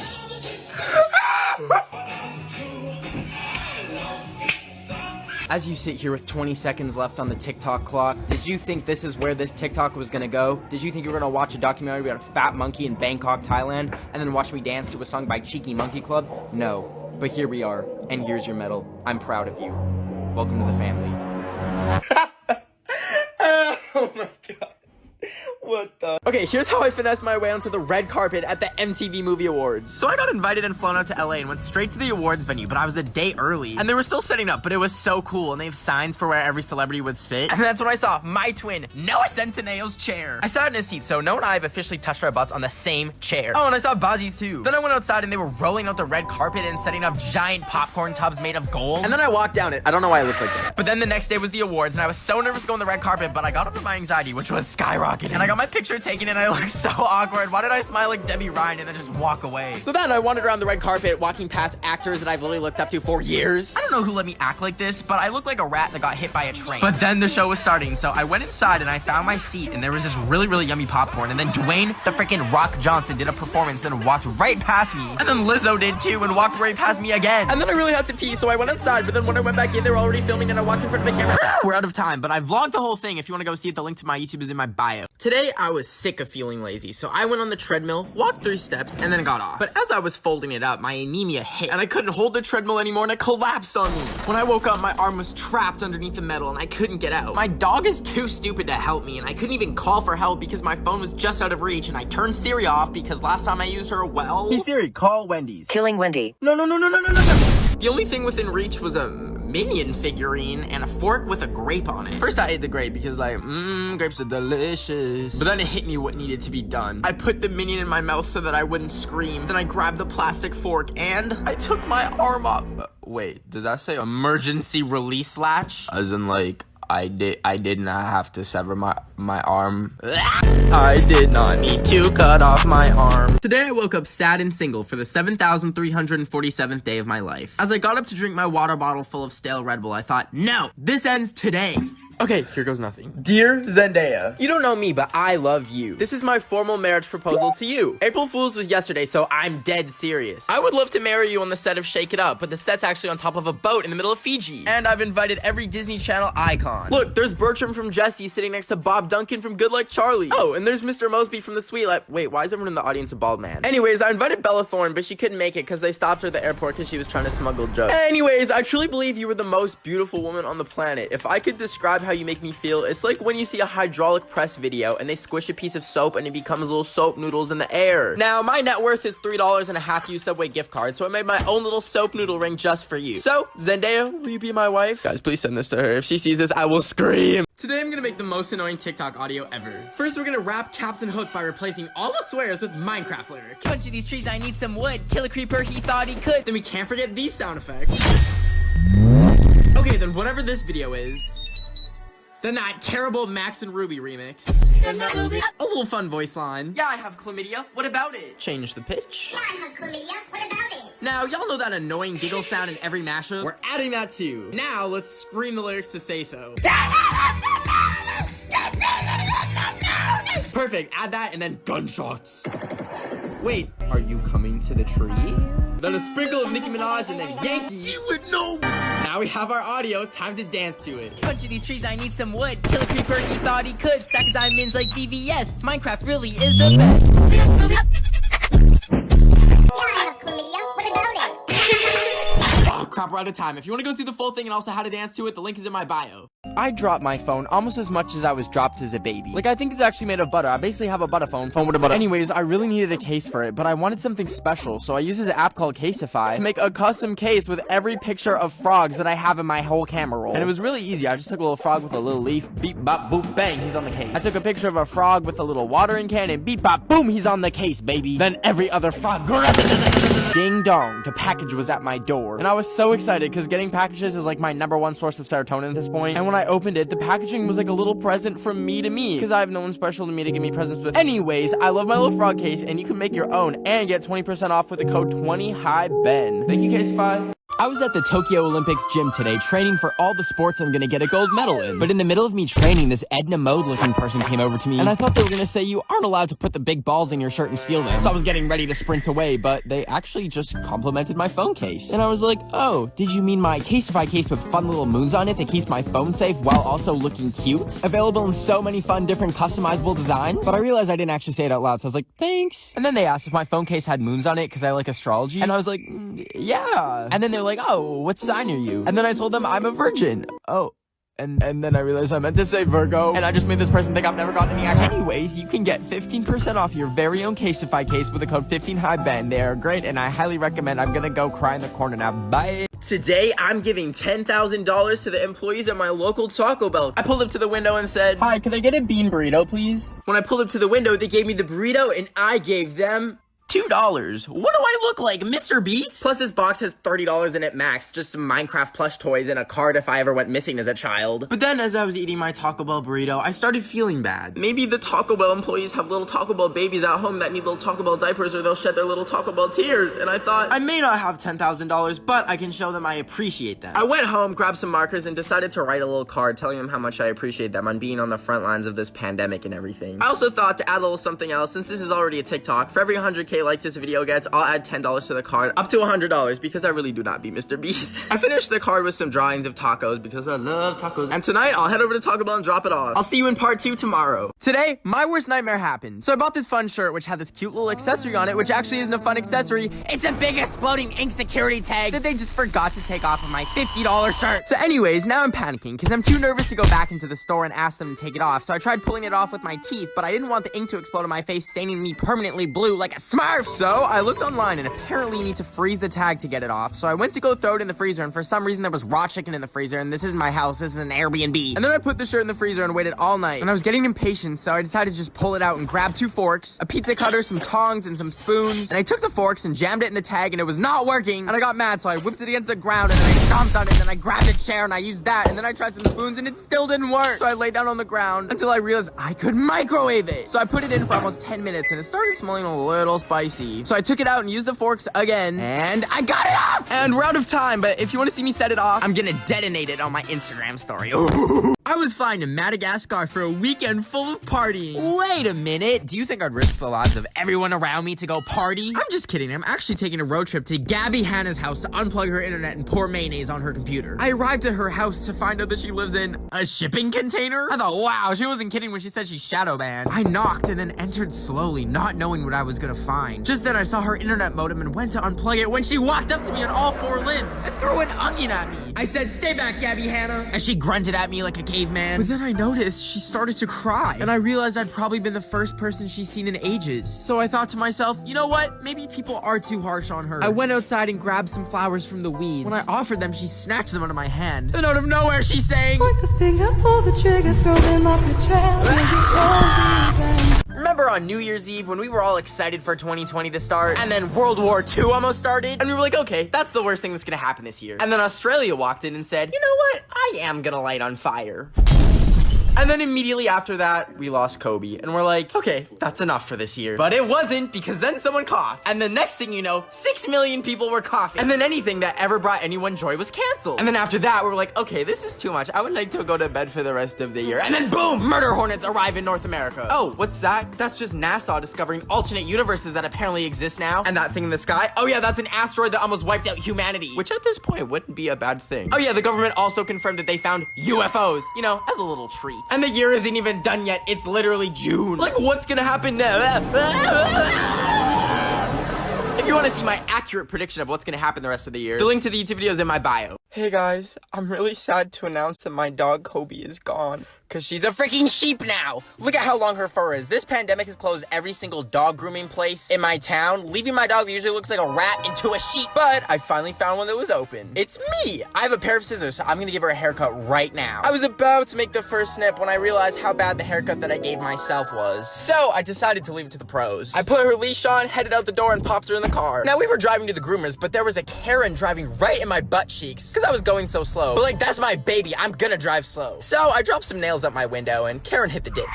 love the pizza. As you sit here with 20 seconds left on the TikTok clock, did you think this is where this TikTok was gonna go? Did you think you were gonna watch a documentary about a fat monkey in Bangkok, Thailand, and then watch me dance to a song by Cheeky Monkey Club? No. But here we are, and here's your medal. I'm proud of you. Welcome to the family. Oh my god. What the? Okay, here's how I finessed my way onto the red carpet at the MTV Movie Awards. So I got invited and flown out to LA and went straight to the awards venue, but I was a day early. And they were still setting up, but it was so cool. And they have signs for where every celebrity would sit. And that's when I saw my twin, Noah Centineo's chair. I sat in his seat, so Noah and I have officially touched our butts on the same chair. Oh, and I saw Bozzy's too. Then I went outside and they were rolling out the red carpet and setting up giant popcorn tubs made of gold. And then I walked down it. I don't know why I looked like that. But then the next day was the awards, and I was so nervous to go on the red carpet, but I got over my anxiety, which was skyrocketing. And I got my picture taken and I looked so awkward. Why did I smile like Debbie Ryan and then just walk away? So then I wandered around the red carpet, walking past actors that I've literally looked up to for years. I don't know who let me act like this, but I looked like a rat that got hit by a train. But then the show was starting, so I went inside and I found my seat, and there was this really, really yummy popcorn. And then Dwayne the freaking Rock Johnson did a performance, then walked right past me. And then Lizzo did too and walked right past me again. And then I really had to pee, so I went inside, but then when I went back in, they were already filming and I walked in front of the camera. We're out of time, but I vlogged the whole thing. If you want to go see it, the link to my YouTube is in my bio. Today, I was sick of feeling lazy, so I went on the treadmill, walked 3 steps, and then got off. But as I was folding it up, my anemia hit, and I couldn't hold the treadmill anymore, and it collapsed on me. When I woke up, my arm was trapped underneath the metal, and I couldn't get out. My dog is too stupid to help me, and I couldn't even call for help because my phone was just out of reach, and I turned Siri off because last time I used her, well... Hey Siri, call Wendy's. Killing Wendy. No. The only thing within reach was a Minion figurine and a fork with a grape on it. First I ate the grape because like, grapes are delicious. But then it hit me what needed to be done. I put the Minion in my mouth so that I wouldn't scream. Then I grabbed the plastic fork and I took my arm off. Wait, does that say emergency release latch? As in like, I did not have to sever my arm. I did not need to cut off my arm. Today I woke up sad and single for the 7,347th day of my life. As I got up to drink my water bottle full of stale Red Bull, I thought, no, this ends today. Okay, here goes nothing. Dear Zendaya, you don't know me, but I love you. This is my formal marriage proposal to you. April Fool's was yesterday, so I'm dead serious. I would love to marry you on the set of Shake It Up, but the set's actually on top of a boat in the middle of Fiji. And I've invited every Disney Channel icon. Look, there's Bertram from Jessie sitting next to Bob Duncan from Good Like Charlie. Oh, and there's Mr. Mosby from The Sweet Life. Wait, why is everyone in the audience a bald man? Anyways, I invited Bella Thorne, but she couldn't make it because they stopped her at the airport because she was trying to smuggle drugs. Anyways, I truly believe you were the most beautiful woman on the planet. If I could describe how you make me feel, it's like when you see a hydraulic press video and they squish a piece of soap and it becomes little soap noodles in the air. Now, my net worth is $3 and a half used Subway gift card, so I made my own little soap noodle ring just for you. So, Zendaya, will you be my wife? Guys, please send this to her. If she sees this, I will scream. Today, I'm gonna make the most annoying TikTok audio ever. First, we're gonna rap Captain Hook by replacing all the swears with Minecraft lyrics. Bunch of these trees, I need some wood. Kill a creeper, he thought he could. Then we can't forget these sound effects. Okay, then whatever this video is, then that terrible Max and Ruby remix. A little fun voice line. Yeah, I have chlamydia. What about it? Change the pitch. Yeah, I have chlamydia. What about it? Now, y'all know that annoying giggle sound in every mashup? We're adding that too. Now, let's scream the lyrics to Say So. Perfect, add that and then gunshots. Wait, are you coming to the tree? Then a sprinkle of Nicki Minaj and then Yankee. You would know. Now we have our audio, time to dance to it. Bunch of these trees, I need some wood. Kill a creeper, he thought he could. Stack of diamonds like BVS. Minecraft really is the best. Yeah, I have chlamydia. What about it? Oh crap, we're out of time. If you want to go see the full thing and also how to dance to it, the link is in my bio. I dropped my phone almost as much as I was dropped as a baby. Like, I think it's actually made of butter. I basically have a butter phone with a butter. Anyways, I really needed a case for it, but I wanted something special, so I used this app called Caseify to make a custom case with every picture of frogs that I have in my whole camera roll. And it was really easy. I just took a little frog with a little leaf, beep, bop, boop, bang, he's on the case. I took a picture of a frog with a little watering can, and beep, bop, boom, he's on the case, baby. Then every other frog, ding dong, the package was at my door. And I was so excited, because getting packages is like my #1 source of serotonin at this point. And when I opened it, the packaging was like a little present from me to me, because I have no one special to me to give me presents with. Anyways, I love my little frog case, and you can make your own and get 20% off with the code 20HighBen. Thank you, Caseify. I was at the Tokyo Olympics gym today training for all the sports I'm gonna get a gold medal in. But in the middle of me training, this Edna Mode looking person came over to me, and I thought they were gonna say you aren't allowed to put the big balls in your shirt and steal them. So I was getting ready to sprint away, but they actually just complimented my phone case. And I was like, oh, did you mean my Caseify case with fun little moons on it that keeps my phone safe while also looking cute? Available in so many fun different customizable designs. But I realized I didn't actually say it out loud, so I was like, thanks. And then they asked if my phone case had moons on it because I like astrology. And I was like, yeah. And then they're like, oh, what sign are you? And then I told them I'm a virgin. Oh. And then I realized I meant to say Virgo, and I just made this person think I've never gotten any action. Anyways, you can get 15% off your very own Caseify case with the code 15HighBen. They are great, and I highly recommend. I'm gonna go cry in the corner now. Bye. Today, I'm giving $10,000 to the employees at my local Taco Bell. I pulled up to the window and said, hi, can I get a bean burrito, please? When I pulled up to the window, they gave me the burrito, and I gave them $2. What do I look like, Mr. Beast? Plus, this box has $30 in it max, just some Minecraft plush toys and a card if I ever went missing as a child. But then, as I was eating my Taco Bell burrito, I started feeling bad. Maybe the Taco Bell employees have little Taco Bell babies at home that need little Taco Bell diapers, or they'll shed their little Taco Bell tears. And I thought, I may not have $10,000, but I can show them I appreciate them. I went home, grabbed some markers, and decided to write a little card telling them how much I appreciate them on being on the front lines of this pandemic and everything. I also thought to add a little something else, since this is already a TikTok, for every 100K likes this video gets, I'll add $10 to the card, up to $100, because I really do not be Mr. Beast. I finished the card with some drawings of tacos because I love tacos. And tonight, I'll head over to Taco Bell and drop it off. I'll see you in part 2 tomorrow. Today, my worst nightmare happened. So I bought this fun shirt, which had this cute little accessory on it, which actually isn't a fun accessory. It's a big exploding ink security tag that they just forgot to take off of my $50 shirt. So anyways, now I'm panicking because I'm too nervous to go back into the store and ask them to take it off. So I tried pulling it off with my teeth, but I didn't want the ink to explode on my face, staining me permanently blue like a Smurf. So I looked online, and apparently you need to freeze the tag to get it off. So I went to go throw it in the freezer, and for some reason there was raw chicken in the freezer, and this isn't my house, this is an Airbnb. And then I put the shirt in the freezer and waited all night, and I was getting impatient, so I decided to just pull it out and grab 2 forks, a pizza cutter, some tongs, and some spoons. And I took the forks and jammed it in the tag, and it was not working, and I got mad, so I whipped it against the ground, and then I stomped on it, and then I grabbed a chair, and I used that, and then I tried some spoons, and it still didn't work. So I laid down on the ground until I realized I could microwave it. So I put it in for almost 10 minutes, and it started smelling a little spicy. So I took it out and used the forks again, and I got it off! And we're out of time, but if you want to see me set it off, I'm gonna detonate it on my Instagram story. I was flying to Madagascar for a weekend full of partying. Wait a minute, do you think I'd risk the lives of everyone around me to go party? I'm just kidding, I'm actually taking a road trip to Gabby Hannah's house to unplug her internet and pour mayonnaise on her computer. I arrived at her house to find out that she lives in a shipping container. I thought, wow, she wasn't kidding when she said she's shadow banned. I knocked and then entered slowly, not knowing what I was gonna find. Just then I saw her internet modem and went to unplug it when she walked up to me on all 4 limbs and threw an onion at me. I said, "Stay back, Gabby Hannah," as she grunted at me like a caveman. But then I noticed she started to cry, and I realized I'd probably been the first person she's seen in ages. So I thought to myself, you know what? Maybe people are too harsh on her. I went outside and grabbed some flowers from the weeds. When I offered them, she snatched them out of my hand. Then out of nowhere, she sang, "Point the finger, pull the trigger, throw them up the trail." Remember on New Year's Eve when we were all excited for 2020 to start, and then World War II almost started, and we were like, okay, that's the worst thing that's gonna happen this year. And then Australia walked in and said, you know what? I am gonna light on fire. And then immediately after that, we lost Kobe. And we're like, okay, that's enough for this year. But it wasn't, because then someone coughed. And the next thing you know, 6 million people were coughing. And then anything that ever brought anyone joy was canceled. And then after that, we were like, okay, this is too much. I would like to go to bed for the rest of the year. And then boom, murder hornets arrive in North America. Oh, what's that? That's just NASA discovering alternate universes that apparently exist now. And that thing in the sky? Oh yeah, that's an asteroid that almost wiped out humanity. Which at this point wouldn't be a bad thing. Oh yeah, the government also confirmed that they found UFOs, you know, as a little treat. And the year isn't even done yet. It's literally June. Like, what's gonna happen now? If you want to see my accurate prediction of what's gonna happen the rest of the year, the link to the YouTube video is in my bio. Hey guys, I'm really sad to announce that my dog Kobe is gone. Cause she's a freaking sheep now. Look at how long her fur is. This pandemic has closed every single dog grooming place in my town, leaving my dog that usually looks like a rat into a sheep. But I finally found one that was open. It's me. I have a pair of scissors, so I'm gonna give her a haircut right now. I was about to make the first snip when I realized how bad the haircut that I gave myself was. So I decided to leave it to the pros. I put her leash on, headed out the door, and popped her in the car. Now we were driving to the groomers, but there was a Karen driving right in my butt cheeks because I was going so slow. But like, that's my baby. I'm gonna drive slow. So I dropped some nails out my window and Karen hit the ditch.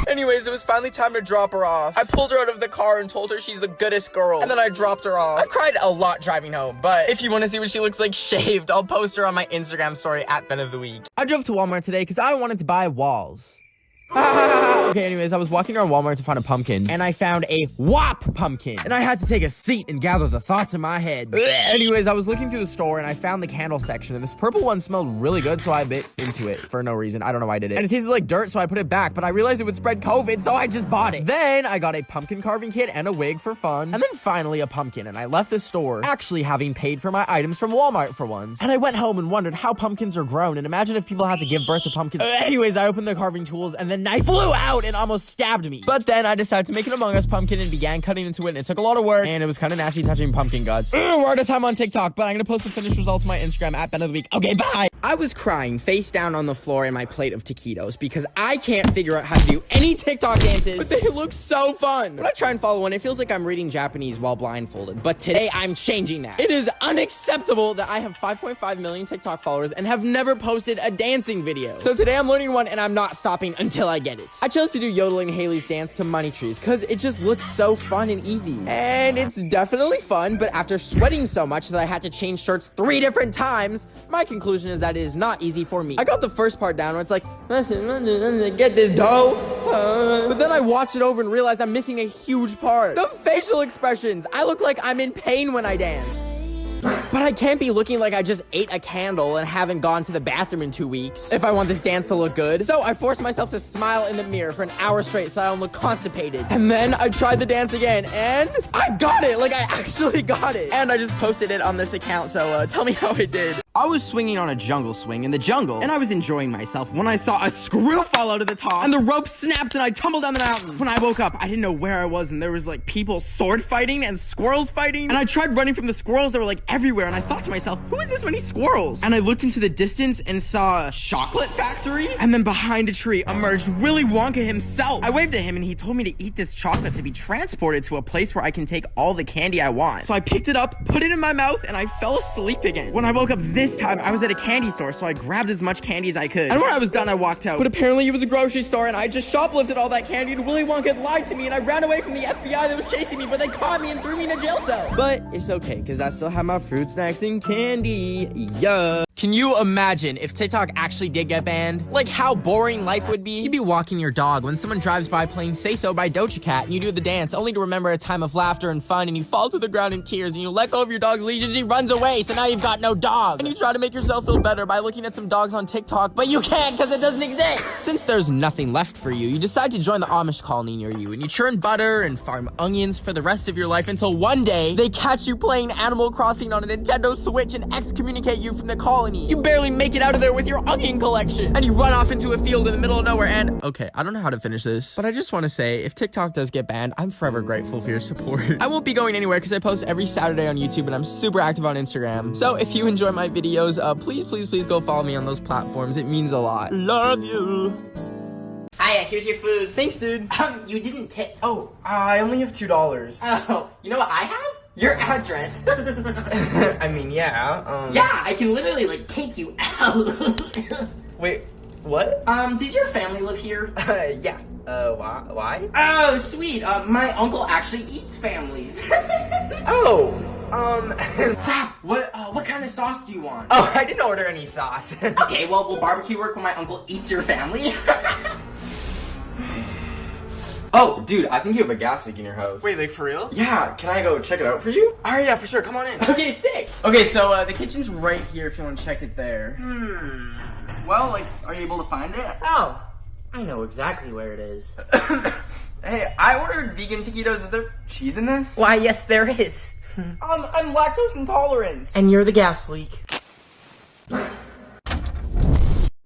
Anyways, it was finally time to drop her off. I pulled her out of the car and told her she's the goodest girl. And then I dropped her off. I cried a lot driving home, but if you want to see what she looks like shaved, I'll post her on my Instagram story at Ben of the Week. I drove to Walmart today because I wanted to buy walls. Okay, anyways, I was walking around Walmart to find a pumpkin, and I found a WAP pumpkin, and I had to take a seat and gather the thoughts in my head. Anyways, I was looking through the store, and I found the candle section, and this purple one smelled really good, so I bit into it for no reason. I don't know why I did it. And it tasted like dirt, so I put it back, but I realized it would spread COVID, so I just bought it. Then I got a pumpkin carving kit and a wig for fun, and then finally a pumpkin, and I left the store, actually having paid for my items from Walmart for once. And I went home and wondered how pumpkins are grown, and imagine if people had to give birth to pumpkins. Anyways, I opened the carving tools, and then knife flew out and almost stabbed me. But then I decided to make an Among Us pumpkin and began cutting into it, and it took a lot of work, and it was kind of nasty touching pumpkin guts. We're out of time on TikTok, but I'm gonna post the finished results on my Instagram at Ben of the Week. Okay, bye! I was crying face down on the floor in my plate of taquitos because I can't figure out how to do any TikTok dances, but they look so fun. When I try and follow one, it feels like I'm reading Japanese while blindfolded, but today I'm changing that. It is unacceptable that I have 5.5 million TikTok followers and have never posted a dancing video. So today I'm learning one and I'm not stopping until I get it. I chose to do yodeling Haley's dance to money trees because it just looks so fun and easy. And it's definitely fun, but after sweating so much that I had to change shirts 3 different times, my conclusion is that that is not easy for me. I got the first part down where it's like, get this dough. But then I watched it over and realized I'm missing a huge part. The facial expressions. I look like I'm in pain when I dance. But I can't be looking like I just ate a candle and haven't gone to the bathroom in 2 weeks if I want this dance to look good. So I forced myself to smile in the mirror for an hour straight so I don't look constipated. And then I tried the dance again and I got it. Like, I actually got it. And I just posted it on this account, so tell me how it did. I was swinging on a jungle swing in the jungle, and I was enjoying myself when I saw a screw fall out of the top, and the rope snapped, and I tumbled down the mountain. When I woke up, I didn't know where I was, and there was, like, people sword fighting and squirrels fighting, and I tried running from the squirrels that were, like, everywhere, and I thought to myself, who is this many squirrels? And I looked into the distance and saw a chocolate factory, and then behind a tree emerged Willy Wonka himself. I waved at him, and he told me to eat this chocolate to be transported to a place where I can take all the candy I want. So I picked it up, put it in my mouth, and I fell asleep again. When I woke up this time, I was at a candy store, so I grabbed as much candy as I could. And when I was done, I walked out. But apparently it was a grocery store, and I just shoplifted all that candy, and Willy Wonka lied to me, and I ran away from the FBI that was chasing me, but they caught me and threw me in a jail cell. But it's okay, because I still have my fruit snacks and candy. Yeah. Can you imagine if TikTok actually did get banned? Like how boring life would be? You'd be walking your dog when someone drives by playing Say So by Doja Cat, and you do the dance only to remember a time of laughter and fun, and you fall to the ground in tears, and you let go of your dog's leash, and she runs away, so now you've got no dog. And you try to make yourself feel better by looking at some dogs on TikTok, but you can't because it doesn't exist. Since there's nothing left for you, you decide to join the Amish colony near you, and you churn butter and farm onions for the rest of your life until one day they catch you playing Animal Crossing on a Nintendo Switch and excommunicate you from the colony. You barely make it out of there with your onion collection, and you run off into a field in the middle of nowhere. And okay, I don't know how to finish this, but I just want to say, if TikTok does get banned, I'm forever grateful for your support. I won't be going anywhere because I post every Saturday on YouTube, and I'm super active on Instagram. So if you enjoy my videos, please go follow me on those platforms. It means a lot. Love you. Hiya, here's your food. Thanks, dude. You didn't tip. Oh, I only have $2. Oh, you know what I have? Your address. I mean, yeah, Yeah, I can literally, like, take you out. Wait, what? Does your family live here? Yeah. Why? Oh, sweet. My uncle actually eats families. Oh. Crap, what kind of sauce do you want? Oh, I didn't order any sauce. Okay, well, will barbecue work when my uncle eats your family? Oh, dude, I think you have a gas leak in your house. Wait, like for real? Yeah, can I go check it out for you? Alright, yeah, for sure, come on in. Okay, sick. Okay, so, the kitchen's right here if you want to check it there. Well, like, are you able to find it? Oh, I know exactly where it is. Hey, I ordered vegan taquitos. Is there cheese in this? Why, yes, there is. I'm lactose intolerant. And you're the gas leak.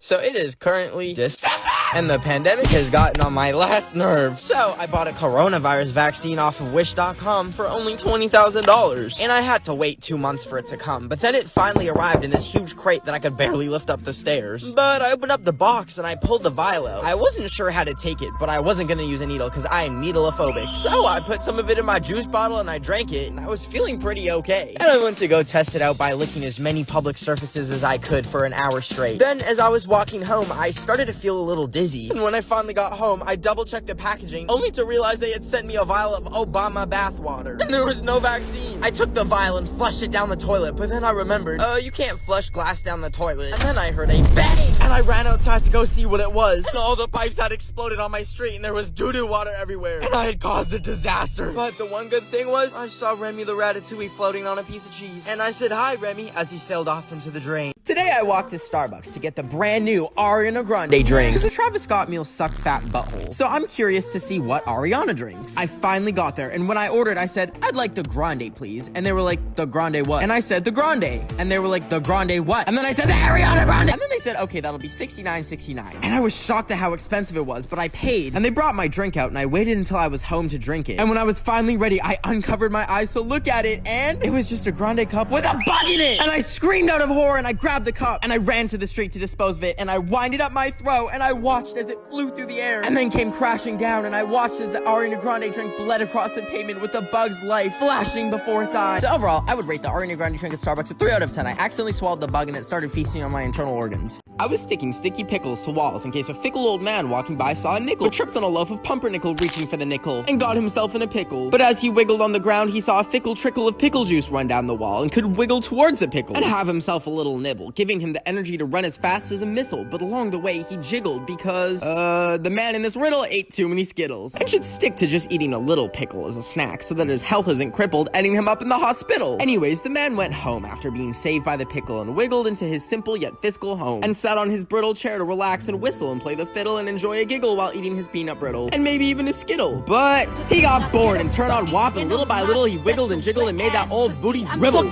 So it is currently December, and the pandemic has gotten on my last nerve. So I bought a coronavirus vaccine off of Wish.com for only $20,000. And I had to wait 2 months for it to come. But then it finally arrived in this huge crate that I could barely lift up the stairs. But I opened up the box and I pulled the vial out. I wasn't sure how to take it, but I wasn't gonna use a needle because I am needleophobic. So I put some of it in my juice bottle and I drank it, and I was feeling pretty okay. And I went to go test it out by licking as many public surfaces as I could for an hour straight. Then as I was walking home, I started to feel a little dizzy. And when I finally got home, I double-checked the packaging, only to realize they had sent me a vial of Obama bathwater. And there was no vaccine. I took the vial and flushed it down the toilet, but then I remembered, you can't flush glass down the toilet. And then I heard a bang! And I ran outside to go see what it was. And all the pipes had exploded on my street, and there was doo-doo water everywhere. And I had caused a disaster. But the one good thing was, I saw Remy the Ratatouille floating on a piece of cheese. And I said, "Hi, Remy," as he sailed off into the drain. Today I walked to Starbucks to get the brand new Ariana Grande drink, because the Travis Scott meal sucked fat butthole. So I'm curious to see what Ariana drinks. I finally got there, and when I ordered, I said, "I'd like the Grande, please." And they were like, "The Grande what?" And I said, "The Grande." And they were like, "The Grande what?" And then I said, "The Ariana Grande." And then they said, "Okay, that'll be $69.69. And I was shocked at how expensive it was, but I paid. And they brought my drink out, and I waited until I was home to drink it. And when I was finally ready, I uncovered my eyes to look at it, and it was just a Grande cup with a bug in it. And I screamed out of horror, and I grabbed the cup, and I ran to the street to dispose of it, and I winded up my throat, and I watched as it flew through the air, and then came crashing down, and I watched as the Ariana Grande drink bled across the pavement with the bug's life flashing before its eyes. So overall, I would rate the Ariana Grande drink at Starbucks a 3 out of 10. I accidentally swallowed the bug, and it started feasting on my internal organs. I was sticking sticky pickles to walls in case a fickle old man walking by saw a nickel, but tripped on a loaf of pumpernickel reaching for the nickel, and got himself in a pickle. But as he wiggled on the ground, he saw a fickle trickle of pickle juice run down the wall and could wiggle towards the pickle and have himself a little nibble, giving him the energy to run as fast as a missile. But along the way, he jiggled because, the man in this riddle ate too many Skittles and should stick to just eating a little pickle as a snack so that his health isn't crippled, ending him up in the hospital. Anyways, the man went home after being saved by the pickle and wiggled into his simple yet fiscal home and sat on his brittle chair to relax and whistle and play the fiddle and enjoy a giggle while eating his peanut brittle and maybe even a Skittle. But he got bored and turned on WAP, and little by little he wiggled and jiggled and made that old booty dribble.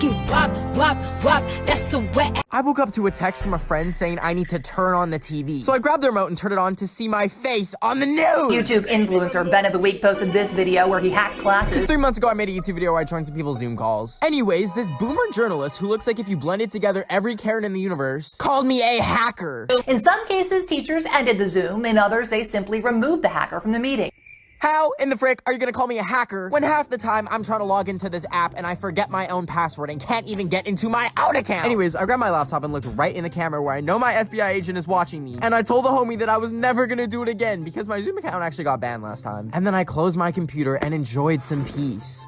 I woke up to a text from a friend saying I need to turn on the TV. So I grabbed the remote and turned it on to see my face on the news. YouTube influencer Ben of the Week posted this video where he hacked classes. 3 months ago I made a YouTube video where I joined some people's Zoom calls. Anyways, this boomer journalist who looks like if you blended together every Karen in the universe called me a hacker. In some cases, teachers ended the Zoom. In others, they simply removed the hacker from the meeting. How in the frick are you gonna call me a hacker when half the time I'm trying to log into this app and I forget my own password and can't even get into my own account? Anyways, I grabbed my laptop and looked right in the camera where I know my FBI agent is watching me, and I told the homie that I was never gonna do it again because my Zoom account actually got banned last time. And then I closed my computer and enjoyed some peace.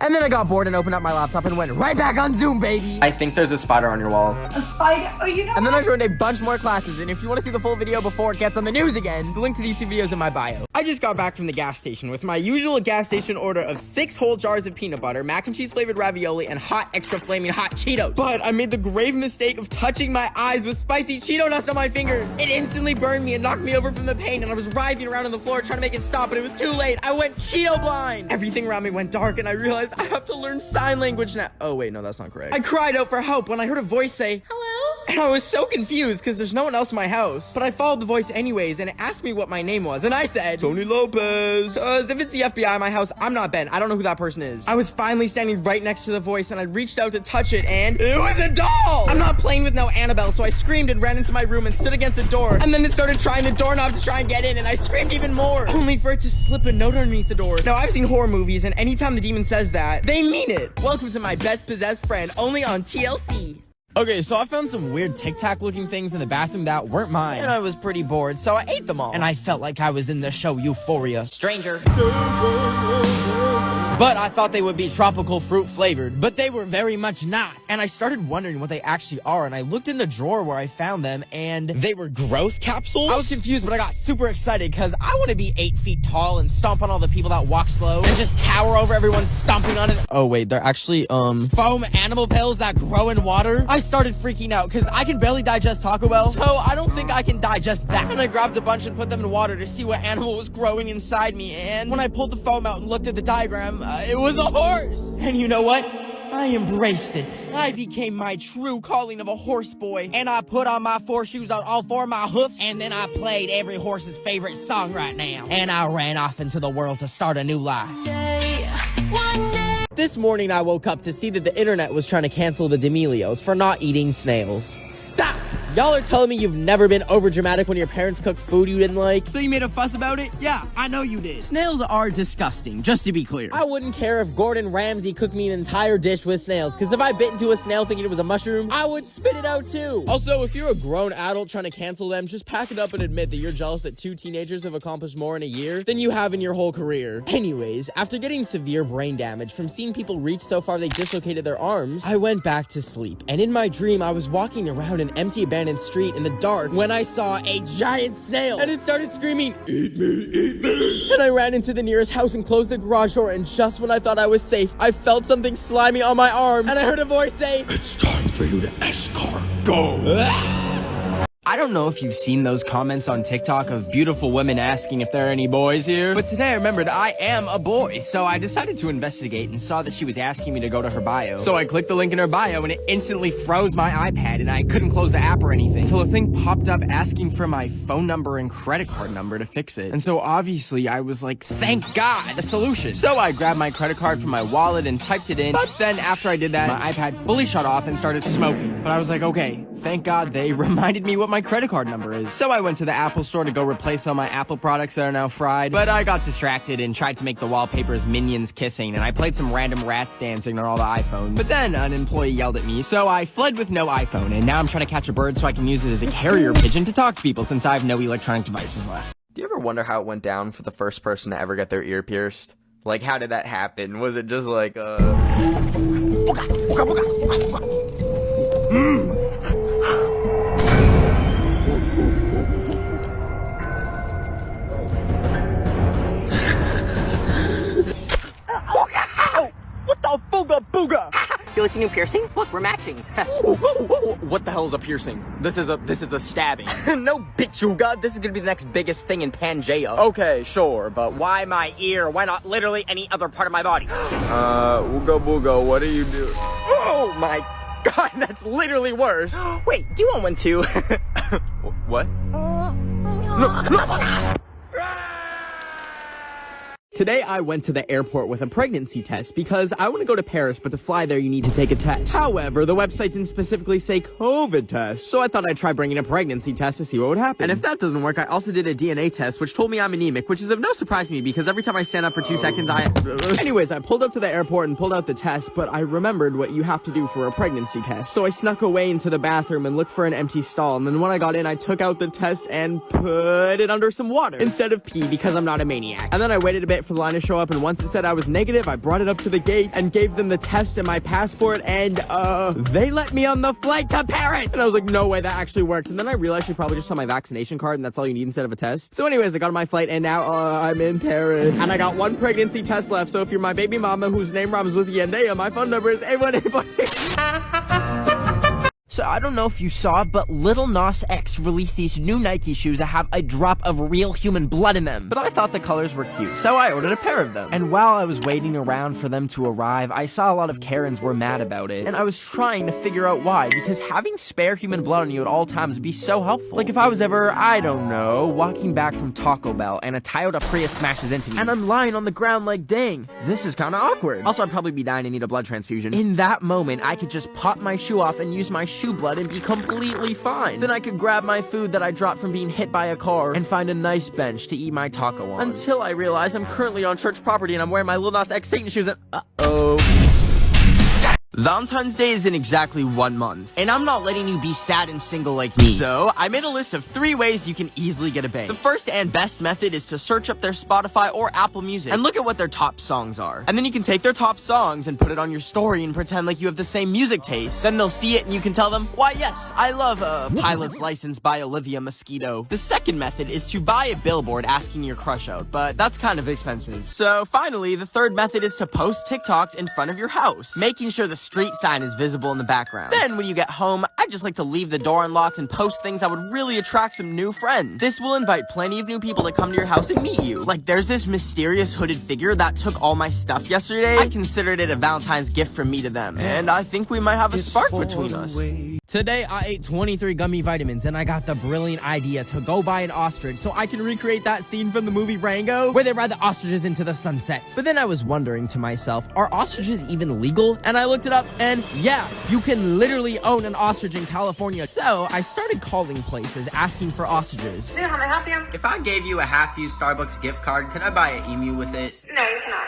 And then I got bored and opened up my laptop and went right back on Zoom, baby. I think there's a spider on your wall. A spider? Oh, you know. And then I joined a bunch more classes, and if you want to see the full video before it gets on the news again, the link to the YouTube video is in my bio. I just got back from the gas station with my usual gas station order of 6 whole jars of peanut butter, mac and cheese flavored ravioli, and hot extra flaming hot Cheetos. But I made the grave mistake of touching my eyes with spicy Cheeto dust on my fingers. It instantly burned me and knocked me over from the pain, and I was writhing around on the floor trying to make it stop, but it was too late. I went Cheeto blind. Everything around me went dark, and I realized I have to learn sign language now. Oh wait, no, that's not correct. I cried out for help when I heard a voice say, "Hello?" And I was so confused because there's no one else in my house. But I followed the voice anyways, and it asked me what my name was, and I said, Tony Lopez. Cause if it's the FBI in my house, I'm not Ben. I don't know who that person is. I was finally standing right next to the voice, and I reached out to touch it, and it was a doll! I'm not playing with no Annabelle, so I screamed and ran into my room and stood against the door. And then it started trying the doorknob to try and get in, and I screamed even more, only for it to slip a note underneath the door. Now, I've seen horror movies, and anytime the demon says that, they mean it. Welcome to my best possessed friend, only on TLC. Okay, so I found some weird Tic Tac looking things in the bathroom that weren't mine, and I was pretty bored, so I ate them all. And I felt like I was in the show Euphoria. Stranger. But I thought they would be tropical fruit flavored, but they were very much not. And I started wondering what they actually are, and I looked in the drawer where I found them, and they were growth capsules. I was confused, but I got super excited because I want to be 8 feet tall and stomp on all the people that walk slow and just tower over everyone stomping on it. Oh wait, they're actually foam animal pills that grow in water. I started freaking out because I can barely digest Taco Bell, so I don't think I can digest that. And I grabbed a bunch and put them in water to see what animal was growing inside me, and when I pulled the foam out and looked at the diagram, it was a horse. And you know what? I embraced it. I became my true calling of a horse boy, and I put on my 4 shoes on all 4 of my hoofs, and then I played every horse's favorite song right now, and I ran off into the world to start a new life. This morning I woke up to see that the internet was trying to cancel the D'Amelios for not eating snails. Stop! Y'all are telling me you've never been overdramatic when your parents cooked food you didn't like? So you made a fuss about it? Yeah, I know you did. Snails are disgusting, just to be clear. I wouldn't care if Gordon Ramsay cooked me an entire dish with snails, because if I bit into a snail thinking it was a mushroom, I would spit it out too. Also, if you're a grown adult trying to cancel them, just pack it up and admit that you're jealous that 2 teenagers have accomplished more in a year than you have in your whole career. Anyways, after getting severe brain damage from seeing people reach so far they dislocated their arms, I went back to sleep. And in my dream, I was walking around an empty abandoned street in the dark when I saw a giant snail, and it started screaming, "Eat me, eat me!" And I ran into the nearest house and closed the garage door, and just when I thought I was safe, I felt something slimy on my arm, and I heard a voice say, "It's time for you to escargot." I don't know if you've seen those comments on TikTok of beautiful women asking if there are any boys here, but today I remembered I am a boy, so I decided to investigate and saw that she was asking me to go to her bio. So I clicked the link in her bio and it instantly froze my iPad and I couldn't close the app or anything until a thing popped up asking for my phone number and credit card number to fix it. And so obviously I was like, thank God, a solution. So I grabbed my credit card from my wallet and typed it in, but then after I did that, my iPad fully shut off and started smoking. But I was like, okay, thank God they reminded me what my my credit card number is. So I went to the Apple store to go replace all my Apple products that are now fried, but I got distracted and tried to make the wallpapers minions kissing, and I played some random rats dancing on all the iPhones. But then an employee yelled at me, so I fled with no iPhone, and now I'm trying to catch a bird so I can use it as a carrier pigeon to talk to people since I have no electronic devices left. Do you ever wonder how it went down for the first person to ever get their ear pierced? Like, how did that happen? Was it just like, What the booga booga? You like a new piercing? Look, we're matching. What the hell is a piercing? This is a stabbing. No, bitch, you god, this is gonna be the next biggest thing in Pangea. Okay, sure, but why my ear? Why not literally any other part of my body? Ooga booga, what do you do? Oh my god, that's literally worse. Wait, do you want one too? What? Today I went to the airport with a pregnancy test because I want to go to Paris, but to fly there you need to take a test. However, the website didn't specifically say COVID test, so I thought I'd try bringing a pregnancy test to see what would happen. And if that doesn't work, I also did a DNA test, which told me I'm anemic, which is of no surprise to me because every time I stand up for 2 seconds, Anyways, I pulled up to the airport and pulled out the test, but I remembered what you have to do for a pregnancy test. So I snuck away into the bathroom and looked for an empty stall, and then when I got in, I took out the test and put it under some water instead of pee because I'm not a maniac. And then I waited a bit for the line to show up, and once it said I was negative, I brought it up to the gate and gave them the test and my passport, and they let me on the flight to Paris. And I was like, no way, that actually worked. And then I realized you probably just saw my vaccination card and that's all you need instead of a test. So anyways, I got on my flight and now I'm in Paris. And I got one pregnancy test left, so if you're my baby mama whose name rhymes with Yandea, my phone number is 8184. So I don't know if you saw, but Lil Nas X released these new Nike shoes that have a drop of real human blood in them. But I thought the colors were cute, so I ordered a pair of them. And while I was waiting around for them to arrive, I saw a lot of Karens were mad about it. And I was trying to figure out why, because having spare human blood on you at all times would be so helpful. Like if I was ever, I don't know, walking back from Taco Bell and a Toyota Prius smashes into me, and I'm lying on the ground like, dang, this is kind of awkward. Also, I'd probably be dying and need a blood transfusion. In that moment, I could just pop my shoe off and use my shoe blood and be completely fine. Then I could grab my food that I dropped from being hit by a car and find a nice bench to eat my taco on. Until I realize I'm currently on church property and I'm wearing my Lil Nas X Satan shoes and Valentine's Day is in exactly 1 month, and I'm not letting you be sad and single like me. So, I made a list of 3 ways you can easily get a babe. The first and best method is to search up their Spotify or Apple Music and look at what their top songs are. And then you can take their top songs and put it on your story and pretend like you have the same music taste. Then they'll see it and you can tell them, why yes, I love Pilot's License by Olivia Mosquito. The second method is to buy a billboard asking your crush out, but that's kind of expensive. So, finally, the third method is to post TikToks in front of your house, making sure the street sign is visible in the background. Then when you get home, I just like to leave the door unlocked and post things that would really attract some new friends. This will invite plenty of new people to come to your house and meet you. Like there's this mysterious hooded figure that took all my stuff yesterday. I considered it a Valentine's gift from me to them, and I think we might have a spark between us. Today, I ate 23 gummy vitamins, and I got the brilliant idea to go buy an ostrich so I can recreate that scene from the movie Rango, where they ride the ostriches into the sunset. But then I was wondering to myself, are ostriches even legal? And I looked it up, and yeah, you can literally own an ostrich in California. So I started calling places asking for ostriches. Dude, how may I help you? If I gave you a half-used Starbucks gift card, could I buy an emu with it? No, you cannot.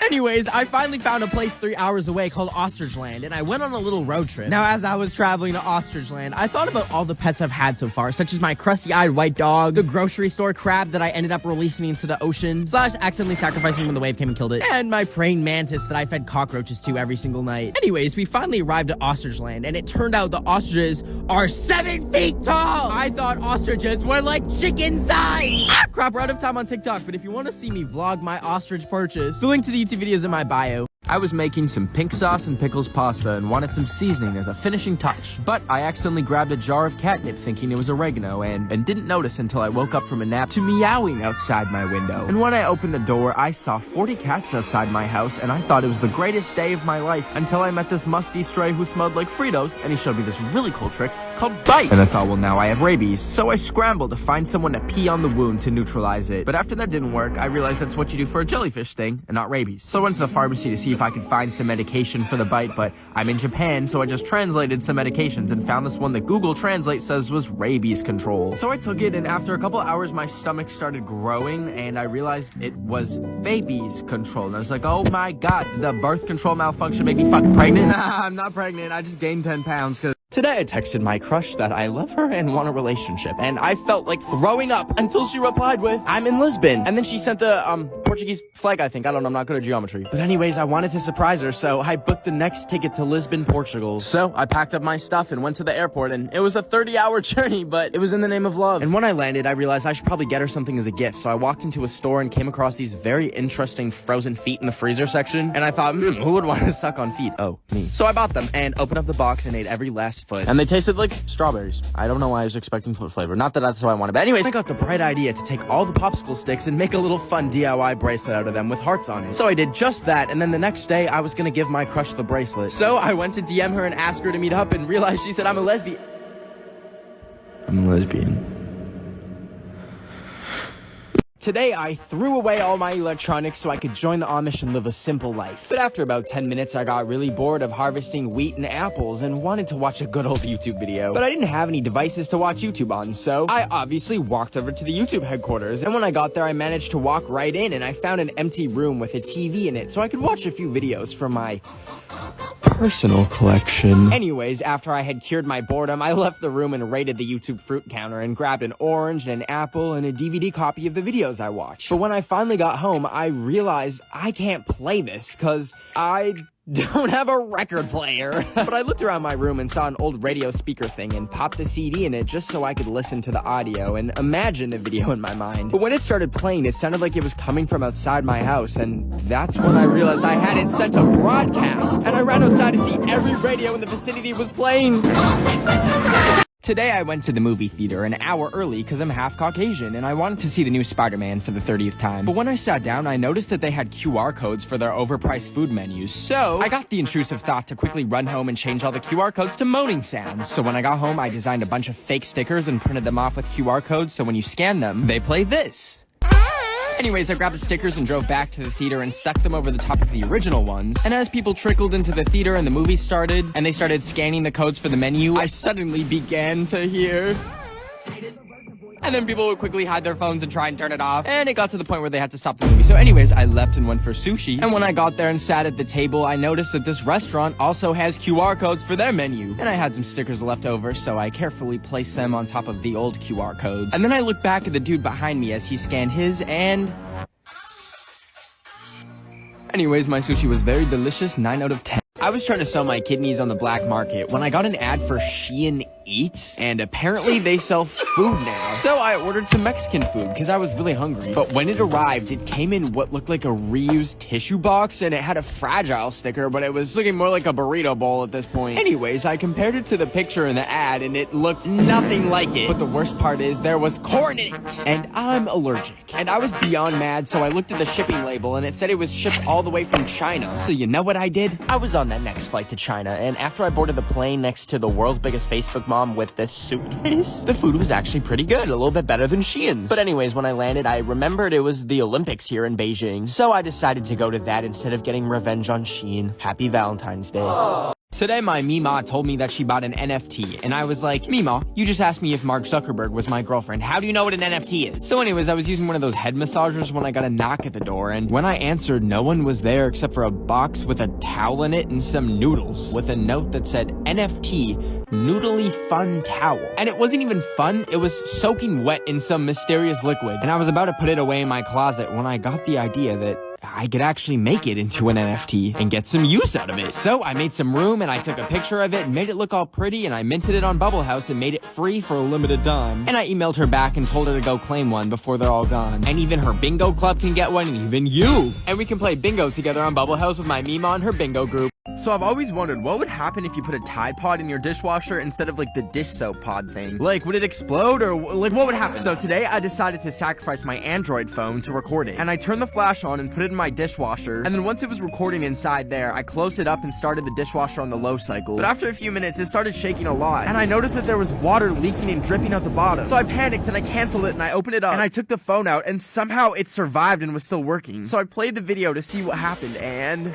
Anyways, I finally found a place 3 hours away called Ostrich Land, and I went on a little road trip. Now, as I was traveling to Ostrich Land, I thought about all the pets I've had so far, such as my crusty-eyed white dog, the grocery store crab that I ended up releasing into the ocean, / accidentally sacrificing when the wave came and killed it, and my praying mantis that I fed cockroaches to every single night. Anyways, we finally arrived at Ostrich Land, and it turned out the ostriches are 7 feet tall! I thought ostriches were like chicken size! Crap, we're out of time on TikTok, but if you want to see me vlog my ostrich purchase, the link to the YouTube video is in my bio. I was making some pink sauce and pickles pasta and wanted some seasoning as a finishing touch, but I accidentally grabbed a jar of catnip thinking it was oregano and didn't notice until I woke up from a nap to meowing outside my window. And when I opened the door, I saw 40 cats outside my house, and I thought it was the greatest day of my life until I met this musty stray who smelled like Fritos, and he showed me this really cool trick called bite. And I thought, well, now I have rabies, so I scrambled to find someone to pee on the wound to neutralize it. But after that didn't work, I realized that's what you do for a jellyfish sting and not rabies. So I went to the pharmacy to see if if I could find some medication for the bite, but I'm in Japan, so I just translated some medications and found this one that Google Translate says was rabies control. So I took it, and after a couple hours, my stomach started growing, and I realized it was babies control. And I was like, oh my god, did the birth control malfunction make me fucking pregnant? Nah, I'm not pregnant. I just gained 10 pounds because today I texted my crush that I love her and want a relationship, and I felt like throwing up until she replied with, I'm in Lisbon. And then she sent the, Portuguese flag, I think. I don't know, I'm not good at geometry. But anyways, I wanted to surprise her, so I booked the next ticket to Lisbon, Portugal. So I packed up my stuff and went to the airport, and it was a 30-hour journey, but it was in the name of love. And when I landed, I realized I should probably get her something as a gift, so I walked into a store and came across these very interesting frozen feet in the freezer section, and I thought, who would want to suck on feet? Oh, me. So I bought them, and opened up the box and ate every last foot. And they tasted like strawberries. I don't know why I was expecting foot flavor. Not that that's what I wanted, but anyways, I got the bright idea to take all the popsicle sticks and make a little fun DIY bracelet out of them with hearts on it. So I did just that, and then the next day, I was gonna give my crush the bracelet. So I went to DM her and asked her to meet up and realized she said I'm a lesbian. I'm a lesbian. Today, I threw away all my electronics so I could join the Amish and live a simple life. But after about 10 minutes, I got really bored of harvesting wheat and apples and wanted to watch a good old YouTube video. But I didn't have any devices to watch YouTube on, so I obviously walked over to the YouTube headquarters. And when I got there, I managed to walk right in, and I found an empty room with a TV in it so I could watch a few videos from my personal collection. Anyways, after I had cured my boredom, I left the room and raided the YouTube fruit counter and grabbed an orange and an apple and a DVD copy of the videos I watched. But when I finally got home, I realized I can't play this because I don't have a record player. But I looked around my room and saw an old radio speaker thing and popped the CD in it just so I could listen to the audio and imagine the video in my mind. But when it started playing, it sounded like it was coming from outside my house, and that's when I realized I had it set to broadcast. And I ran outside to see every radio in the vicinity was playing. Today I went to the movie theater an hour early because I'm half Caucasian and I wanted to see the new Spider-Man for the 30th time. But when I sat down, I noticed that they had QR codes for their overpriced food menus. So I got the intrusive thought to quickly run home and change all the QR codes to moaning sounds. So when I got home, I designed a bunch of fake stickers and printed them off with QR codes so when you scan them, they play this. Anyways, I grabbed the stickers and drove back to the theater and stuck them over the top of the original ones. And as people trickled into the theater and the movie started, and they started scanning the codes for the menu, I suddenly began to hear... And then people would quickly hide their phones and try and turn it off. And it got to the point where they had to stop the movie. So anyways, I left and went for sushi. And when I got there and sat at the table, I noticed that this restaurant also has QR codes for their menu. And I had some stickers left over, so I carefully placed them on top of the old QR codes. And then I looked back at the dude behind me as he scanned his, and... Anyways, my sushi was very delicious, 9 out of 10. I was trying to sell my kidneys on the black market when I got an ad for Shein Eats, and apparently they sell food now. So I ordered some Mexican food because I was really hungry. But when it arrived, it came in what looked like a reused tissue box, and it had a fragile sticker, but it was looking more like a burrito bowl at this point. Anyways, I compared it to the picture in the ad, and it looked nothing like it. But the worst part is there was corn in it, and I'm allergic. And I was beyond mad, so I looked at the shipping label, and it said it was shipped all the way from China. So you know what I did? I was on that next flight to China, and after I boarded the plane next to the world's biggest Facebook mom with this suitcase, the food was actually pretty good, a little bit better than Shein's. But anyways, when I landed, I remembered it was the Olympics here in Beijing, so I decided to go to that instead of getting revenge on Shein. Happy Valentine's Day. Aww. Today, my Mima told me that she bought an NFT, and I was like, Mima, you just asked me if Mark Zuckerberg was my girlfriend. How do you know what an NFT is? So anyways, I was using one of those head massagers when I got a knock at the door, and when I answered, no one was there except for a box with a towel in it and some noodles, with a note that said, NFT, noodly fun towel. And it wasn't even fun, it was soaking wet in some mysterious liquid, and I was about to put it away in my closet when I got the idea that I could actually make it into an NFT and get some use out of it. So I made some room and I took a picture of it and made it look all pretty, and I minted it on Bubble House and made it free for a limited time. And I emailed her back and told her to go claim one before they're all gone. And even her bingo club can get one, and even you. And we can play bingo together on Bubble House with my Mima and her bingo group. So I've always wondered what would happen if you put a Tide Pod in your dishwasher instead of like the dish soap pod thing. Like, would it explode or like what would happen? So today I decided to sacrifice my Android phone to record it. And I turned the flash on and put it in my dishwasher. And then once it was recording inside there, I closed it up and started the dishwasher on the low cycle. But after a few minutes, it started shaking a lot. And I noticed that there was water leaking and dripping out the bottom. So I panicked and I canceled it and I opened it up and I took the phone out and somehow it survived and was still working. So I played the video to see what happened and...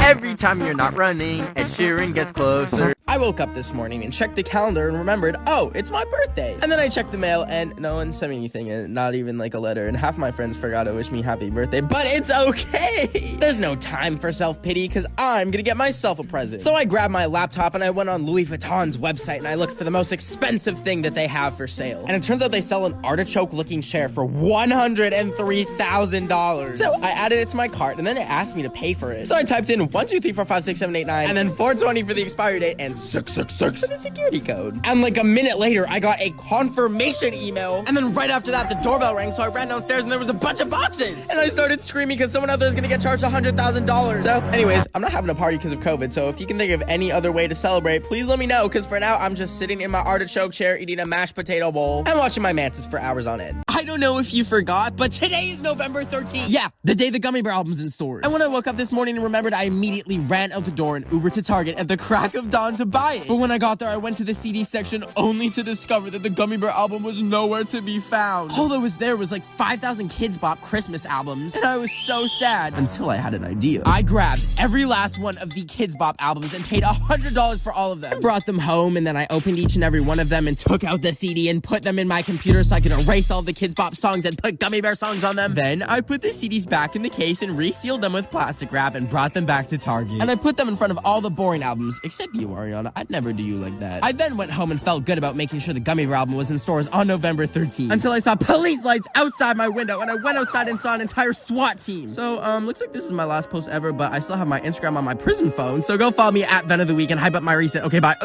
Every time you're not running, Ed Sheeran gets closer. I woke up this morning and checked the calendar and remembered, oh, it's my birthday. And then I checked the mail and no one sent me anything, and not even like a letter. And half my friends forgot to wish me happy birthday, but it's okay. There's no time for self-pity because I'm gonna get myself a present. So I grabbed my laptop and I went on Louis Vuitton's website and I looked for the most expensive thing that they have for sale. And it turns out they sell an artichoke-looking chair for $103,000. So I added it to my cart and then it asked me to pay for it. So I typed in 1, 2, 3, 4, 5, 6, 7, 8, 9, and then 420 for the expiry date and 666 for the security code. And like a minute later, I got a confirmation email. And then right after that, the doorbell rang, so I ran downstairs and there was a bunch of boxes. And I started screaming because someone out there is gonna get charged $100,000. So anyways, I'm not having a party because of COVID, so if you can think of any other way to celebrate, please let me know, because for now, I'm just sitting in my artichoke chair eating a mashed potato bowl and watching my mantis for hours on end. I don't know if you forgot, but today is November 13th. Yeah, the day the Gummy Bear album's in stores. And when I woke up this morning and remembered, I immediately ran out the door and Ubered to Target at the crack of dawn to buy it. But when I got there, I went to the CD section only to discover that the Gummy Bear album was nowhere to be found. All that was there was like 5,000 Kids Bop Christmas albums, and I was so sad until I had an idea. I grabbed every last one of the Kids Bop albums and paid $100 for all of them. Brought them home, and then I opened each and every one of them and took out the CD and put them in my computer so I could erase all the Kids Bop songs and put Gummy Bear songs on them. Then I put the CDs back in the case and resealed them with plastic wrap and brought them back to Target. And I put them in front of all the boring albums, except you, Ariana. I'd never do you like that. I then went home and felt good about making sure the Gummy Bear album was in stores on November 13th. Until I saw police lights outside my window, and I went outside and saw an entire SWAT team. So, looks like this is my last post ever, but I still have my Instagram on my prison phone, so go follow me at Ben of the Week and hype up my recent. Okay, bye.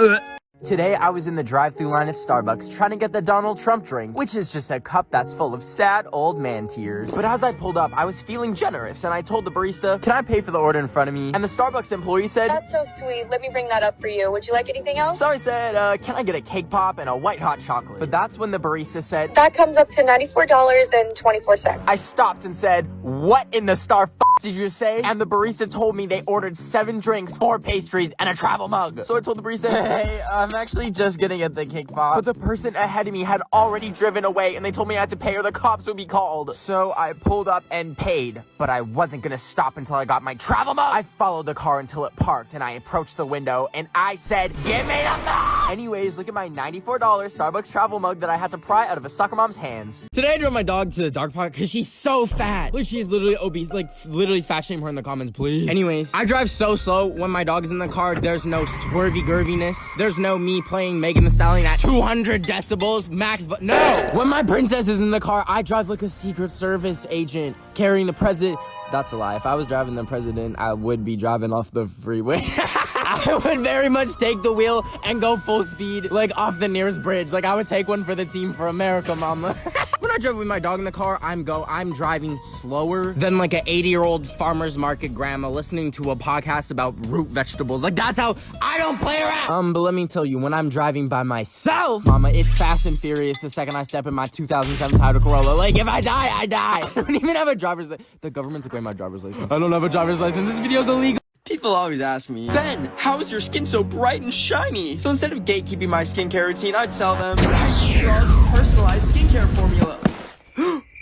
Today, I was in the drive-thru line at Starbucks trying to get the Donald Trump drink, which is just a cup that's full of sad old man tears. But as I pulled up, I was feeling generous, and I told the barista, can I pay for the order in front of me? And the Starbucks employee said, that's so sweet, let me bring that up for you. Would you like anything else? So I said, can I get a cake pop and a white hot chocolate? But that's when the barista said, that comes up to $94.24. I stopped and said, what in the star did you say? And the barista told me they ordered 7 drinks, 4 pastries, and a travel mug. So I told the barista, hey, I'm actually just gonna get the cake pop. But the person ahead of me had already driven away and they told me I had to pay or the cops would be called. So I pulled up and paid, but I wasn't gonna stop until I got my travel mug. I followed the car until it parked and I approached the window and I said, give me the mug! Anyways, look at my $94 Starbucks travel mug that I had to pry out of a soccer mom's hands. Today I drove my dog to the dog park because she's so fat. Like, she's literally obese. Like, literally fat shame her in the comments, please. Anyways, I drive so slow when my dog is in the car. There's no swervy gerviness. There's no me playing Megan Thee Stallion at 200 decibels max. No! When my princess is in the car, I drive like a Secret Service agent carrying the president. That's a lie. If I was driving the president, I would be driving off the freeway. I would very much take the wheel and go full speed, like off the nearest bridge. Like, I would take one for the team for America, mama. When I drove with my dog in the car, I'm driving slower than like an 80-year-old farmer's market grandma listening to a podcast about root vegetables. Like, that's how I don't play around. But let me tell you, when I'm driving by myself, mama, it's fast and furious the second I step in my 2007 Toyota Corolla. Like, if I die, I die. I don't even have a driver's license. The government took away my driver's license. I don't have a driver's license. This video's illegal. People always ask me, Ben, how is your skin so bright and shiny? So instead of gatekeeping my skincare routine, I'd tell them, I use Curology's personalized skincare formula.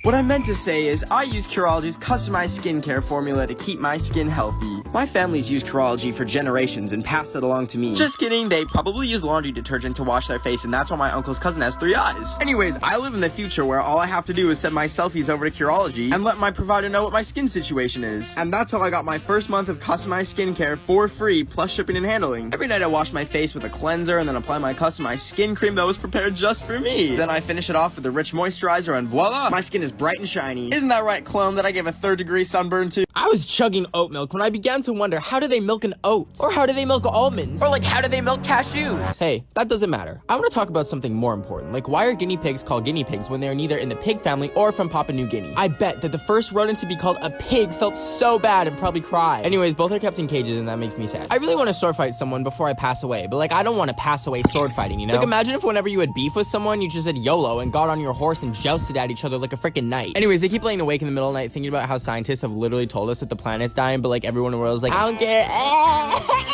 What I meant to say is, I use Curology's customized skincare formula to keep my skin healthy. My family's used Curology for generations and passed it along to me. Just kidding, they probably use laundry detergent to wash their face, and that's why my uncle's cousin has 3 eyes. Anyways, I live in the future where all I have to do is send my selfies over to Curology and let my provider know what my skin situation is. And that's how I got my first month of customized skincare for free, plus shipping and handling. Every night I wash my face with a cleanser and then apply my customized skin cream that was prepared just for me. Then I finish it off with a rich moisturizer and voila, my skin is bright and shiny. Isn't that right, clone, that I gave a 3rd-degree sunburn to? I was chugging oat milk when I began to wonder, how do they milk an oat? Or how do they milk almonds? Or like, how do they milk cashews? Hey, that doesn't matter. I want to talk about something more important. Like, why are guinea pigs called guinea pigs when they're neither in the pig family or from Papua New Guinea? I bet that the first rodent to be called a pig felt so bad and probably cried. Anyways, both are kept in cages and that makes me sad. I really want to sword fight someone before I pass away, but like, I don't want to pass away sword fighting, you know? Like, imagine if whenever you had beef with someone, you just said YOLO and got on your horse and jousted at each other like a freaking knight. Anyways, they keep laying awake in the middle of the night thinking about how scientists have literally told us that the planet's dying, but like everyone in the world is like, I don't care,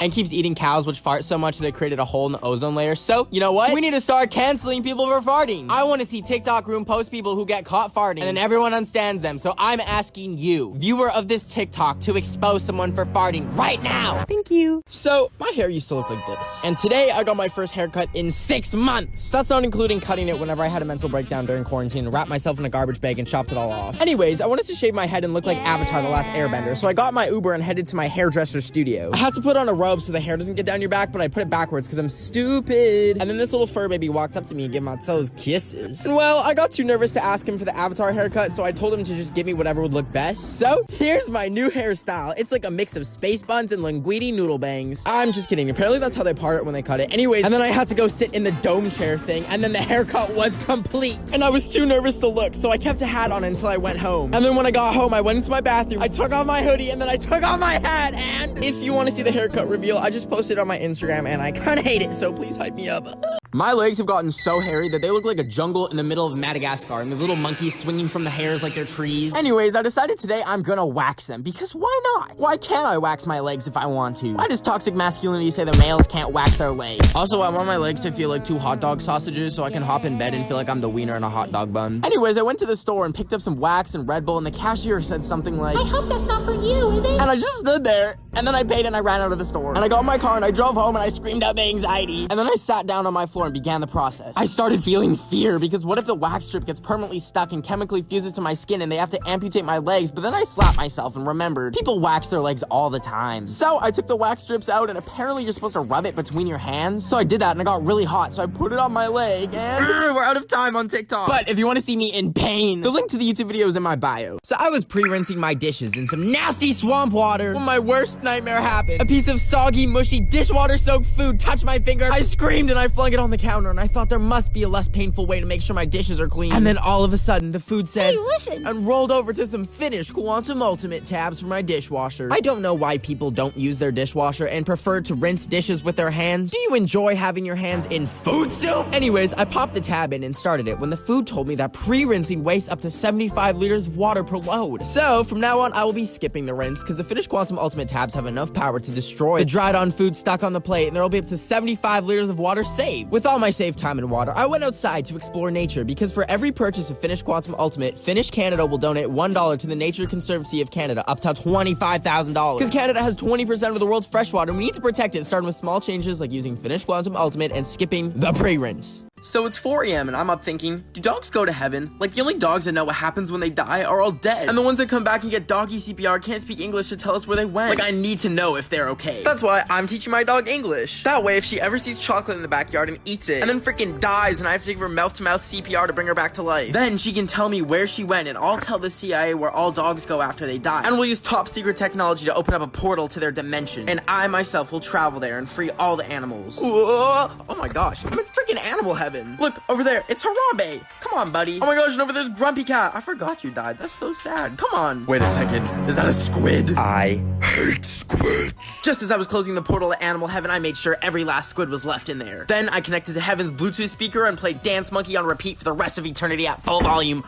and keeps eating cows which fart so much that it created a hole in the ozone layer. So, you know what? We need to start canceling people for farting. I want to see TikTok room post people who get caught farting, and then everyone unstands them. So I'm asking you, viewer of this TikTok, to expose someone for farting right now. Thank you. So, my hair used to look like this, and today I got my first haircut in 6 months. That's not including cutting it whenever I had a mental breakdown during quarantine and wrapped myself in a garbage bag and chopped it all off. Anyways, I wanted to shave my head and look like Avatar the Last Airbender, so I got my Uber and headed to my hairdresser studio. I had to put on a robe so the hair doesn't get down your back, but I put it backwards because I'm stupid. And then this little fur baby walked up to me and gave my toes kisses. And well, I got too nervous to ask him for the Avatar haircut, so I told him to just give me whatever would look best. So, here's my new hairstyle. It's like a mix of space buns and linguine noodle bangs. I'm just kidding. Apparently that's how they part it when they cut it. Anyways, and then I had to go sit in the dome chair thing, and then the haircut was complete. And I was too nervous to look, so I kept a hat on until I went home. And then when I got home, I went into my bathroom, I took off my hoodie, and then I took off my hat. And if you want to see the haircut reveal, I just posted it on my Instagram, and I kind of hate it, so please hype me up. My legs have gotten so hairy that they look like a jungle in the middle of Madagascar, and there's little monkeys swinging from the hairs like they're trees. Anyways, I decided today I'm gonna wax them, because why not? Why can't I wax my legs if I want to? Why does toxic masculinity say the males can't wax their legs? Also, I want my legs to feel like 2 hot dog sausages so I can hop in bed and feel like I'm the wiener in a hot dog bun. Anyways, I went to the store and picked up some wax and Red Bull, and the cashier said something like, I hope that's not for you, is it? and I just stood there, and then I paid and I ran out of the store. And I got in my car and I drove home and I screamed out the anxiety. And then I sat down on my floor and began the process. I started feeling fear because what if the wax strip gets permanently stuck and chemically fuses to my skin and they have to amputate my legs? But then I slapped myself and remembered, people wax their legs all the time. So I took the wax strips out, and apparently you're supposed to rub it between your hands. So I did that and it got really hot, so I put it on my leg and we're out of time on TikTok. But if you want to see me in pain, the link to the YouTube video is in my bio. So I was pre-rinsing my dishes in some nasty swamp water when my worst nightmare happened. A piece of soggy, mushy, dishwater-soaked food touched my finger. I screamed and I flung it on the counter, and I thought there must be a less painful way to make sure my dishes are clean. And then all of a sudden, the food said, Hey, listen! And rolled over to some finished Quantum Ultimate tabs for my dishwasher. I don't know why people don't use their dishwasher and prefer to rinse dishes with their hands. Do you enjoy having your hands in food soup? Anyways, I popped the tab in and started it when the food told me that pre-rinsing wastes up to 75 liters of water per load. So, from now on, I will be skipping the rinse because the finished Quantum Ultimate tabs have enough power to destroy the dried on food stuck on the plate, and there will be up to 75 liters of water saved. With all my saved time and water, I went outside to explore nature because for every purchase of finished Quantum Ultimate, Finish Canada will donate $1 to the Nature Conservancy of Canada, up to $25,000. Because Canada has 20% of the world's freshwater, and we need to protect it, starting with small changes like using Finish Quantum Ultimate and skipping the pre-rinse. So it's 4 a.m. and I'm up thinking, do dogs go to heaven? Like, the only dogs that know what happens when they die are all dead. And the ones that come back and get doggy CPR can't speak English to tell us where they went. Like, I need to know if they're okay. That's why I'm teaching my dog English. That way, if she ever sees chocolate in the backyard and eats it, and then freaking dies and I have to give her mouth-to-mouth CPR to bring her back to life, then she can tell me where she went, and I'll tell the CIA where all dogs go after they die. And we'll use top secret technology to open up a portal to their dimension. And I myself will travel there and free all the animals. Whoa. Oh my gosh, I'm in freaking animal heaven. Look, over there, it's Harambe. Come on, buddy. Oh my gosh, and over there's Grumpy Cat. I forgot you died. That's so sad. Come on. Wait a second. Is that a squid? I hate squids. Just as I was closing the portal to Animal Heaven, I made sure every last squid was left in there. Then I connected to Heaven's Bluetooth speaker and played Dance Monkey on repeat for the rest of eternity at full volume.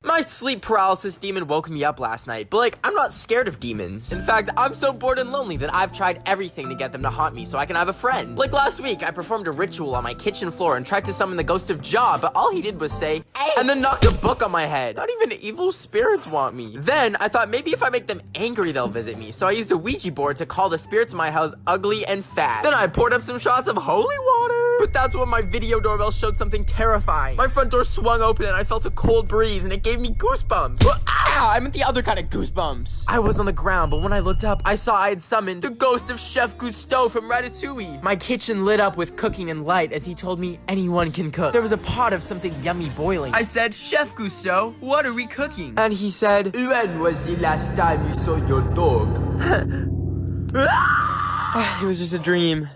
My sleep paralysis demon woke me up last night, but like, I'm not scared of demons. In fact, I'm so bored and lonely that I've tried everything to get them to haunt me so I can have a friend. Like last week, I performed a ritual on my kitchen floor and tried to summon the ghost of Ja, but all he did was say, "Hey," and then knocked a book on my head. Not even evil spirits want me. Then I thought maybe if I make them angry, they'll visit me. So I used a Ouija board to call the spirits in my house ugly and fat. Then I poured up some shots of holy water. But that's when my video doorbell showed something terrifying. My front door swung open and I felt a cold breeze and it gave me goosebumps. Ah, I meant the other kind of goosebumps. I was on the ground, but when I looked up, I saw I had summoned the ghost of Chef Cousteau from Ratatouille. My kitchen lit up with cooking and light as he told me anyone can cook. There was a pot of something yummy boiling. I said, Chef Cousteau, what are we cooking? And he said, when was the last time you saw your dog? It was just a dream.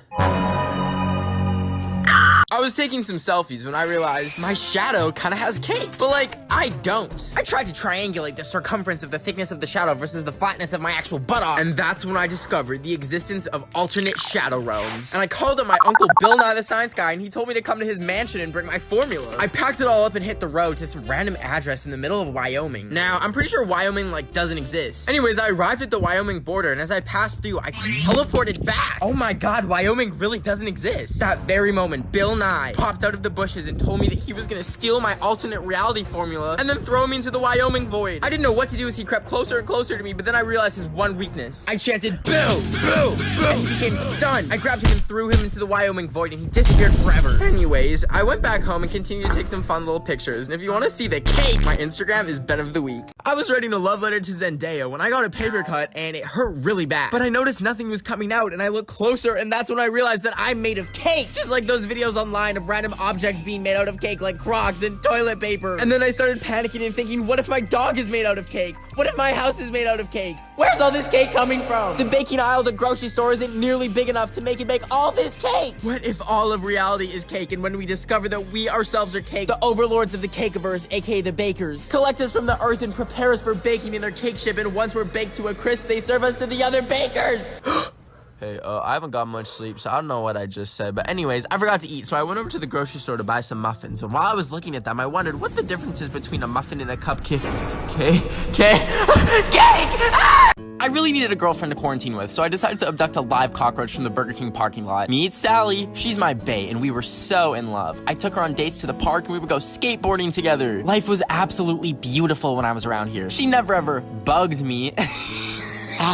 I was taking some selfies when I realized my shadow kind of has cake, but like, I don't. I tried to triangulate the circumference of the thickness of the shadow versus the flatness of my actual buttock, and that's when I discovered the existence of alternate shadow realms. And I called up my uncle Bill Nye the Science Guy, and he told me to come to his mansion and bring my formula. I packed it all up and hit the road to some random address in the middle of Wyoming. Now, I'm pretty sure Wyoming like doesn't exist. Anyways, I arrived at the Wyoming border, and as I passed through, I teleported back. Oh my god, Wyoming really doesn't exist. That very moment, Bill Nye popped out of the bushes and told me that he was gonna steal my alternate reality formula and then throw me into the Wyoming void. I didn't know what to do as he crept closer and closer to me, but then I realized his one weakness. I chanted, boo, boo, boo, and he became stunned. I grabbed him and threw him into the Wyoming void and he disappeared forever. Anyways, I went back home and continued to take some fun little pictures, and if you want to see the cake, my Instagram is Ben of the Week. I was writing a love letter to Zendaya when I got a paper cut and it hurt really bad, but I noticed nothing was coming out and I looked closer and that's when I realized that I'm made of cake, just like those videos online of random objects being made out of cake like Crocs and toilet paper. And then I started panicking and thinking, what if my dog is made out of cake? What if my house is made out of cake? Where's all this cake coming from? The baking aisle of the grocery store isn't nearly big enough to make it bake all this cake. What if all of reality is cake, and when we discover that we ourselves are cake, the overlords of the cakeverse, aka the bakers, collect us from the earth and prepare us for baking in their cake ship, and once we're baked to a crisp, they serve us to the other bakers. Hey, I haven't got much sleep, so I don't know what I just said. But anyways, I forgot to eat, so I went over to the grocery store to buy some muffins. And while I was looking at them, I wondered what the difference is between a muffin and a cupcake. Cake! I really needed a girlfriend to quarantine with, so I decided to abduct a live cockroach from the Burger King parking lot. Meet Sally. She's my bae, and we were so in love. I took her on dates to the park, and we would go skateboarding together. Life was absolutely beautiful when I was around here. She never ever bugged me.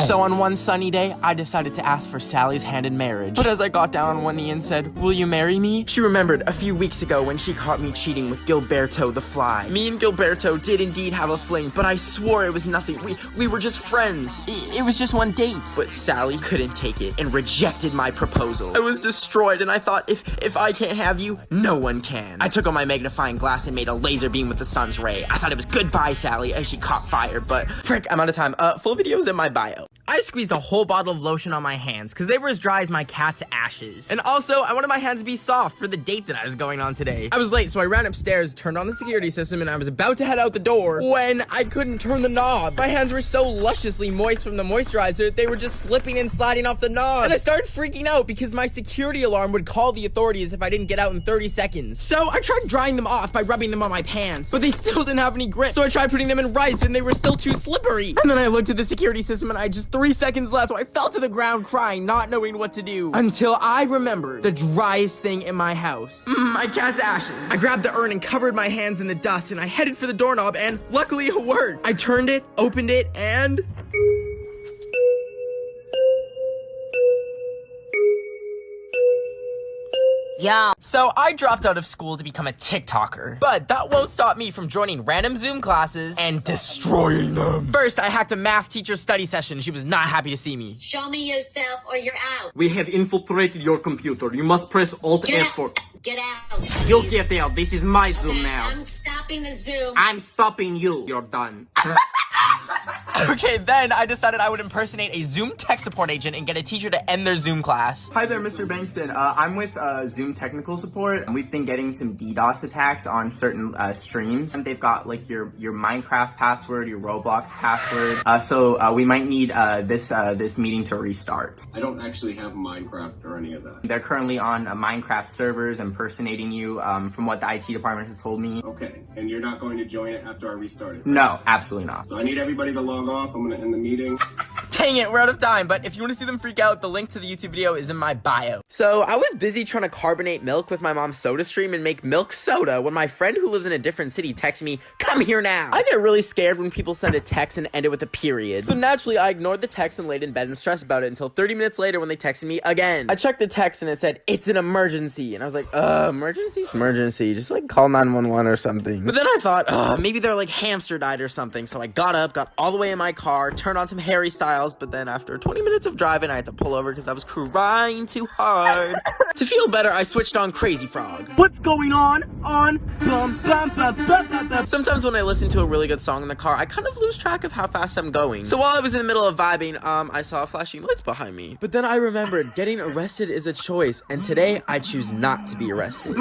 So on one sunny day, I decided to ask for Sally's hand in marriage. But as I got down on one knee and said, will you marry me? She remembered a few weeks ago when she caught me cheating with Gilberto the fly. Me and Gilberto did indeed have a fling, but I swore it was nothing. We were just friends. It was just one date. But Sally couldn't take it and rejected my proposal. I was destroyed and I thought, if I can't have you, no one can. I took out my magnifying glass and made a laser beam with the sun's ray. I thought it was goodbye, Sally, as she caught fire, but frick, I'm out of time. Full videos in my bio. I squeezed a whole bottle of lotion on my hands because they were as dry as my cat's ashes. And also, I wanted my hands to be soft for the date that I was going on today. I was late, so I ran upstairs, turned on the security system, and I was about to head out the door when I couldn't turn the knob. My hands were so lusciously moist from the moisturizer, they were just slipping and sliding off the knob. And I started freaking out because my security alarm would call the authorities if I didn't get out in 30 seconds. So I tried drying them off by rubbing them on my pants, but they still didn't have any grip. So I tried putting them in rice, and they were still too slippery. And then I looked at the security system, and I just 3 seconds left, so I fell to the ground crying, not knowing what to do. Until I remembered the driest thing in my house. My cat's ashes. I grabbed the urn and covered my hands in the dust, and I headed for the doorknob, and luckily it worked. I turned it, opened it, and... Yeah. So I dropped out of school to become a TikToker, but that won't stop me from joining random Zoom classes and destroying them. First, I hacked a math teacher's study session. She was not happy to see me. Show me yourself or you're out. We have infiltrated your computer. You must press Alt F4. Get out. You'll get out. This is my Zoom now. I'm stopping the Zoom. I'm stopping you. You're done. Okay, then I decided I would impersonate a Zoom tech support agent and get a teacher to end their Zoom class. Hi there, Mr. Bankston. I'm with Zoom technical support, and we've been getting some DDoS attacks on certain streams. And they've got like your Minecraft password, your Roblox password. So we might need this meeting to restart. I don't actually have Minecraft or any of that. They're currently on Minecraft servers impersonating you, from what the IT department has told me. Okay, and you're not going to join it after I restart it? Right? No, absolutely not. So I need everybody to log phone off. I'm gonna end the meeting. Dang it, we're out of time, but if you want to see them freak out, the link to the YouTube video is in my bio. So I was busy trying to carbonate milk with my mom's soda stream and make milk soda when my friend who lives in a different city texted me, "Come here now." I get really scared when people send a text and end it with a period. So naturally, I ignored the text and laid in bed and stressed about it until 30 minutes later when they texted me again. I checked the text and it said, "It's an emergency." And I was like, emergency? Emergency. Just like call 911 or something. But then I thought, maybe their like hamster died or something. So I got up, got all the way in my car, turned on some Harry Styles, but then after 20 minutes of driving, I had to pull over because I was crying too hard. To feel better, I switched on Crazy Frog. What's going on? Sometimes when I listen to a really good song in the car, I kind of lose track of how fast I'm going. So while I was in the middle of vibing, I saw flashing lights behind me. But then I remembered getting arrested is a choice, and today I choose not to be arrested.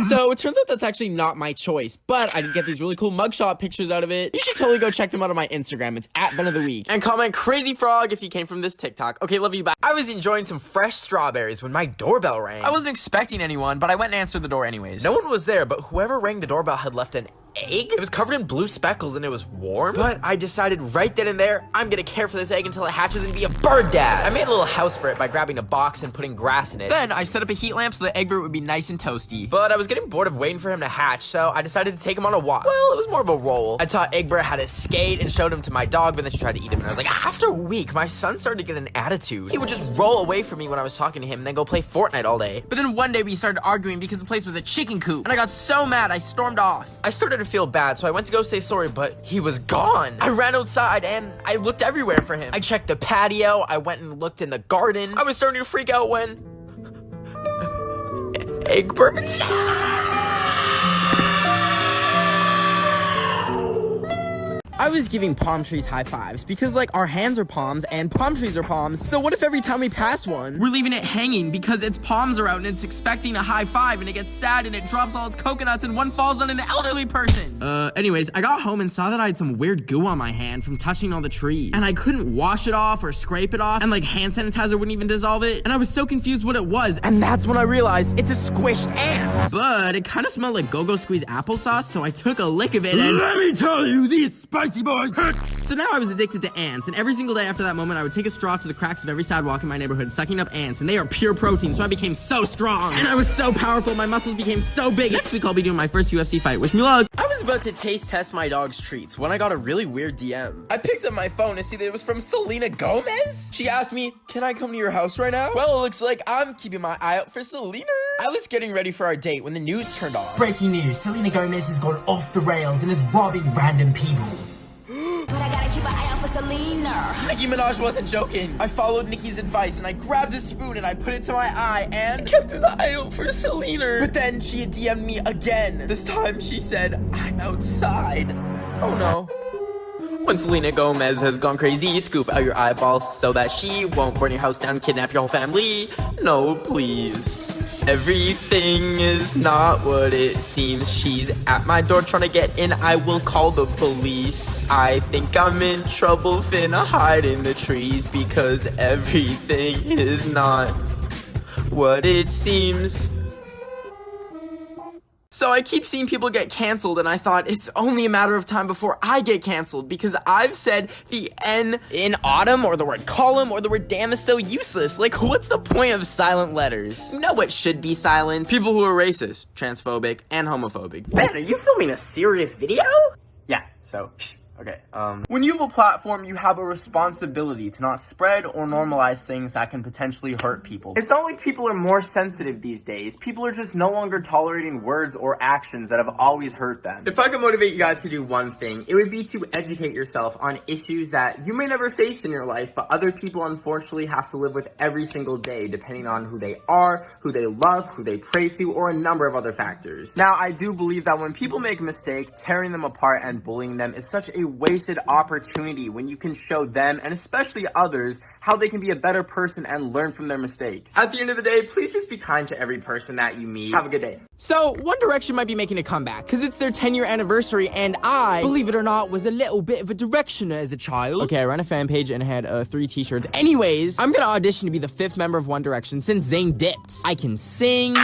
So it turns out that's actually not my choice, but I did get these really cool mugshot pictures out of it. You should totally go check them out on my Instagram. It's @BenOfTheWeek. And comment Crazy Frog if you came from this TikTok. Okay, love you, bye. I was enjoying some fresh strawberries when my doorbell rang. I wasn't expecting anyone, but I went and answered the door anyways. No one was there, but whoever rang the doorbell had left an egg. It was covered in blue speckles and it was warm. But I decided right then and there, I'm gonna care for this egg until it hatches and be a bird dad. I made a little house for it by grabbing a box and putting grass in it. Then I set up a heat lamp so the egg root would be nice and toasty. But I was getting bored of waiting for him to hatch, so I decided to take him on a walk. Well, it was more of a roll. I taught Egbert how to skate and showed him to my dog, but then she tried to eat him. And I was like, after a week, my son started to get an attitude. He would just roll away from me when I was talking to him and then go play Fortnite all day. But then one day we started arguing because the place was a chicken coop. And I got so mad, I stormed off. I started to feel bad, so I went to go say sorry, but he was gone. I ran outside and I looked everywhere for him. I checked the patio, I went and looked in the garden. I was starting to freak out when... Egbert? I was giving palm trees high fives because like our hands are palms and palm trees are palms. So what if every time we pass one, we're leaving it hanging because its palms are out and it's expecting a high five and it gets sad and it drops all its coconuts and one falls on an elderly person. Anyways, I got home and saw that I had some weird goo on my hand from touching all the trees. And I couldn't wash it off or scrape it off and like hand sanitizer wouldn't even dissolve it. And I was so confused what it was. And that's when I realized it's a squished ant. But it kind of smelled like Go-Go Squeeze applesauce. So I took a lick of it and let me tell you, these spicy boys. So now I was addicted to ants, and every single day after that moment, I would take a straw to the cracks of every sidewalk in my neighborhood, sucking up ants, and they are pure protein, so I became so strong. And I was so powerful, my muscles became so big. Next week, I'll be doing my first UFC fight. Wish me luck. I was about to taste test my dog's treats when I got a really weird DM. I picked up my phone to see that it was from Selena Gomez. She asked me, "Can I come to your house right now?" Well, it looks like I'm keeping my eye out for Selena. I was getting ready for our date when the news turned on. Breaking news, Selena Gomez has gone off the rails and is robbing random people. But I gotta keep an eye out for Selena. Nicki Minaj wasn't joking. I followed Nicki's advice and I grabbed a spoon and I put it to my eye and kept an eye out for Selena. But then she had DM'd me again. This time she said, "I'm outside." Oh no. When Selena Gomez has gone crazy, scoop out your eyeballs so that she won't burn your house down, kidnap your whole family. No, please. Everything is not what it seems. She's at my door trying to get in. I will call the police. I think I'm in trouble, finna hide in the trees because everything is not what it seems. So I keep seeing people get canceled, and I thought it's only a matter of time before I get canceled because I've said the N in autumn or the word column or the word damn is so useless. Like, what's the point of silent letters? You know what should be silent? People who are racist, transphobic, and homophobic. Ben, are you filming a serious video? Yeah, so... Okay, when you have a platform, you have a responsibility to not spread or normalize things that can potentially hurt people. It's not like people are more sensitive these days. People are just no longer tolerating words or actions that have always hurt them. If I could motivate you guys to do one thing, it would be to educate yourself on issues that you may never face in your life, but other people unfortunately have to live with every single day, depending on who they are, who they love, who they pray to, or a number of other factors. Now, I do believe that when people make a mistake, tearing them apart and bullying them is such a wasted opportunity when you can show them, and especially others, how they can be a better person and learn from their mistakes. At the end of the day, please just be kind to every person that you meet. Have a good day. So, One Direction might be making a comeback, because it's their 10-year anniversary, and I, believe it or not, was a little bit of a Directioner as a child. Okay, I ran a fan page and had 3 t-shirts. Anyways, I'm gonna audition to be the 5th member of One Direction since Zayn dipped. I can sing,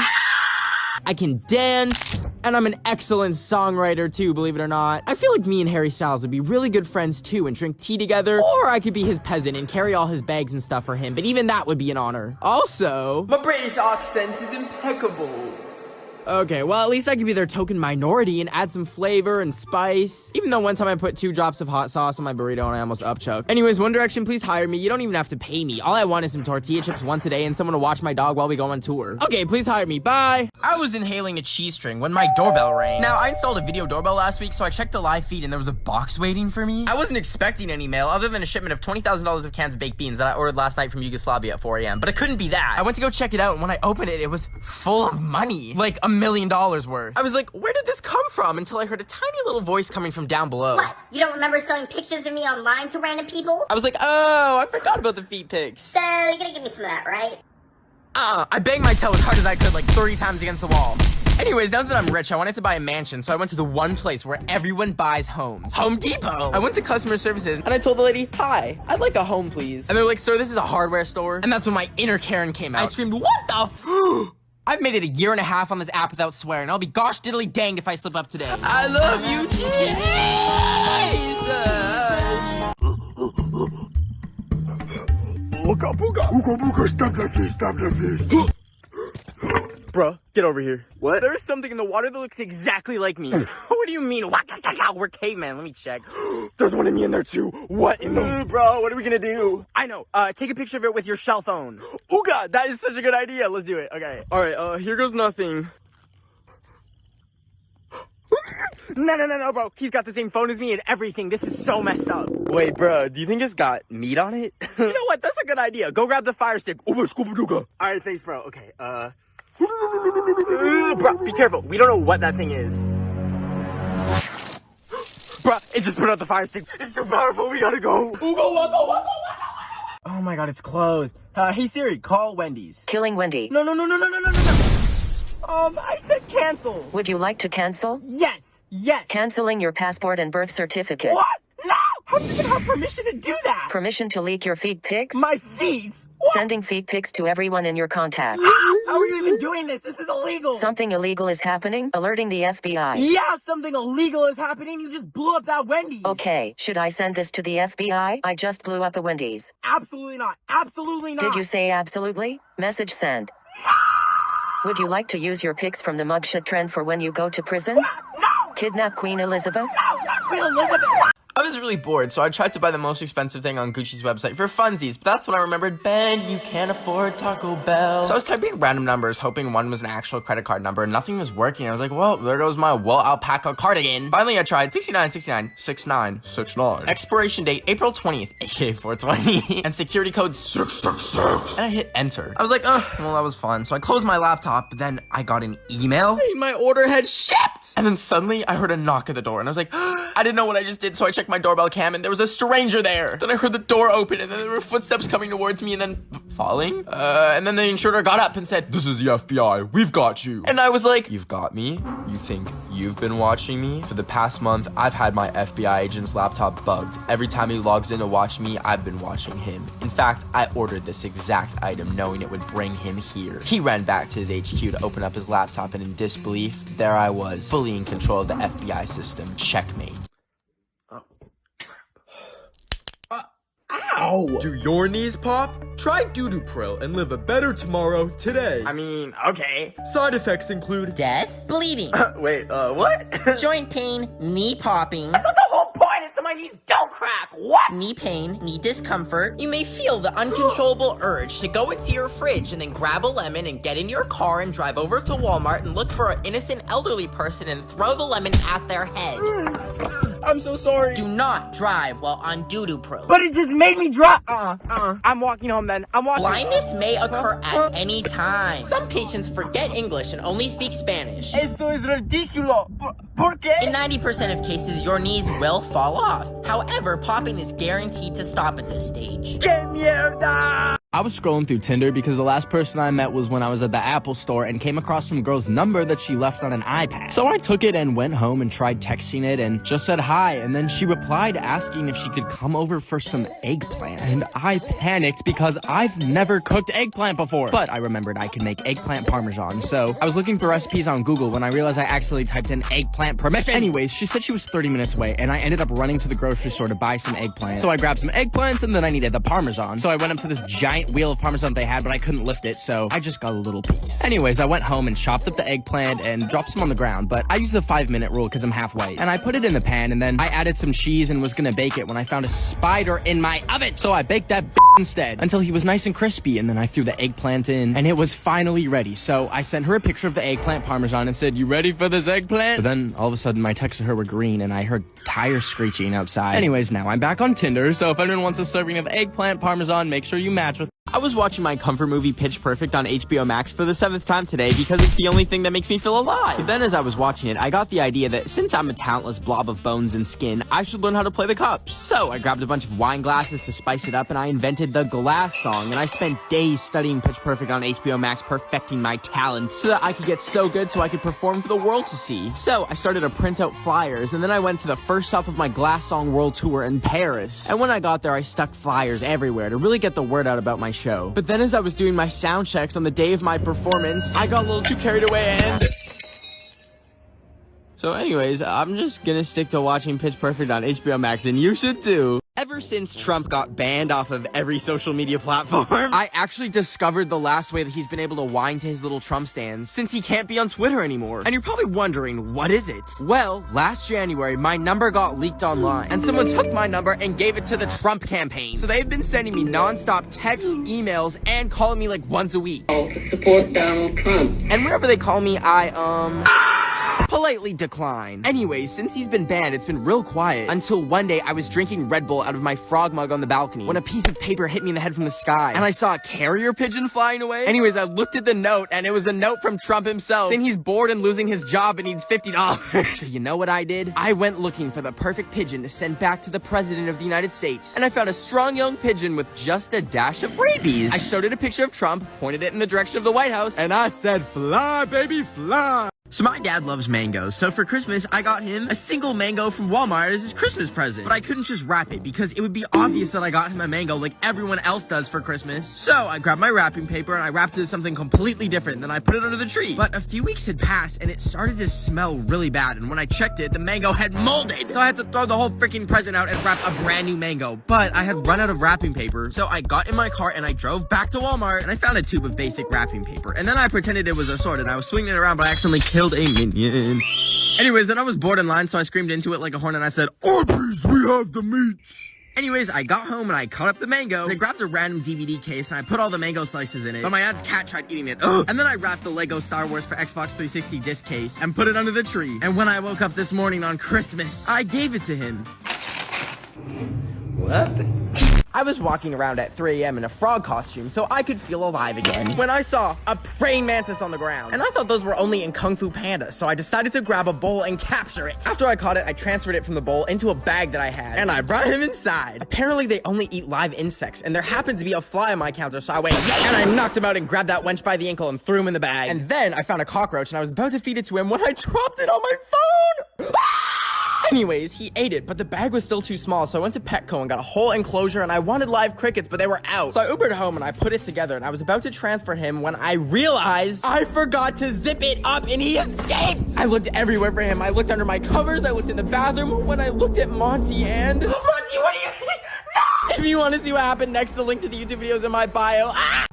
I can dance, And I'm an excellent songwriter too, believe it or not. I feel like me and Harry Styles would be really good friends too and drink tea together, or I could be his peasant and carry all his bags and stuff for him, but even that would be an honor. Also, My British accent is impeccable. okay, well, at least I could be their token minority and add some flavor and spice. Even though one time I put 2 drops of hot sauce on my burrito and I almost upchoked. Anyways, One Direction, please hire me. You don't even have to pay me. All I want is some tortilla chips once a day and someone to watch my dog while we go on tour. Okay, please hire me. Bye. I was inhaling a cheese string when my doorbell rang. Now, I installed a video doorbell last week, so I checked the live feed and there was a box waiting for me. I wasn't expecting any mail other than a shipment of $20,000 of cans of baked beans that I ordered last night from Yugoslavia at 4 a.m. But it couldn't be that. I went to go check it out, and when I opened it, it was full of money. Like $1 million worth. I was like, where did this come from? Until I heard a tiny little voice coming from down below. What? You don't remember selling pictures of me online to random people? I was like, oh, I forgot about the feet pics. So, you're gonna give me some of that, right? I banged my toe as hard as I could like 30 times against the wall. Anyways, now that I'm rich, I wanted to buy a mansion, so I went to the one place where everyone buys homes. Home Depot! I went to customer services, and I told the lady, hi, I'd like a home, please. And they're like, sir, this is a hardware store. And that's when my inner Karen came out. I screamed, what the f- I've made it 1.5 years on this app without swearing. I'll be gosh diddly danged if I slip up today. I love you, Jesus! Stop the fish. Bruh, get over here. What? There's something in the water that looks exactly like me. What do you mean? We're cavemen. Let me check. There's one of me in there too. What in the... Bro, what are we gonna do? I know. Take a picture of it with your cell phone. Oh god, that is such a good idea. Let's do it. Okay. Alright, here goes nothing. No, bro. He's got the same phone as me and everything. This is so messed up. Wait, bro, do you think it's got meat on it? You know what? That's a good idea. Go grab the fire stick. Alright, thanks, bro. Okay, bro, be careful. We don't know what that thing is. Bro, it just put out the fire stick. It's so powerful. We gotta go. Oh my god, it's closed. Hey Siri, call Wendy's. Killing Wendy. No. I said cancel. Would you like to cancel? Yes. Canceling your passport and birth certificate. What? No! How do you even have permission to do that? Permission to leak your feet pics? My feet? What? Sending feet pics to everyone in your contacts. How are you even doing this? This is illegal. Something illegal is happening? Alerting the FBI. Yeah, something illegal is happening. You just blew up that Wendy's. Okay, should I send this to the FBI? I just blew up a Wendy's. Absolutely not. Absolutely not. Did you say absolutely? Message send. No! Would you like to use your pics from the mugshot trend for when you go to prison? No! Kidnap Queen Elizabeth? No, not Queen Elizabeth! I was really bored, so I tried to buy the most expensive thing on Gucci's website for funsies, but that's when I remembered, Ben, you can't afford Taco Bell. So I was typing random numbers, hoping one was an actual credit card number, and nothing was working. I was like, well, there goes my wool alpaca cardigan. Finally, I tried 69696969. Expiration date, April 20th, aka 420, and security code 666. And I hit enter. I was like, well, that was fun. So I closed my laptop, but then I got an email saying my order had shipped. And then suddenly, I heard a knock at the door, and I was like, I didn't know what I just did, so I checked my doorbell cam and there was a stranger there. Then I heard the door open and then there were footsteps coming towards me and then falling. And then the intruder got up and said, this is the FBI. We've got you. And I was like, you've got me? You think you've been watching me? For the past month, I've had my FBI agent's laptop bugged. Every time he logs in to watch me, I've been watching him. In fact, I ordered this exact item knowing it would bring him here. He ran back to his HQ to open up his laptop and in disbelief, there I was, fully in control of the FBI system. Checkmate. Ow! Do your knees pop? Try Dudupril and live a better tomorrow today. I mean, okay. Side effects include death, bleeding. Wait, what? Joint pain, knee popping. I thought the whole point is so my knees don't crack. What? Knee pain, knee discomfort. You may feel the uncontrollable urge to go into your fridge and then grab a lemon and get in your car and drive over to Walmart and look for an innocent elderly person and throw the lemon at their head. I'm so sorry. Do not drive while on Dudupril. But it just made me drive. I'm walking home then. I'm walking. Blindness may occur at any time. Some patients forget English and only speak Spanish. Esto es ridículo. ¿Por qué? In 90% of cases, your knees will fall off. However, popping is guaranteed to stop at this stage. ¡Qué mierda! I was scrolling through Tinder because the last person I met was when I was at the Apple store and came across some girl's number that she left on an iPad. So I took it and went home and tried texting it and just said hi, and then she replied asking if she could come over for some eggplant. And I panicked because I've never cooked eggplant before. But I remembered I could make eggplant parmesan, so I was looking for recipes on Google when I realized I accidentally typed in eggplant permission. Anyways, she said she was 30 minutes away, and I ended up running to the grocery store to buy some eggplant. So I grabbed some eggplants, and then I needed the parmesan. So I went up to this giant wheel of parmesan they had, but I couldn't lift it, so I just got a little piece. Anyways, I went home and chopped up the eggplant and dropped some on the ground, but I used the 5-minute rule because I'm half white. And I put it in the pan, and then I added some cheese and was gonna bake it when I found a spider in my oven. So I baked that instead until he was nice and crispy, and then I threw the eggplant in, and it was finally ready. So I sent her a picture of the eggplant parmesan and said, "You ready for this eggplant?" But then all of a sudden my texts to her were green, and I heard tires screeching outside. Anyways, now I'm back on Tinder, so if anyone wants a serving of eggplant parmesan, make sure you match with. I was watching my comfort movie Pitch Perfect on HBO Max for the 7th time today because it's the only thing that makes me feel alive. But then as I was watching it, I got the idea that since I'm a talentless blob of bones and skin, I should learn how to play the cups. So I grabbed a bunch of wine glasses to spice it up, and I invented the glass song, and I spent days studying Pitch Perfect on HBO Max, perfecting my talent so that I could get so good so I could perform for the world to see. So I started to print out flyers, and then I went to the first stop of my glass song world tour in Paris. And when I got there, I stuck flyers everywhere to really get the word out about my show. But then as I was doing my sound checks on the day of my performance, I got a little too carried away and... So anyways, I'm just gonna stick to watching Pitch Perfect on HBO Max, and you should too. Ever since Trump got banned off of every social media platform, I actually discovered the last way that he's been able to whine to his little Trump stands since he can't be on Twitter anymore. And you're probably wondering, what is it? Well, last January, my number got leaked online, and someone took my number and gave it to the Trump campaign. So they've been sending me non-stop texts, emails, and calling me like once a week. To support Donald Trump. And whenever they call me, I, politely decline. Anyways, since he's been banned, it's been real quiet until one day I was drinking Red Bull out of my frog mug on the balcony when a piece of paper hit me in the head from the sky, and I saw a carrier pigeon flying away. Anyways, I looked at the note, and it was a note from Trump himself saying he's bored and losing his job and needs $50. So you know what I did? I went looking for the perfect pigeon to send back to the president of the United States, and I found a strong young pigeon with just a dash of rabies. I showed it a picture of Trump, pointed it in the direction of the White House, and I said, "Fly, baby, fly." So my dad loves mangoes, so for Christmas, I got him a single mango from Walmart as his Christmas present. But I couldn't just wrap it because it would be obvious that I got him a mango like everyone else does for Christmas. So I grabbed my wrapping paper and I wrapped it as something completely different, then I put it under the tree. But a few weeks had passed and it started to smell really bad, and when I checked it, the mango had molded. So I had to throw the whole freaking present out and wrap a brand new mango. But I had run out of wrapping paper, so I got in my car and I drove back to Walmart and I found a tube of basic wrapping paper. And then I pretended it was a sword and I was swinging it around, but I accidentally killed a minion. Anyways, then I was bored in line, so I screamed into it like a horn and I said, "Arby's, we have the meats." Anyways, I got home and I cut up the mango. I grabbed a random DVD case and I put all the mango slices in it, but my dad's cat tried eating it. Ugh. And then I wrapped the Lego Star Wars for Xbox 360 disc case and put it under the tree. And when I woke up this morning on Christmas, I gave it to him. What? I was walking around at 3 a.m. in a frog costume so I could feel alive again when I saw a praying mantis on the ground. And I thought those were only in Kung Fu Panda, so I decided to grab a bowl and capture it. After I caught it, I transferred it from the bowl into a bag that I had, and I brought him inside. Apparently, they only eat live insects, and there happened to be a fly on my counter, so I went, yeah! And I knocked him out and grabbed that wench by the ankle and threw him in the bag. And then I found a cockroach, and I was about to feed it to him when I dropped it on my phone! Anyways, he ate it, but the bag was still too small, so I went to Petco and got a whole enclosure, and I wanted live crickets, but they were out. So I Ubered home and I put it together, and I was about to transfer him when I realized I forgot to zip it up and he escaped! I looked everywhere for him. I looked under my covers, I looked in the bathroom, when I looked at Monty and... Monty, what are you... No! If you want to see what happened, next the link to the YouTube videos in my bio.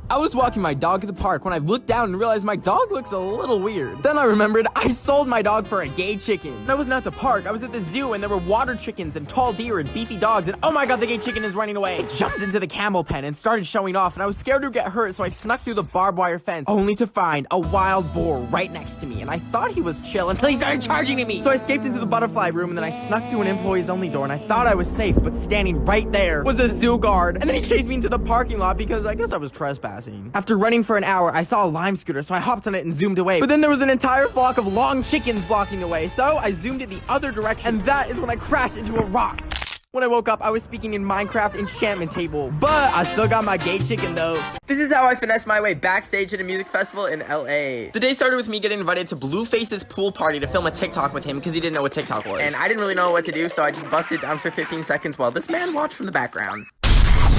I was walking my dog at the park when I looked down and realized my dog looks a little weird. Then I remembered I sold my dog for a gay chicken. And I wasn't at the park, I was at the zoo, and there were water chickens and tall deer and beefy dogs, and oh my god, the gay chicken is running away. I jumped into the camel pen and started showing off, and I was scared to get hurt, so I snuck through the barbed wire fence, only to find a wild boar right next to me, and I thought he was chill until he started charging at me. So I escaped into the butterfly room, and then I snuck through an employees only door, and I thought I was safe, but standing right there was a zoo guard. And then he chased me into the parking lot because I guess I was trespassing. After running for an hour, I saw a lime scooter, so I hopped on it and zoomed away. But then there was an entire flock of long chickens blocking the way, so I zoomed in the other direction, and that is when I crashed into a rock. When I woke up, I was speaking in Minecraft enchantment table, but I still got my gay chicken though. This is how I finessed my way backstage at a music festival in LA. The day started with me getting invited to Blueface's pool party to film a TikTok with him because he didn't know what TikTok was. And I didn't really know what to do, so I just busted down for 15 seconds while this man watched from the background.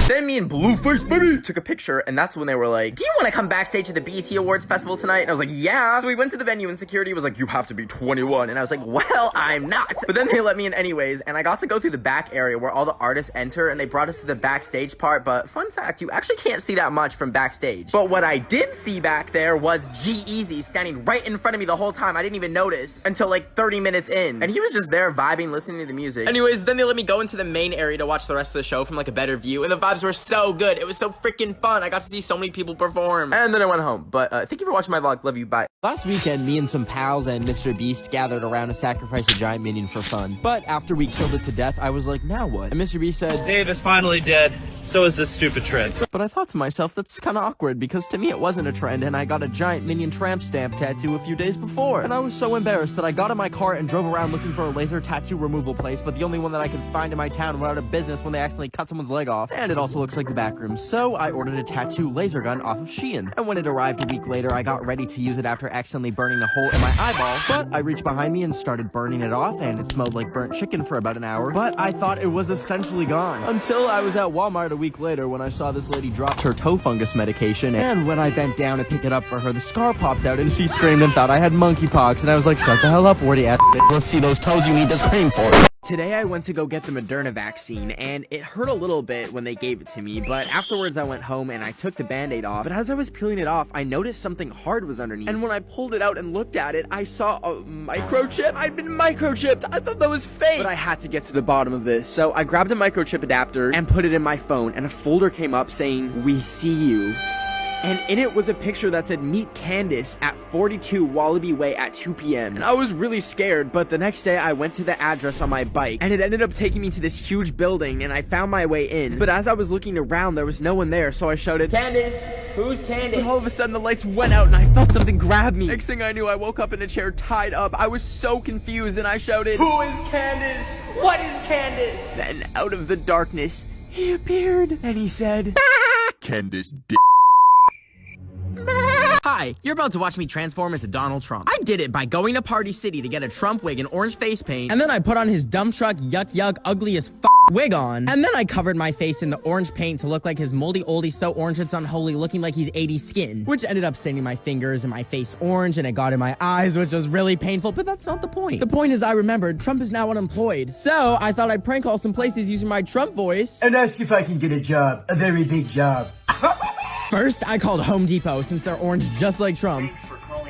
Then me and Blueface, baby, took a picture, and that's when they were like, do you want to come backstage to the BET Awards Festival tonight? And I was like, yeah. So we went to the venue, and security was like, you have to be 21. And I was like, well, I'm not. But then they let me in anyways, and I got to go through the back area where all the artists enter, and they brought us to the backstage part. But fun fact, you actually can't see that much from backstage. But what I did see back there was G-Eazy standing right in front of me the whole time. I didn't even notice until like 30 minutes in. And he was just there vibing, listening to the music. Anyways, then they let me go into the main area to watch the rest of the show from like a better view, and the vibes were so good. It was so freaking fun. I got to see so many people perform. And then I went home. But thank you for watching my vlog. Love you. Bye. Last weekend, me and some pals and Mr. Beast gathered around to sacrifice a giant minion for fun. But after we killed it to death, I was like, now what? And Mr. Beast said, Dave is finally dead. So is this stupid trend. But I thought to myself, that's kind of awkward because to me it wasn't a trend and I got a giant minion tramp stamp tattoo a few days before. And I was so embarrassed that I got in my car and drove around looking for a laser tattoo removal place, but the only one that I could find in my town went out of business when they accidentally cut someone's leg off. And it also looks like the back room. So I ordered a tattoo laser gun off of Shein. And when it arrived a week later, I got ready to use it after accidentally burning a hole in my eyeball. But I reached behind me and started burning it off, and it smelled like burnt chicken for about an hour. But I thought it was essentially gone. Until I was at Walmart a week later when I saw this lady drop her toe fungus medication, and when I bent down to pick it up for her, the scar popped out and she screamed and thought I had monkeypox, and I was like, shut the hell up, warty ass bitch. Let's see those toes you need to scream for. Today I went to go get the Moderna vaccine, and it hurt a little bit when they gave it to me, but afterwards I went home and I took the band-aid off. But as I was peeling it off, I noticed something hard was underneath, and when I pulled it out and looked at it, I saw a microchip. I'd been microchipped. I thought that was fake, but I had to get to the bottom of this. So I grabbed a microchip adapter and put it in my phone, and a folder came up saying, "We see you." And in it was a picture that said, meet Candace at 42 Wallaby Way at 2 p.m. And I was really scared, but the next day I went to the address on my bike, and it ended up taking me to this huge building, and I found my way in. But as I was looking around, there was no one there, so I shouted, Candace, who's Candace? But all of a sudden the lights went out, and I felt something grab me. Next thing I knew, I woke up in a chair tied up. I was so confused, and I shouted, who is Candace? What is Candace? Then out of the darkness, he appeared, and he said, Candace Hi, you're about to watch me transform into Donald Trump. I did it by going to Party City to get a Trump wig and orange face paint, and then I put on his dump truck yuck ugly as wig on, and then I covered my face in the orange paint to look like his moldy oldie so orange it's unholy, looking like he's 80 skin, which ended up staining my fingers and my face orange, and it got in my eyes, which was really painful, but that's not the point. The point is I remembered Trump is now unemployed, so I thought I'd prank call some places using my Trump voice and ask if I can get a job, a very big job. First, I called Home Depot since they're orange just like Trump.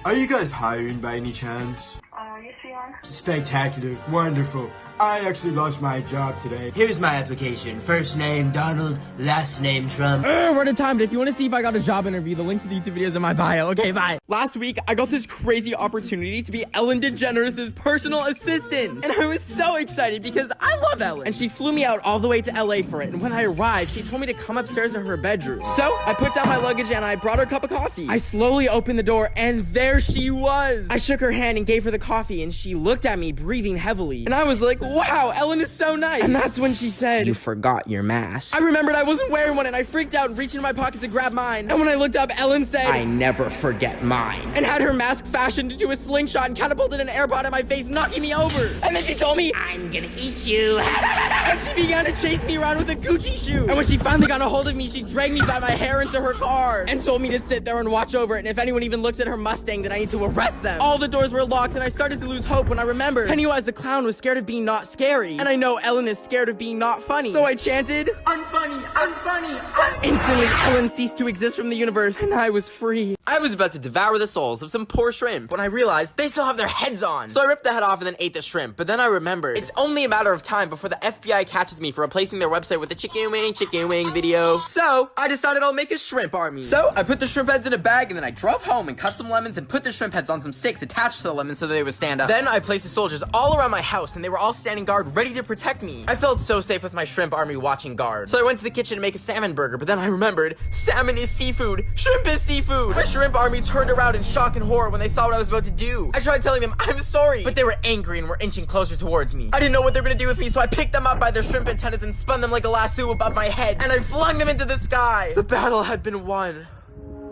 Are you guys hiring by any chance? Yes, we are. Spectacular. Wonderful. I actually lost my job today. Here's my application. First name Donald, last name Trump. We're out of time, but if you want to see if I got a job interview, the link to the YouTube video is in my bio. Okay, bye. Last week, I got this crazy opportunity to be Ellen DeGeneres' personal assistant. And I was so excited because I love Ellen. And she flew me out all the way to LA for it. And when I arrived, she told me to come upstairs to her bedroom. So I put down my luggage and I brought her a cup of coffee. I slowly opened the door and there she was. I shook her hand and gave her the coffee and she looked at me breathing heavily. And I was like, wow, Ellen is so nice. And that's when she said, you forgot your mask. I remembered I wasn't wearing one and I freaked out and reached into my pocket to grab mine. And when I looked up, Ellen said, I never forget mine. And had her mask fashioned into a slingshot and catapulted an AirPod at my face, knocking me over. And then she told me, I'm gonna eat you. And she began to chase me around with a Gucci shoe. And when she finally got a hold of me, she dragged me by my hair into her car and told me to sit there and watch over it. And if anyone even looks at her Mustang, then I need to arrest them. All the doors were locked and I started to lose hope when I remembered Pennywise the clown was scared of being not scary. And I know Ellen is scared of being not funny. So I chanted, unfunny, unfunny, Instantly, Ellen ceased to exist from the universe, and I was free. I was about to devour the souls of some poor shrimp when I realized they still have their heads on. So I ripped the head off and then ate the shrimp. But then I remembered, it's only a matter of time before the FBI catches me for replacing their website with a chicken wing video. So I decided I'll make a shrimp army. So I put the shrimp heads in a bag, and then I drove home and cut some lemons and put the shrimp heads on some sticks attached to the lemons so that they would stand up. Then I placed place of soldiers all around my house, and they were all standing guard ready to protect me. I felt so safe with my shrimp army watching guard. So I went to the kitchen to make a salmon burger, but then I remembered salmon is seafood, shrimp is seafood. My shrimp army turned around in shock and horror when they saw what I was about to do. I tried telling them I'm sorry, but they were angry and were inching closer towards me. I didn't know what they were gonna do with me, so I picked them up by their shrimp antennas and spun them like a lasso above my head, and I flung them into the sky. The battle had been won.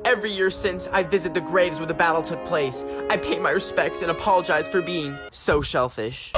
Every year since, I visit the graves where the battle took place. I pay my respects and apologize for being so shellfish.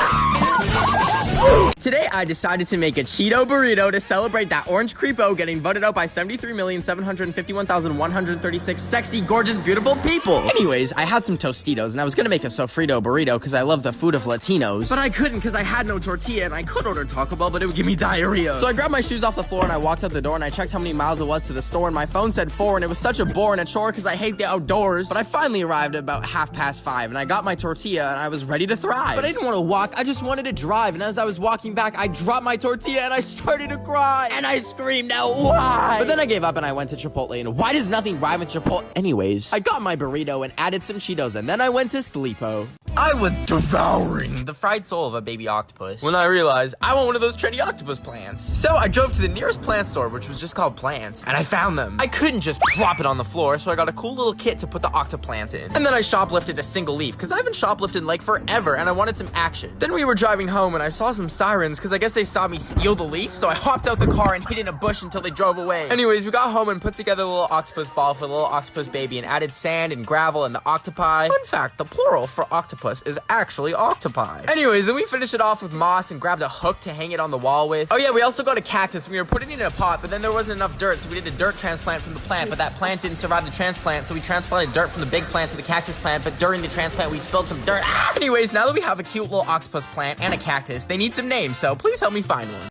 Today, I decided to make a Cheeto burrito to celebrate that orange creepo getting voted out by 73,751,136 sexy, gorgeous, beautiful people. Anyways, I had some Tostitos, and I was gonna make a sofrito burrito because I love the food of Latinos. But I couldn't because I had no tortilla, and I could order Taco Bell, but it would give me diarrhea. So I grabbed my shoes off the floor, and I walked out the door, and I checked how many miles it was to the store, and my phone said 4, and it was such a bore and a chore because I hate the outdoors. But I finally arrived at about 5:30, and I got my tortilla, and I was ready to thrive. But I didn't want to walk, I just wanted to drive, and as I was walking back, I dropped my tortilla, and I started to cry, and I screamed out, why? But then I gave up, and I went to Chipotle, and why does nothing rhyme with Chipotle? Anyways, I got my burrito and added some Cheetos, and then I went to sleepo. I was devouring the fried soul of a baby octopus when I realized I want one of those trendy octopus plants. So I drove to the nearest plant store, which was just called Plants, and I found them. I couldn't just plop it on the floor, so I got a cool little kit to put the octoplant in. And then I shoplifted a single leaf, because I haven't shoplifted like forever, and I wanted some action. Then we were driving home, and I saw some sirens, because I guess they saw me steal the leaf, so I hopped out the car and hid in a bush until they drove away. Anyways, we got home and put together a little octopus ball for the little octopus baby, and added sand and gravel and the octopi. Fun fact, the plural for octopus is actually octopi. Anyways, then we finished it off with moss and grabbed a hook to hang it on the wall with. Oh yeah, we also got a cactus. We were putting it in a pot, but then there wasn't enough dirt, so we did a dirt transplant from the plant, but that plant didn't survive the transplant, so we transplanted dirt from the big plant to the cactus plant, but during the transplant, we spilled some dirt. Anyways, now that we have a cute little octopus plant and a cactus, they need some names, so please help me find one.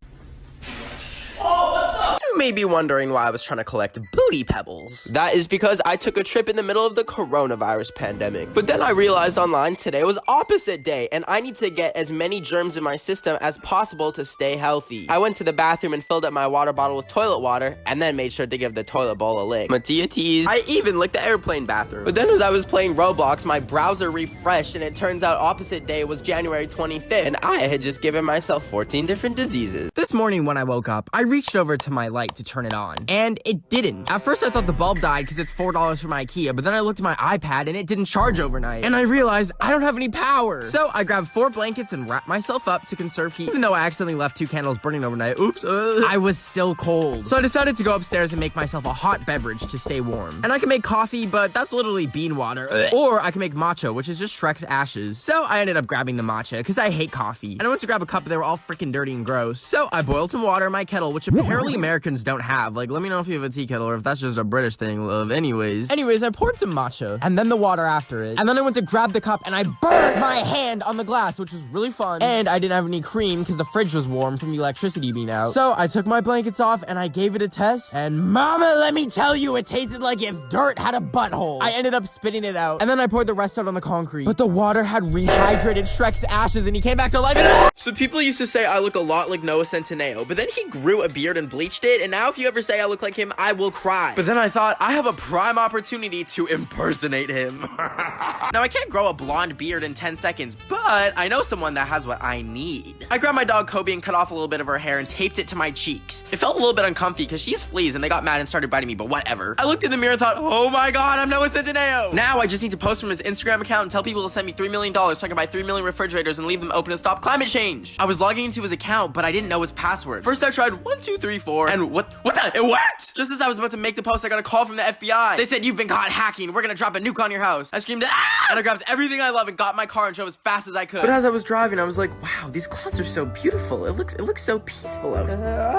You may be wondering why I was trying to collect booty pebbles. That is because I took a trip in the middle of the coronavirus pandemic. But then I realized online today was opposite day, and I need to get as many germs in my system as possible to stay healthy. I went to the bathroom and filled up my water bottle with toilet water, and then made sure to give the toilet bowl a lick. Mattia teased. I even licked the airplane bathroom. But then as I was playing Roblox, my browser refreshed, and it turns out opposite day was January 25th, and I had just given myself 14 different diseases. This morning when I woke up, I reached over to my light to turn it on, and it didn't. At first I thought the bulb died because it's $4 from IKEA, but then I looked at my iPad and it didn't charge overnight, and I realized I don't have any power. So I grabbed 4 blankets and wrapped myself up to conserve heat, even though I accidentally left 2 candles burning overnight. Oops. I was still cold. So I decided to go upstairs and make myself a hot beverage to stay warm. And I can make coffee, but that's literally bean water. Or I can make matcha, which is just Shrek's ashes. So I ended up grabbing the matcha because I hate coffee. And I went to grab a cup, but they were all freaking dirty and gross. So I boiled some water in my kettle, which apparently Americans don't have. Like, let me know if you have a tea kettle or if that's just a British thing, love. Anyways, I poured some matcha and then the water after it. And then I went to grab the cup and I burned my hand on the glass, which was really fun. And I didn't have any cream because the fridge was warm from the electricity being out. So I took my blankets off and I gave it a test. And mama, let me tell you, it tasted like if dirt had a butthole. I ended up spitting it out. And then I poured the rest out on the concrete. But the water had rehydrated Shrek's ashes and he came back to life. So people used to say I look a lot like Noah Centineo, but then he grew a beard and bleached it. And now if you ever say I look like him, I will cry. But then I thought, I have a prime opportunity to impersonate him. Now, I can't grow a blonde beard in 10 seconds, but I know someone that has what I need. I grabbed my dog Kobe and cut off a little bit of her hair and taped it to my cheeks. It felt a little bit uncomfy because she has fleas and they got mad and started biting me, but whatever. I looked in the mirror and thought, oh my god, I'm Noah Centineo. Now I just need to post from his Instagram account and tell people to send me $3 million so I can buy 3 million refrigerators and leave them open to stop climate change. I was logging into his account, but I didn't know his password. First I tried 1, 2, 3, 4, and what the? It worked! Just as I was about to make the post, I got a call from the FBI. They said, you've been caught hacking. We're gonna drop a nuke on your house. I screamed, ah! And I grabbed everything I love and got in my car and drove as fast as I could. But as I was driving, I was like, wow, these clouds are so beautiful. It looks so peaceful out.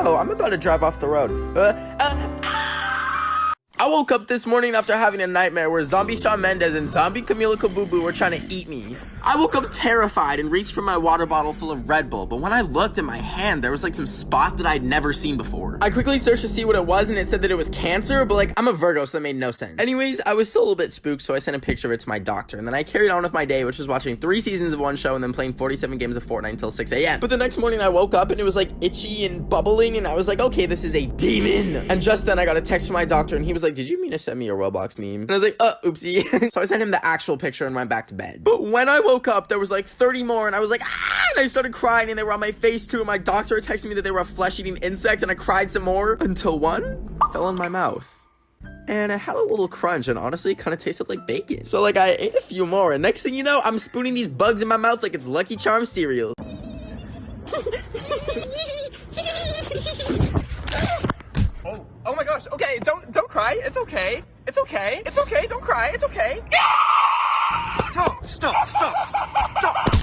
Oh, I'm about to drive off the road. I woke up this morning after having a nightmare where Zombie Shawn Mendes and Zombie Camila Caboo were trying to eat me. I woke up terrified and reached for my water bottle full of Red Bull, but when I looked at my hand, there was like some spot that I'd never seen before. I quickly searched to see what it was and it said that it was cancer, but like, I'm a Virgo, so that made no sense. Anyways, I was still a little bit spooked, so I sent a picture of it to my doctor, and then I carried on with my day, which was watching 3 seasons of one show and then playing 47 games of Fortnite until 6 a.m. But the next morning I woke up and it was like itchy and bubbling, and I was like, okay, this is a demon. And just then I got a text from my doctor and he was like, did you mean to send me a Roblox meme? And I was like, oopsie. So I sent him the actual picture and went back to bed. But when I woke woke up, there was like 30 more, and I was like, ah, and I started crying, and they were on my face too, and my doctor texted me that they were a flesh-eating insect, and I cried some more, until one fell in my mouth. And it had a little crunch, and honestly, it kind of tasted like bacon. So like, I ate a few more, and next thing you know, I'm spooning these bugs in my mouth like it's Lucky Charms cereal. Oh my gosh, okay, don't cry, it's okay. It's okay, it's okay, don't cry, it's okay. Stop, stop, stop, stop, stop!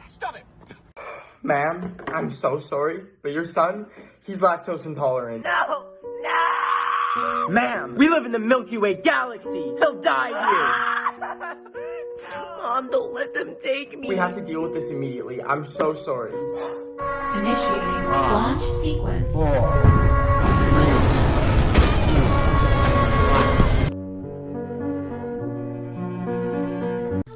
Stop it! Ma'am, I'm so sorry, but your son, he's lactose intolerant. No! No! Ma'am, we live in the Milky Way galaxy. He'll die here. Mom, don't let them take me. We have to deal with this immediately. I'm so sorry. Initiating launch sequence.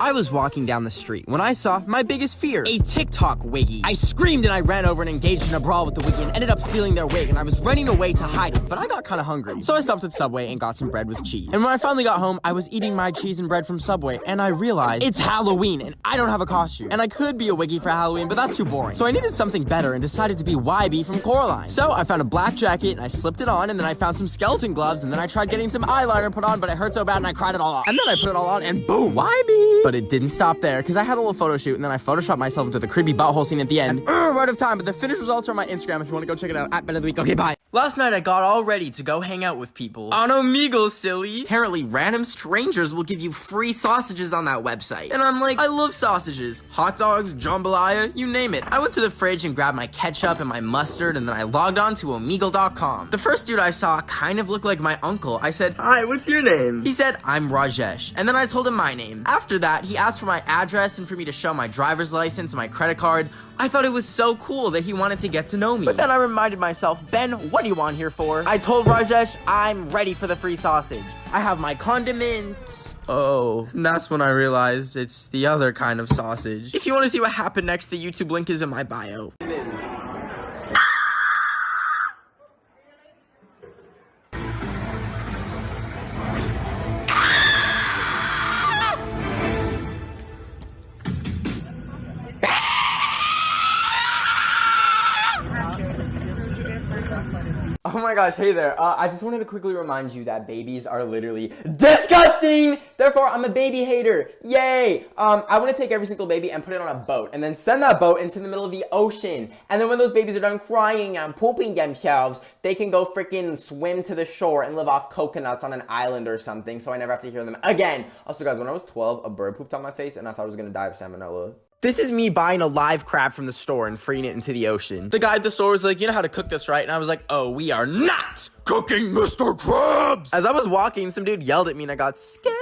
I was walking down the street when I saw my biggest fear, a TikTok wiggy. I screamed and I ran over and engaged in a brawl with the wiggy and ended up stealing their wig, and I was running away to hide it, but I got kind of hungry. So I stopped at Subway and got some bread with cheese. And when I finally got home, I was eating my cheese and bread from Subway, and I realized it's Halloween and I don't have a costume. And I could be a wiggy for Halloween, but that's too boring. So I needed something better and decided to be YB from Coraline. So I found a black jacket and I slipped it on, and then I found some skeleton gloves, and then I tried getting some eyeliner put on, but it hurt so bad and I cried it all off. And then I put it all on and boom, YB! But it didn't stop there, because I had a little photo shoot, and then I photoshopped myself into the creepy butthole scene at the end. We're out of time, but the finished results are on my Instagram if you want to go check it out, at Ben of the Week. Okay, bye. Last night I got all ready to go hang out with people. On Omegle, silly. Apparently, random strangers will give you free sausages on that website. And I'm like, I love sausages. Hot dogs, jambalaya, you name it. I went to the fridge and grabbed my ketchup and my mustard, and then I logged on to Omegle.com. The first dude I saw kind of looked like my uncle. I said, hi, what's your name? He said, I'm Rajesh. And then I told him my name. After that, he asked for my address and for me to show my driver's license and my credit card. I thought it was so cool that he wanted to get to know me. But then I reminded myself, Ben, what are you on here for? I told Rajesh, I'm ready for the free sausage. I have my condiments. Oh, and that's when I realized it's the other kind of sausage. If you want to see what happened next, the YouTube link is in my bio. Oh my gosh, hey there. I just wanted to quickly remind you that babies are literally disgusting! Therefore, I'm a baby hater. Yay! I want to take every single baby and put it on a boat, and then send that boat into the middle of the ocean. And then when those babies are done crying and pooping themselves, they can go freaking swim to the shore and live off coconuts on an island or something, so I never have to hear them again. Also, guys, when I was 12, a bird pooped on my face, and I thought I was gonna die of salmonella. This is me buying a live crab from the store and freeing it into the ocean. The guy at the store was like, you know how to cook this, right? And I was like, oh, we are not cooking Mr. Krabs. As I was walking, some dude yelled at me and I got scared.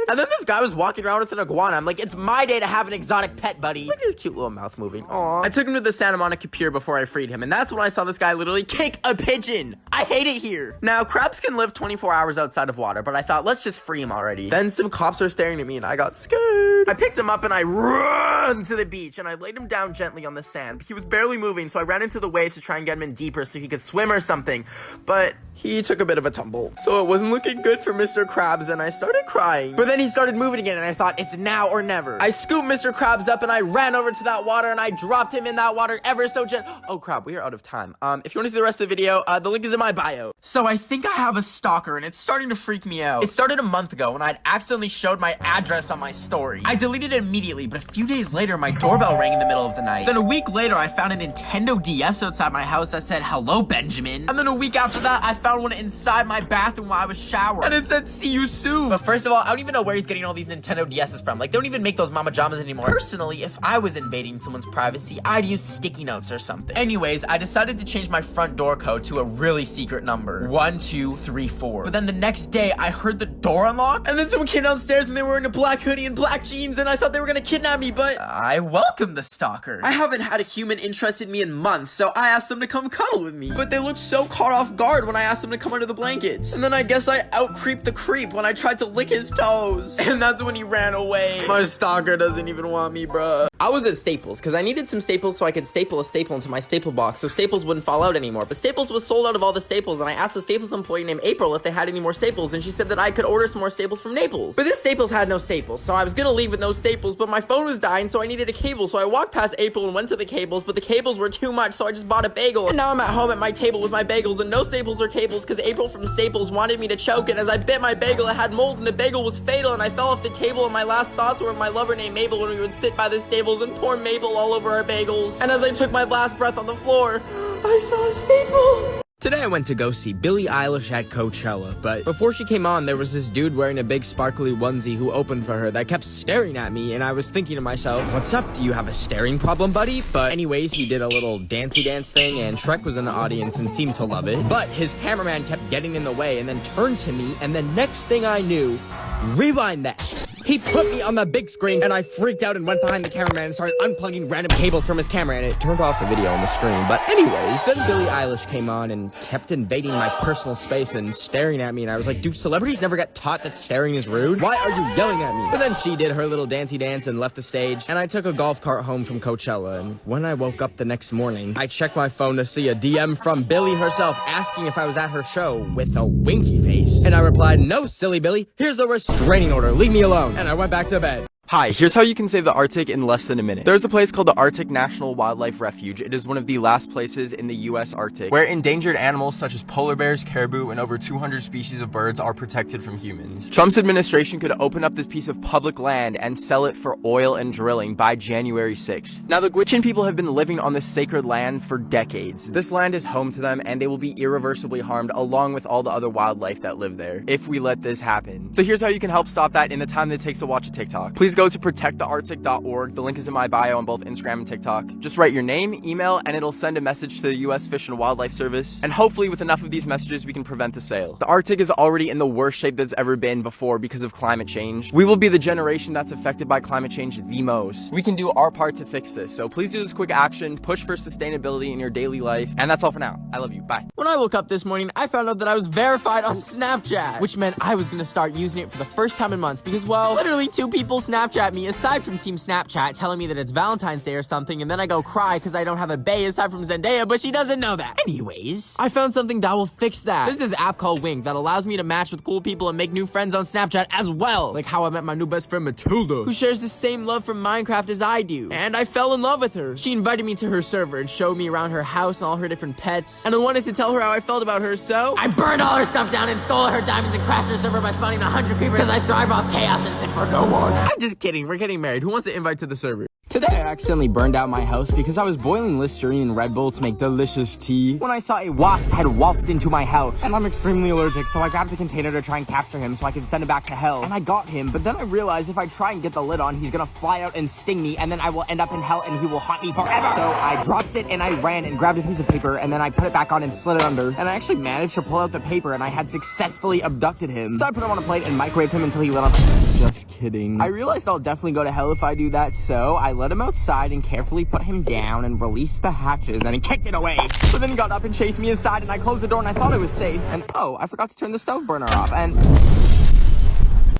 And then this guy was walking around with an iguana. I'm like, it's my day to have an exotic pet, buddy. Look at his cute little mouth moving. Aww. I took him to the Santa Monica Pier before I freed him, and that's when I saw this guy literally kick a pigeon. I hate it here. Now, crabs can live 24 hours outside of water, but I thought, let's just free him already. Then some cops were staring at me, and I got scared. I picked him up, and I ran to the beach, and I laid him down gently on the sand. He was barely moving, so I ran into the waves to try and get him in deeper so he could swim or something. But he took a bit of a tumble. So it wasn't looking good for Mr. Krabs, and I started crying. But then he started moving again, and I thought, it's now or never. I scooped Mr. Krabs up, and I ran over to that water, and I dropped him in that water ever so gently. Oh, crap, we are out of time. If you want to see the rest of the video, the link is in my bio. So I think I have a stalker, and it's starting to freak me out. It started a month ago when I'd accidentally showed my address on my story. I deleted it immediately, but a few days later, my doorbell rang in the middle of the night. Then a week later, I found a Nintendo DS outside my house that said, hello, Benjamin. And then a week after that, I found one inside my bathroom while I was showering, and it said, see you soon. But first of all, I don't even know where he's getting all these Nintendo DS's from. Like, they don't even make those mama jamas anymore. Personally, if I was invading someone's privacy, I'd use sticky notes or something. Anyways, I decided to change my front door code to a really secret number. 1234. But then the next day, I heard the door unlock, and then someone came downstairs and they were wearing a black hoodie and black jeans, and I thought they were gonna kidnap me, but I welcome the stalker. I haven't had a human interested in me in months, so I asked them to come cuddle with me. But they looked so caught off guard when I asked asked him to come under the blankets. And then I guess I out-creeped the creep when I tried to lick his toes. And that's when he ran away. My stalker doesn't even want me, bruh. I was at Staples because I needed some staples so I could staple a staple into my staple box so staples wouldn't fall out anymore. But Staples was sold out of all the staples, and I asked the Staples employee named April if they had any more staples, and she said that I could order some more staples from Naples. But this Staples had no staples, so I was gonna leave with no staples, but my phone was dying, so I needed a cable. So I walked past April and went to the cables, but the cables were too much, so I just bought a bagel. And now I'm at home at my table with my bagels and no staples or cables because April from Staples wanted me to choke, and as I bit my bagel, it had mold and the bagel was fatal, and I fell off the table, and my last thoughts were of my lover named Mabel when we would sit by the stables and pour Mabel all over our bagels. And as I took my last breath on the floor, I saw a staple. Today I went to go see Billie Eilish at Coachella, but before she came on, there was this dude wearing a big sparkly onesie who opened for her that kept staring at me, and I was thinking to myself, what's up, do you have a staring problem, buddy? But anyways, he did a little dancey dance thing, and Shrek was in the audience and seemed to love it. But his cameraman kept getting in the way and then turned to me, and the next thing I knew, rewind that. He put me on the big screen, and I freaked out and went behind the cameraman and started unplugging random cables from his camera, and it turned off the video on the screen. But anyways, then Billie Eilish came on and kept invading my personal space and staring at me, and I was like, dude, celebrities never get taught that staring is rude? Why are you yelling at me? But then she did her little dancey dance and left the stage, and I took a golf cart home from Coachella, and when I woke up the next morning, I checked my phone to see a DM from Billie herself asking if I was at her show with a winky face, and I replied, no, silly Billie, here's a restraining order, leave me alone. And I went back to bed. Hi, here's how you can save the Arctic in less than a minute. There's a place called the Arctic National Wildlife Refuge. It is one of the last places in the US Arctic where endangered animals such as polar bears, caribou, and over 200 species of birds are protected from humans. Trump's administration could open up this piece of public land and sell it for oil and drilling by January 6th. Now, the Gwich'in people have been living on this sacred land for decades. This land is home to them, and they will be irreversibly harmed along with all the other wildlife that live there if we let this happen. So here's how you can help stop that in the time that it takes to watch a TikTok. Please go to protectthearctic.org. The link is in my bio on both Instagram and TikTok. Just write your name, email, and it'll send a message to the US Fish and Wildlife Service. And hopefully with enough of these messages, we can prevent the sale. The Arctic is already in the worst shape that's ever been before because of climate change. We will be the generation that's affected by climate change the most. We can do our part to fix this. So please do this quick action, push for sustainability in your daily life. And that's all for now. I love you. Bye. When I woke up this morning, I found out that I was verified on Snapchat, which meant I was gonna start using it for the first time in months because, well, literally 2 people Snapchat me aside from Team Snapchat telling me that it's Valentine's Day or something, and then I go cry because I don't have a bae aside from Zendaya, but she doesn't know that. Anyways, I found something that will fix that. There's this app called Wink that allows me to match with cool people and make new friends on Snapchat as well. Like how I met my new best friend Matilda, who shares the same love for Minecraft as I do. And I fell in love with her. She invited me to her server and showed me around her house and all her different pets. And I wanted to tell her how I felt about her, so I burned all her stuff down and stole her diamonds and crashed her server by spawning 100 creepers because I thrive off chaos and sin for no one. I'm just kidding. We're getting married. Who wants to invite to the server? Today I accidentally burned out my house because I was boiling Listerine and Red Bull to make delicious tea when I saw a wasp had waltzed into my house. And I'm extremely allergic, so I grabbed a container to try and capture him so I could send him back to hell. And I got him, but then I realized if I try and get the lid on, he's gonna fly out and sting me, and then I will end up in hell and he will haunt me forever. So I dropped it and I ran and grabbed a piece of paper, and then I put it back on and slid it under. And I actually managed to pull out the paper, and I had successfully abducted him. So I put him on a plate and microwaved him until he lit up. Just kidding. I realized I'll definitely go to hell if I do that, so I let him outside and carefully put him down and released the hatches, and he kicked it away. So then he got up and chased me inside, and I closed the door and I thought it was safe. And oh, I forgot to turn the stove burner off, and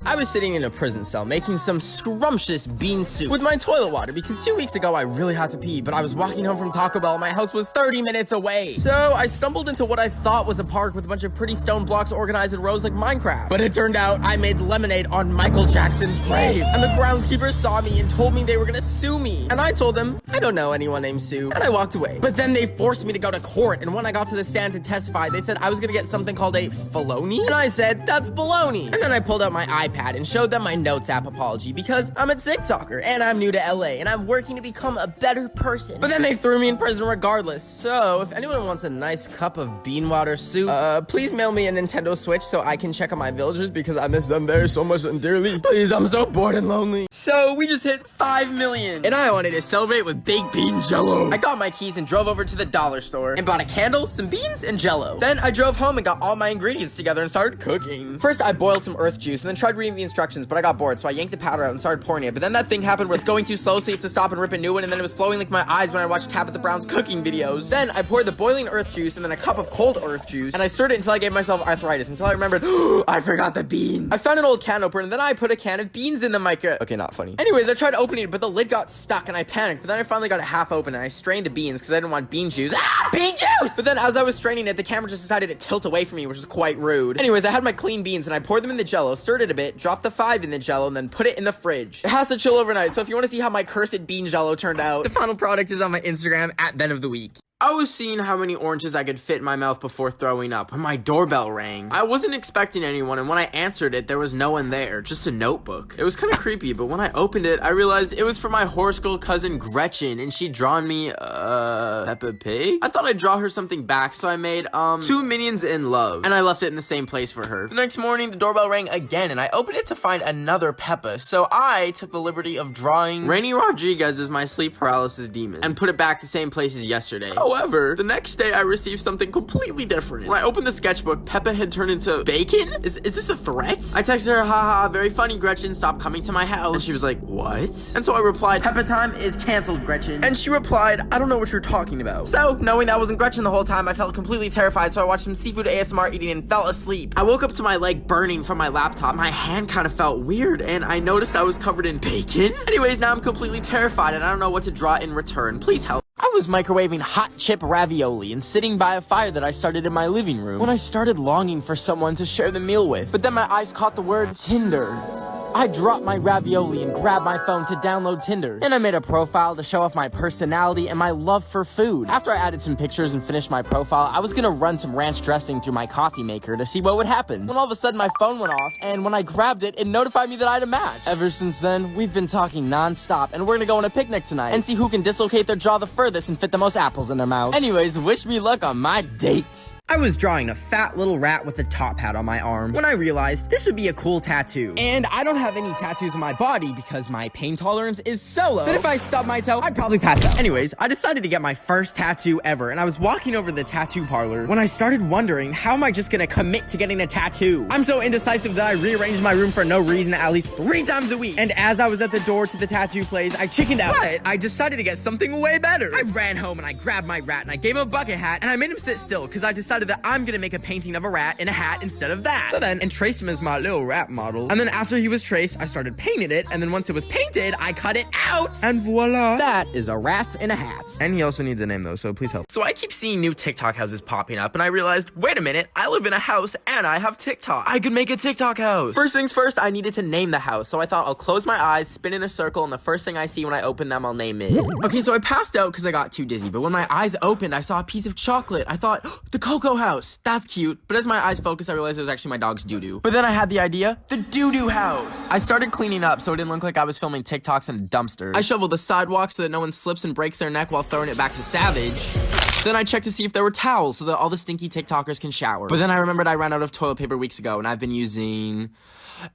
I was sitting in a prison cell making some scrumptious bean soup with my toilet water because 2 weeks ago I really had to pee, but I was walking home from Taco Bell and my house was 30 minutes away. So I stumbled into what I thought was a park with a bunch of pretty stone blocks organized in rows like Minecraft. But it turned out I made lemonade on Michael Jackson's grave. And the groundskeepers saw me and told me they were gonna sue me. And I told them, I don't know anyone named Sue. And I walked away. But then they forced me to go to court, and when I got to the stand to testify, they said I was gonna get something called a felony. And I said, that's baloney. And then I pulled out my iPad and showed them my Notes app apology because I'm a TikToker and I'm new to LA and I'm working to become a better person. But then they threw me in prison regardless. So if anyone wants a nice cup of bean water soup, please mail me a Nintendo Switch so I can check on my villagers because I miss them very so much and dearly. Please, I'm so bored and lonely. So we just hit 5 million and I wanted to celebrate with baked bean jello. I got my keys and drove over to the dollar store and bought a candle, some beans, and jello. Then I drove home and got all my ingredients together and started cooking. First, I boiled some earth juice and then tried reading the instructions, but I got bored, so I yanked the powder out and started pouring it. But then that thing happened where it's going too slow, so you have to stop and rip a new one, and then it was flowing like my eyes when I watched Tabitha Brown's cooking videos. Then I poured the boiling earth juice and then a cup of cold earth juice, and I stirred it until I gave myself arthritis, until I remembered, I forgot the beans. I found an old can opener, and then I put a can of beans in the micro. Okay, not funny. Anyways, I tried opening it, but the lid got stuck, and I panicked. But then I finally got it half open, and I strained the beans because I didn't want bean juice. Bean juice! But then as I was straining it, the camera just decided to tilt away from me, which was quite rude. Anyways, I had my clean beans, and I poured them in the Jello, stirred it a bit, dropped the 5 in the Jello, and then put it in the fridge. It has to chill overnight, so if you want to see how my cursed bean Jello turned out, the final product is on my Instagram at Ben of the Week. I was seeing how many oranges I could fit in my mouth before throwing up when my doorbell rang. I wasn't expecting anyone, and when I answered it, there was no one there, just a notebook. It was kind of creepy, but when I opened it, I realized it was for my horse girl cousin Gretchen, and she'd drawn me, Peppa Pig? I thought I'd draw her something back, so I made, 2 minions in love, and I left it in the same place for her. The next morning, the doorbell rang again, and I opened it to find another Peppa, so I took the liberty of drawing Rainy Rodriguez as my sleep paralysis demon, and put it back the same place as yesterday. However, the next day I received something completely different. When I opened the sketchbook, Peppa had turned into bacon? Is this a threat? I texted her, haha, very funny, Gretchen, stop coming to my house. And she was like, what? And so I replied, Peppa time is canceled, Gretchen. And she replied, I don't know what you're talking about. So, knowing that wasn't Gretchen the whole time, I felt completely terrified, so I watched some seafood ASMR eating and fell asleep. I woke up to my leg burning from my laptop. My hand kind of felt weird, and I noticed I was covered in bacon. Anyways, now I'm completely terrified, and I don't know what to draw in return. Please help. I was microwaving hot chip ravioli and sitting by a fire that I started in my living room when I started longing for someone to share the meal with. But then my eyes caught the word Tinder. I dropped my ravioli and grabbed my phone to download Tinder. And I made a profile to show off my personality and my love for food. After I added some pictures and finished my profile, I was gonna run some ranch dressing through my coffee maker to see what would happen. When all of a sudden my phone went off, and when I grabbed it, it notified me that I had a match. Ever since then, we've been talking non-stop, and we're gonna go on a picnic tonight and see who can dislocate their jaw the furthest and fit the most apples in their mouth. Anyways, wish me luck on my date. I was drawing a fat little rat with a top hat on my arm when I realized this would be a cool tattoo. And I don't have any tattoos on my body because my pain tolerance is so low that if I stubbed my toe, I'd probably pass out. Anyways, I decided to get my first tattoo ever, and I was walking over to the tattoo parlor when I started wondering, how am I just gonna commit to getting a tattoo? I'm so indecisive that I rearranged my room for no reason at least 3 times a week. And as I was at the door to the tattoo place, I chickened out. But I decided to get something way better. I ran home and I grabbed my rat and I gave him a bucket hat and I made him sit still because I decided that I'm gonna make a painting of a rat in a hat instead of that. So then, and traced him as my little rat model. And then after he was traced, I started painting it. And then once it was painted, I cut it out. And voila. That is a rat in a hat. And he also needs a name though, so please help. So I keep seeing new TikTok houses popping up and I realized, wait a minute, I live in a house and I have TikTok. I could make a TikTok house. First things first, I needed to name the house. So I thought I'll close my eyes, spin in a circle, and the first thing I see when I open them, I'll name it. Okay, so I passed out because I got too dizzy. But when my eyes opened, I saw a piece of chocolate. I thought, oh, the Cocoa House. That's cute. But as my eyes focused, I realized it was actually my dog's doo-doo. But then I had the idea, the doo-doo house. I started cleaning up so it didn't look like I was filming TikToks in a dumpster. I shoveled the sidewalk so that no one slips and breaks their neck while throwing it back to Savage. Then I checked to see if there were towels so that all the stinky TikTokers can shower. But then I remembered I ran out of toilet paper weeks ago and I've been using...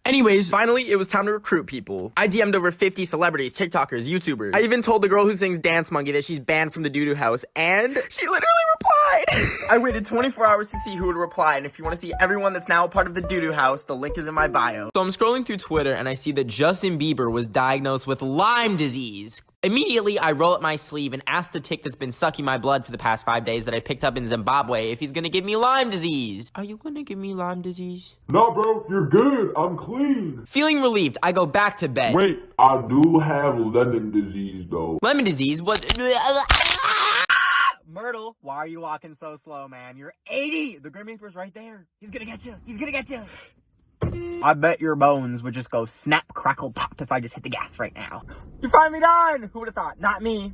Anyways, finally, it was time to recruit people. I DM'd over 50 celebrities, TikTokers, YouTubers. I even told the girl who sings Dance Monkey that she's banned from the doo-doo house, and she literally replied. I waited 24 hours to see who would reply, and if you want to see everyone that's now a part of the doo-doo house, the link is in my bio. So I'm scrolling through Twitter, and I see that Justin Bieber was diagnosed with Lyme disease. Immediately, I roll up my sleeve and ask the tick that's been sucking my blood for the past 5 days that I picked up in Zimbabwe if he's gonna give me Lyme disease. Are you gonna give me Lyme disease? No, bro, you're good. I'm clean. Feeling relieved, I go back to bed. Wait, I do have lemon disease, though. Lemon disease? What? Myrtle, why are you walking so slow, man? You're 80! The Grim Reaper's right there. He's gonna get you. He's gonna get you. I bet your bones would just go snap, crackle, pop if I just hit the gas right now. You're finally done! Who would have thought? Not me.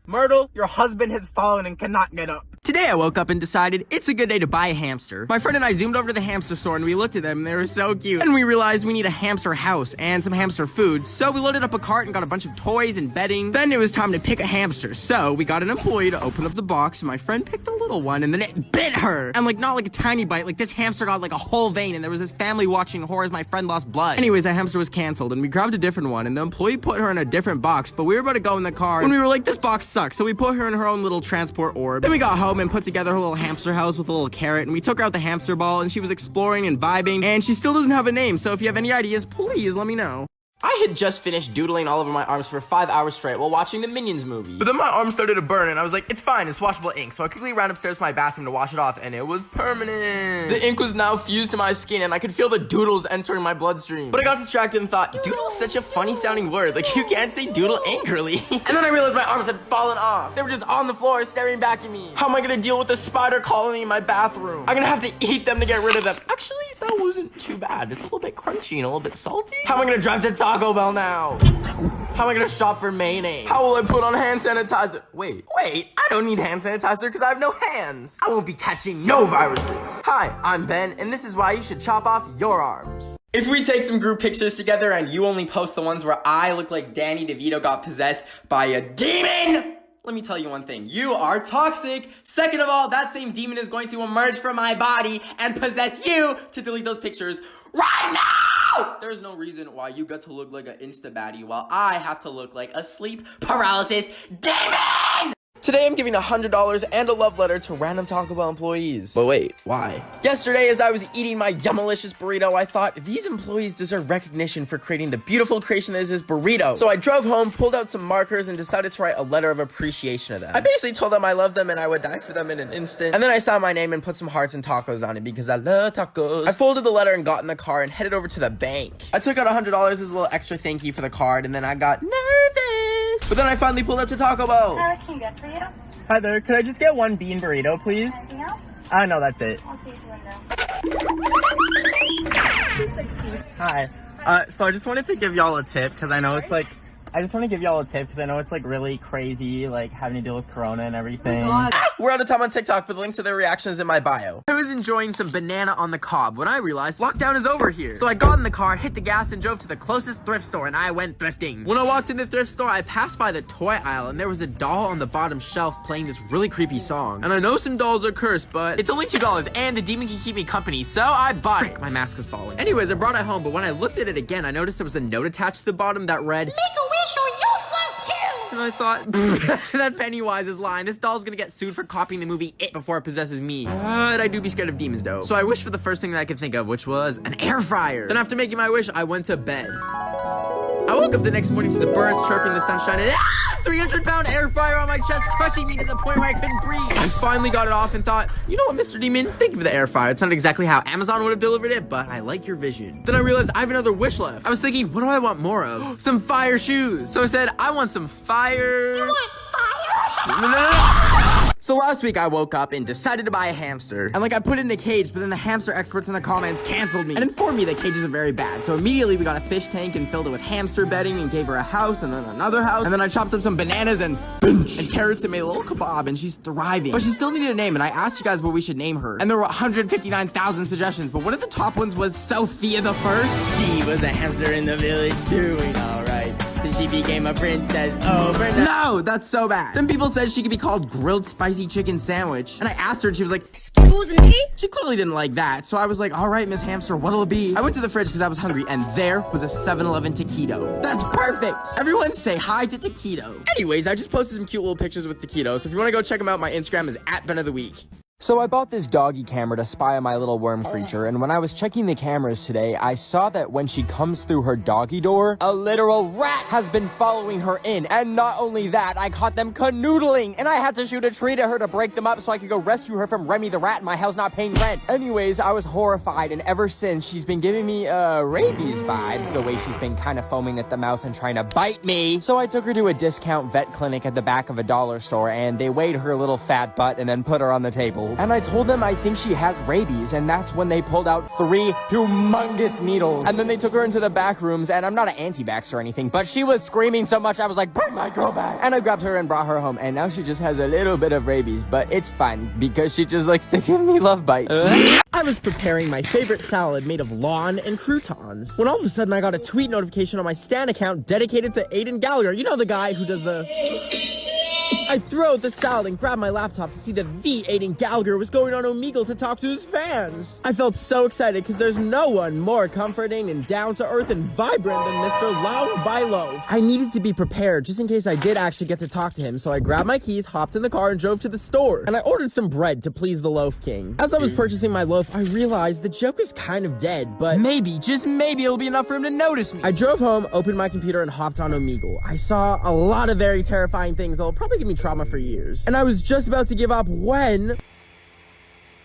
Myrtle, your husband has fallen and cannot get up. Today I woke up and decided it's a good day to buy a hamster. My friend and I zoomed over to the hamster store and we looked at them and they were so cute. And we realized we need a hamster house and some hamster food. So we loaded up a cart and got a bunch of toys and bedding. Then it was time to pick a hamster. So we got an employee to open up the box and my friend picked a little one and then it bit her. And like not like a tiny bite, like this hamster got like a whole vein and there was this family watching horror as my friend lost blood. Anyways, that hamster was canceled and we grabbed a different one and the employee put her in a different box, but we were about to go in the car when we were like, this box sucks. So we put her in her own little transport orb. Then we got home home and put together her little hamster house with a little carrot, and we took her out the hamster ball, and she was exploring and vibing, and she still doesn't have a name, so if you have any ideas, please let me know. I had just finished doodling all over my arms for 5 hours straight while watching the Minions movie. But then my arm started to burn and I was like, it's fine, it's washable ink. So I quickly ran upstairs to my bathroom to wash it off and it was permanent. The ink was now fused to my skin and I could feel the doodles entering my bloodstream. But I got distracted and thought, doodle is such a funny sounding word. Like you can't say doodle angrily. And then I realized my arms had fallen off. They were just on the floor staring back at me. How am I gonna deal with the spider colony in my bathroom? I'm gonna have to eat them to get rid of them. Actually, that wasn't too bad. It's a little bit crunchy and a little bit salty. How am I gonna drive to Taco Bell now? How am I gonna shop for mayonnaise? How will I put on hand sanitizer? Wait, I don't need hand sanitizer because I have no hands. I won't be catching no viruses. Hi, I'm Ben, and this is why you should chop off your arms. If we take some group pictures together and you only post the ones where I look like Danny DeVito got possessed by a demon, let me tell you one thing, you are toxic. Second of all, that same demon is going to emerge from my body and possess you to delete those pictures right now! There's no reason why you get to look like an insta-baddie while I have to look like a sleep paralysis demon! Today I'm giving $100 and a love letter to random Taco Bell employees. But wait, why? Yesterday as I was eating my yummalicious burrito, I thought these employees deserve recognition for creating the beautiful creation that is this burrito. So I drove home, pulled out some markers, and decided to write a letter of appreciation to them. I basically told them I love them and I would die for them in an instant. And then I signed my name and put some hearts and tacos on it because I love tacos. I folded the letter and got in the car and headed over to the bank. I took out $100 as a little extra thank you for the card, and then I got nervous. But then I finally pulled up to Taco Bell. What can I get for you? Hi there, could I just get one bean burrito, please? Anything else? No, that's it. I'll see you window. 260. Hi. So I just wanted to give y'all a tip, because I know it's like, really crazy, like, having to deal with Corona and everything. We're out of time on TikTok, but the link to their reaction is in my bio. I was enjoying some banana on the cob when I realized lockdown is over here. So I got in the car, hit the gas, and drove to the closest thrift store, and I went thrifting. When I walked in the thrift store, I passed by the toy aisle, and there was a doll on the bottom shelf playing this really creepy song. And I know some dolls are cursed, but it's only $2, and the demon can keep me company, so I bought it. My mask is falling. Anyways, I brought it home, but when I looked at it again, I noticed there was a note attached to the bottom that read, "Make a wish or you'll float too!" And I thought, that's Pennywise's line. This doll's gonna get sued for copying the movie It before it possesses me. But I do be scared of demons, though. So I wished for the first thing that I could think of, which was an air fryer. Then after making my wish, I went to bed. I woke up the next morning to the birds chirping, the sunshine, and 300-pound air fryer on my chest, crushing me to the point where I couldn't breathe. I finally got it off and thought, you know what, Mr. Demon? Thank you for the air fryer. It's not exactly how Amazon would have delivered it, but I like your vision. Then I realized I have another wish left. I was thinking, what do I want more of? Some fire shoes. So I said, I want some fire. You want fire? So last week I woke up and decided to buy a hamster. And like I put it in a cage, but then the hamster experts in the comments canceled me and informed me that cages are very bad. So immediately we got a fish tank and filled it with hamster bedding and gave her a house and then another house. And then I chopped up some bananas and spinach and carrots and made a little kebab, and she's thriving. But she still needed a name, and I asked you guys what we should name her. And there were 159,000 suggestions, but one of the top ones was Sophia the First. She was a hamster in the village doing all right. Then she became a princess overnight. No, that's so bad. Then people said she could be called Grilled Spicy Chicken Sandwich. And I asked her and she was like, excuse me? She clearly didn't like that. So I was like, all right, Miss Hamster, what'll it be? I went to the fridge because I was hungry, and there was a 7-Eleven taquito. That's perfect. Everyone say hi to taquito. Anyways, I just posted some cute little pictures with taquito. So if you want to go check them out, my Instagram is @BenOfTheWeek. So I bought this doggy camera to spy on my little worm creature, and when I was checking the cameras today, I saw that when she comes through her doggy door, a literal rat has been following her in. And not only that, I caught them canoodling, and I had to shoot a tree to her to break them up so I could go rescue her from Remy the rat in my house not paying rent. Anyways, I was horrified, and ever since, she's been giving me, rabies vibes, the way she's been kind of foaming at the mouth and trying to bite me. So I took her to a discount vet clinic at the back of a dollar store, and they weighed her little fat butt and then put her on the table. And I told them I think she has rabies, and that's when they pulled out 3 humongous needles. And then they took her into the back rooms, and I'm not an anti-vax or anything, but she was screaming so much I was like, bring my girl back. And I grabbed her and brought her home, and now she just has a little bit of rabies, but it's fine because she just likes to give me love bites. I was preparing my favorite salad made of lawn and croutons when all of a sudden I got a tweet notification on my Stan account dedicated to Aiden Gallagher. You know, the guy who does the... I threw out the salad and grabbed my laptop to see that the Aiden Gallagher was going on Omegle to talk to his fans. I felt so excited because there's no one more comforting and down-to-earth and vibrant than Mr. Loaf by Loaf. I needed to be prepared just in case I did actually get to talk to him, so I grabbed my keys, hopped in the car, and drove to the store. And I ordered some bread to please the Loaf King. As I was purchasing my loaf, I realized the joke is kind of dead, but maybe, just maybe it'll be enough for him to notice me. I drove home, opened my computer, and hopped on Omegle. I saw a lot of very terrifying things that'll probably give me trauma for years. And I was just about to give up when...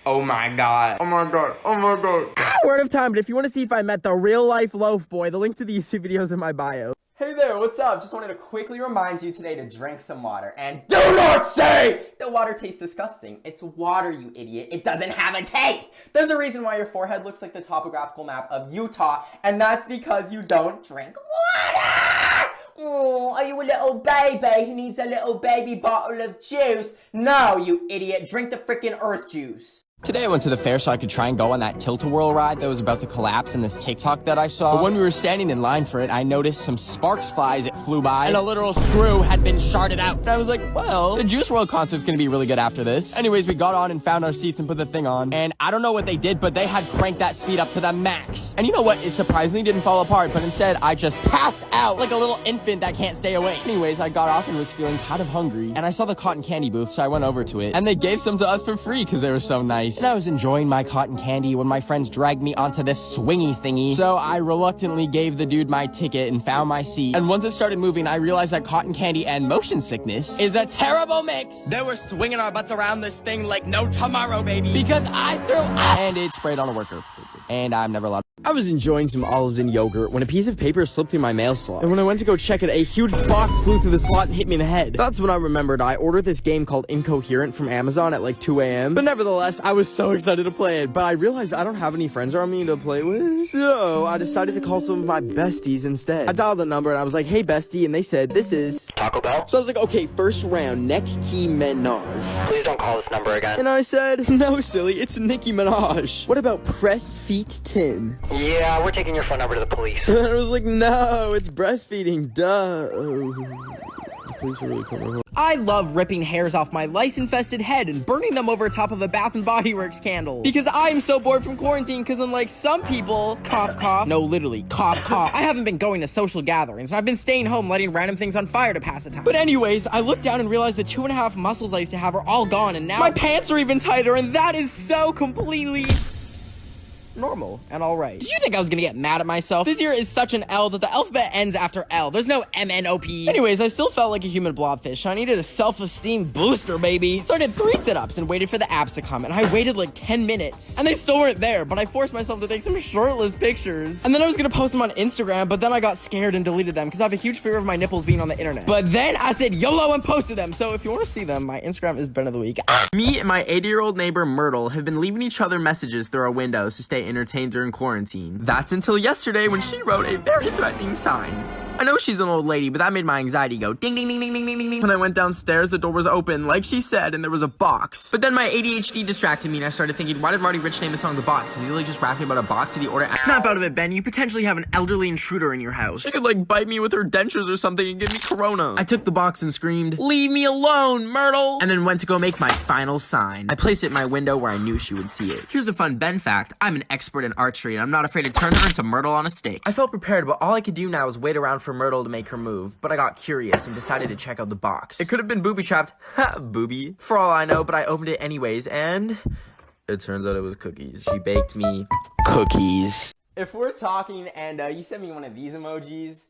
Oh my god. Oh my god. Oh my god. Word of time, but if you want to see if I met the real-life Loaf Boy, the link to the YouTube videos in my bio. Hey there, what's up? Just wanted to quickly remind you today to drink some water. And do not say the water tastes disgusting. It's water, you idiot. It doesn't have a taste. There's a reason why your forehead looks like the topographical map of Utah, and that's because you don't drink water. Oh, are you a little baby who needs a little baby bottle of juice? No, you idiot. Drink the freaking earth juice. Today I went to the fair so I could try and go on that tilt-a-whirl ride that was about to collapse in this TikTok that I saw. But when we were standing in line for it, I noticed some sparks fly as it flew by, and a literal screw had been sharded out. And I was like, well, the Juice WRLD concert's gonna be really good after this. Anyways, we got on and found our seats and put the thing on, and I don't know what they did, but they had cranked that speed up to the max. And you know what? It surprisingly didn't fall apart, but instead I just passed out like a little infant that can't stay awake. Anyways, I got off and was feeling kind of hungry, and I saw the cotton candy booth, so I went over to it, and they gave some to us for free because they were so nice. And I was enjoying my cotton candy when my friends dragged me onto this swingy thingy. So I reluctantly gave the dude my ticket and found my seat. And once it started moving, I realized that cotton candy and motion sickness is a terrible mix. They were swinging our butts around this thing like no tomorrow, baby. Because I threw up. And it sprayed on a worker. And I'm never allowed. I was enjoying some olives and yogurt when a piece of paper slipped through my mail slot. And when I went to go check it, a huge box flew through the slot and hit me in the head. That's when I remembered I ordered this game called Incoherent from Amazon at like 2 a.m. But nevertheless, I was so excited to play it. But I realized I don't have any friends around me to play with. So I decided to call some of my besties instead. I dialed the number and I was like, hey bestie, and they said, this is Taco Bell. So I was like, okay, first round, neck key Minaj. Please don't call this number again. And I said, no silly, it's Nicki Minaj. What about pressed feet 10? Yeah, we're taking your phone number to the police. And I was like, no, it's breastfeeding, duh. The police are really cool. I love ripping hairs off my lice-infested head and burning them over top of a Bath & Body Works candle. Because I'm so bored from quarantine, because unlike some people, cough, cough, no, literally, cough, cough, I haven't been going to social gatherings, and I've been staying home letting random things on fire to pass the time. But anyways, I looked down and realized the 2.5 muscles I used to have are all gone, and now my pants are even tighter, and that is so completely normal and all right. Did you think I was gonna get mad at myself? This year is such an L that the alphabet ends after L. There's no MNOP. Anyways, I still felt like a human blobfish. So I needed a self-esteem booster, baby. So I did 3 sit-ups and waited for the abs to come, and I waited like 10 minutes. And they still weren't there, but I forced myself to take some shirtless pictures. And then I was gonna post them on Instagram, but then I got scared and deleted them because I have a huge fear of my nipples being on the internet. But then I said YOLO and posted them. So if you want to see them, my Instagram is Ben of the Week. Me and my 80-year-old neighbor Myrtle have been leaving each other messages through our windows to stay entertained during quarantine. That's until yesterday when she wrote a very threatening sign. I know she's an old lady, but that made my anxiety go ding ding ding ding ding ding ding. When I went downstairs, the door was open, like she said, and there was a box. But then my ADHD distracted me, and I started thinking, why did Roddy Ricch name the song The Box? Is he like just rapping about a box? Did he order? Snap out of it, Ben. You potentially have an elderly intruder in your house. She could like bite me with her dentures or something and give me corona. I took the box and screamed, leave me alone, Myrtle! And then went to go make my final sign. I placed it in my window where I knew she would see it. Here's a fun Ben fact. I'm an expert in archery, and I'm not afraid to turn her into Myrtle on a stake. I felt prepared, but all I could do now was wait around for Myrtle to make her move, but I got curious and decided to check out the box. It could have been booby-trapped, ha, booby, for all I know, but I opened it anyways, and it turns out it was cookies. She baked me cookies. If we're talking and you send me one of these emojis,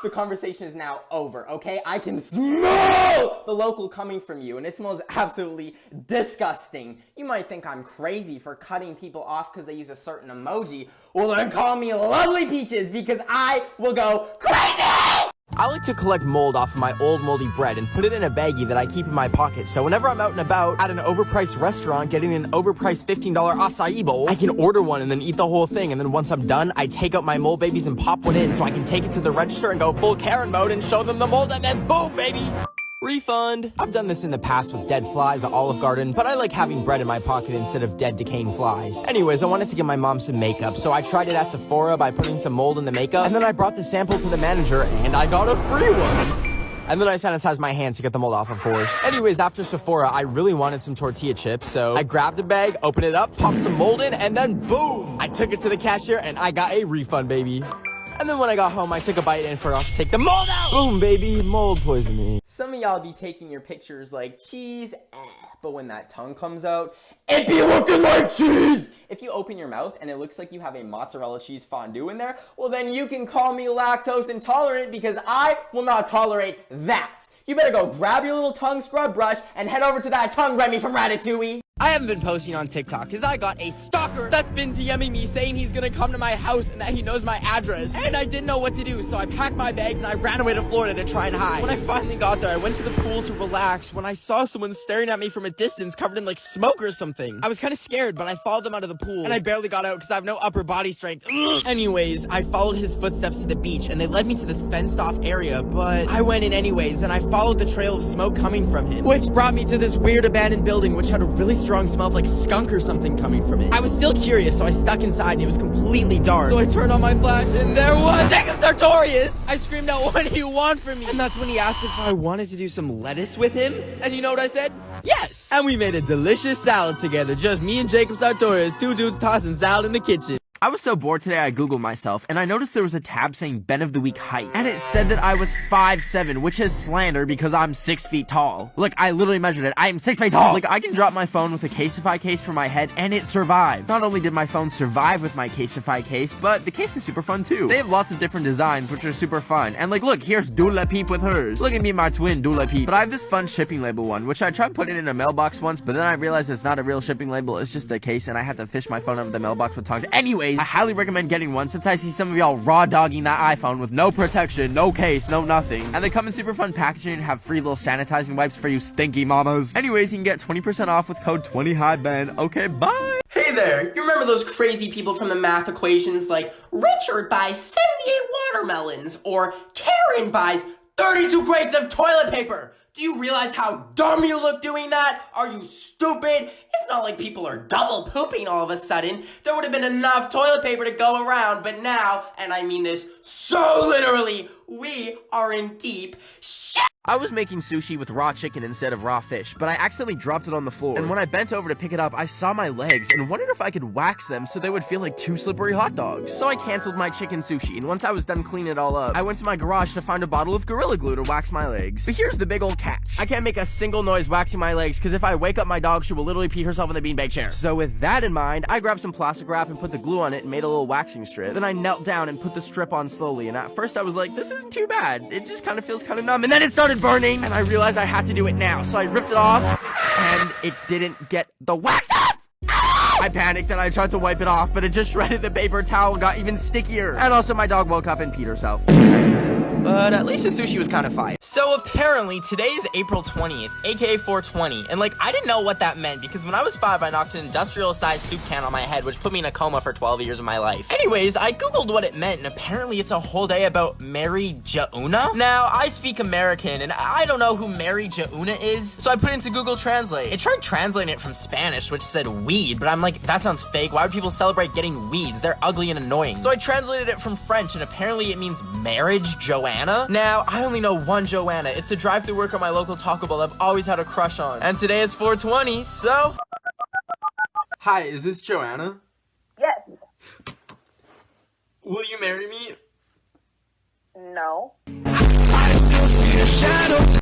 the conversation is now over, okay? I can smell the local coming from you, and it smells absolutely disgusting. You might think I'm crazy for cutting people off because they use a certain emoji. Well, then call me Lovely Peaches, because I will go crazy! I like to collect mold off of my old moldy bread and put it in a baggie that I keep in my pocket, so whenever I'm out and about at an overpriced restaurant getting an overpriced $15 acai bowl, I can order one and then eat the whole thing, and then once I'm done, I take out my mold babies and pop one in so I can take it to the register and go full Karen mode and show them the mold, and then boom, baby! Refund. I've done this in the past with dead flies at Olive Garden, but I like having bread in my pocket instead of dead decaying flies. Anyways, I wanted to give my mom some makeup, so I tried it at Sephora by putting some mold in the makeup, and then I brought the sample to the manager, and I got a free one. And then I sanitized my hands to get the mold off, of course. Anyways, after Sephora, I really wanted some tortilla chips, so I grabbed a bag, opened it up, popped some mold in, and then boom! I took it to the cashier and I got a refund, baby. And then when I got home, I took a bite and forgot to take the mold out! Boom, baby, mold poisoning. Some of y'all be taking your pictures like cheese, but when that tongue comes out, it be looking like cheese! If you open your mouth and it looks like you have a mozzarella cheese fondue in there, well then you can call me lactose intolerant because I will not tolerate that. You better go grab your little tongue scrub brush and head over to that tongue Remy from Ratatouille. I haven't been posting on TikTok because I got a stalker that's been DMing me saying he's gonna come to my house and that he knows my address. And I didn't know what to do, so I packed my bags and I ran away to Florida to try and hide. When I finally got there, I went to the pool to relax when I saw someone staring at me from a distance covered in like smoke or something. I was kind of scared, but I followed them out of the pool and I barely got out because I have no upper body strength. Anyways, I followed his footsteps to the beach and they led me to this fenced off area, but I went in anyways and I followed the trail of smoke coming from him, which brought me to this weird abandoned building which had a really strong smell of like skunk or something coming from it. I was still curious, so I stuck inside and it was completely dark. So I turned on my flash and there was Jacob Sartorius! I screamed out, "What do you want from me?" And that's when he asked if I wanted to do some lettuce with him. And you know what I said? Yes! And we made a delicious salad together, just me and Jacob Sartorius, two dudes tossing salad in the kitchen. I was so bored today I googled myself and I noticed there was a tab saying Ben of the Week height and it said that I was 5'7", which is slander because I'm 6 feet tall. Look, I literally measured it. I am 6 feet tall. Like, I can drop my phone with a Casetify case for my head and it survives. Not only did my phone survive with my Casetify case, but the case is super fun too. They have lots of different designs which are super fun. And like, look, here's Dula Peep with hers. Look at me and my twin Dula Peep. But I have this fun shipping label one, which I tried putting in a mailbox once, but then I realized it's not a real shipping label. It's just a case and I had to fish my phone out of the mailbox with tongs. Anyways, I highly recommend getting one since I see some of y'all raw dogging that iPhone with no protection, no case, no nothing. And they come in super fun packaging and have free little sanitizing wipes for you stinky mamas. Anyways, you can get 20% off with code 20HighBen. Okay, bye! Hey there, you remember those crazy people from the math equations like Richard buys 78 watermelons or Karen buys 32 crates of toilet paper? Do you realize how dumb you look doing that? Are you stupid? It's not like people are double pooping all of a sudden. There would have been enough toilet paper to go around, but now, and I mean this so literally, we are in deep shit. I was making sushi with raw chicken instead of raw fish, but I accidentally dropped it on the floor. And when I bent over to pick it up, I saw my legs and wondered if I could wax them so they would feel like 2 slippery hot dogs. So I canceled my chicken sushi, and once I was done cleaning it all up, I went to my garage to find a bottle of Gorilla Glue to wax my legs. But here's the big old catch. I can't make a single noise waxing my legs because if I wake up my dog, she will literally pee herself in the beanbag chair. So with that in mind, I grabbed some plastic wrap and put the glue on it and made a little waxing strip. Then I knelt down and put the strip on slowly, and at first I was like, this isn't too bad. It just kind of feels kind of numb, and then it started burning, and I realized I had to do it now, so I ripped it off, and it didn't get the wax off! I panicked and I tried to wipe it off, but it just shredded the paper towel, got even stickier. And also my dog woke up and peed herself. But at least the sushi was kind of fire. So apparently today is April 20th, aka 420, and like I didn't know what that meant because when I was 5 I knocked an industrial-sized soup can on my head which put me in a coma for 12 years of my life. Anyways, I googled what it meant and apparently it's a whole day about Mary Jauna. Now, I speak American and I don't know who Mary Jauna is, so I put it into Google Translate. It tried translating it from Spanish which said weed, but I'm like, that sounds fake. Why would people celebrate getting weeds? They're ugly and annoying. So I translated it from French and apparently it means marriage Joanna. Now, I only know one Joanna. It's the drive-thru worker at my local Taco Bell I've always had a crush on. And today is 420, so... Hi, is this Joanna? Yes. Will you marry me? No. I still see a shadow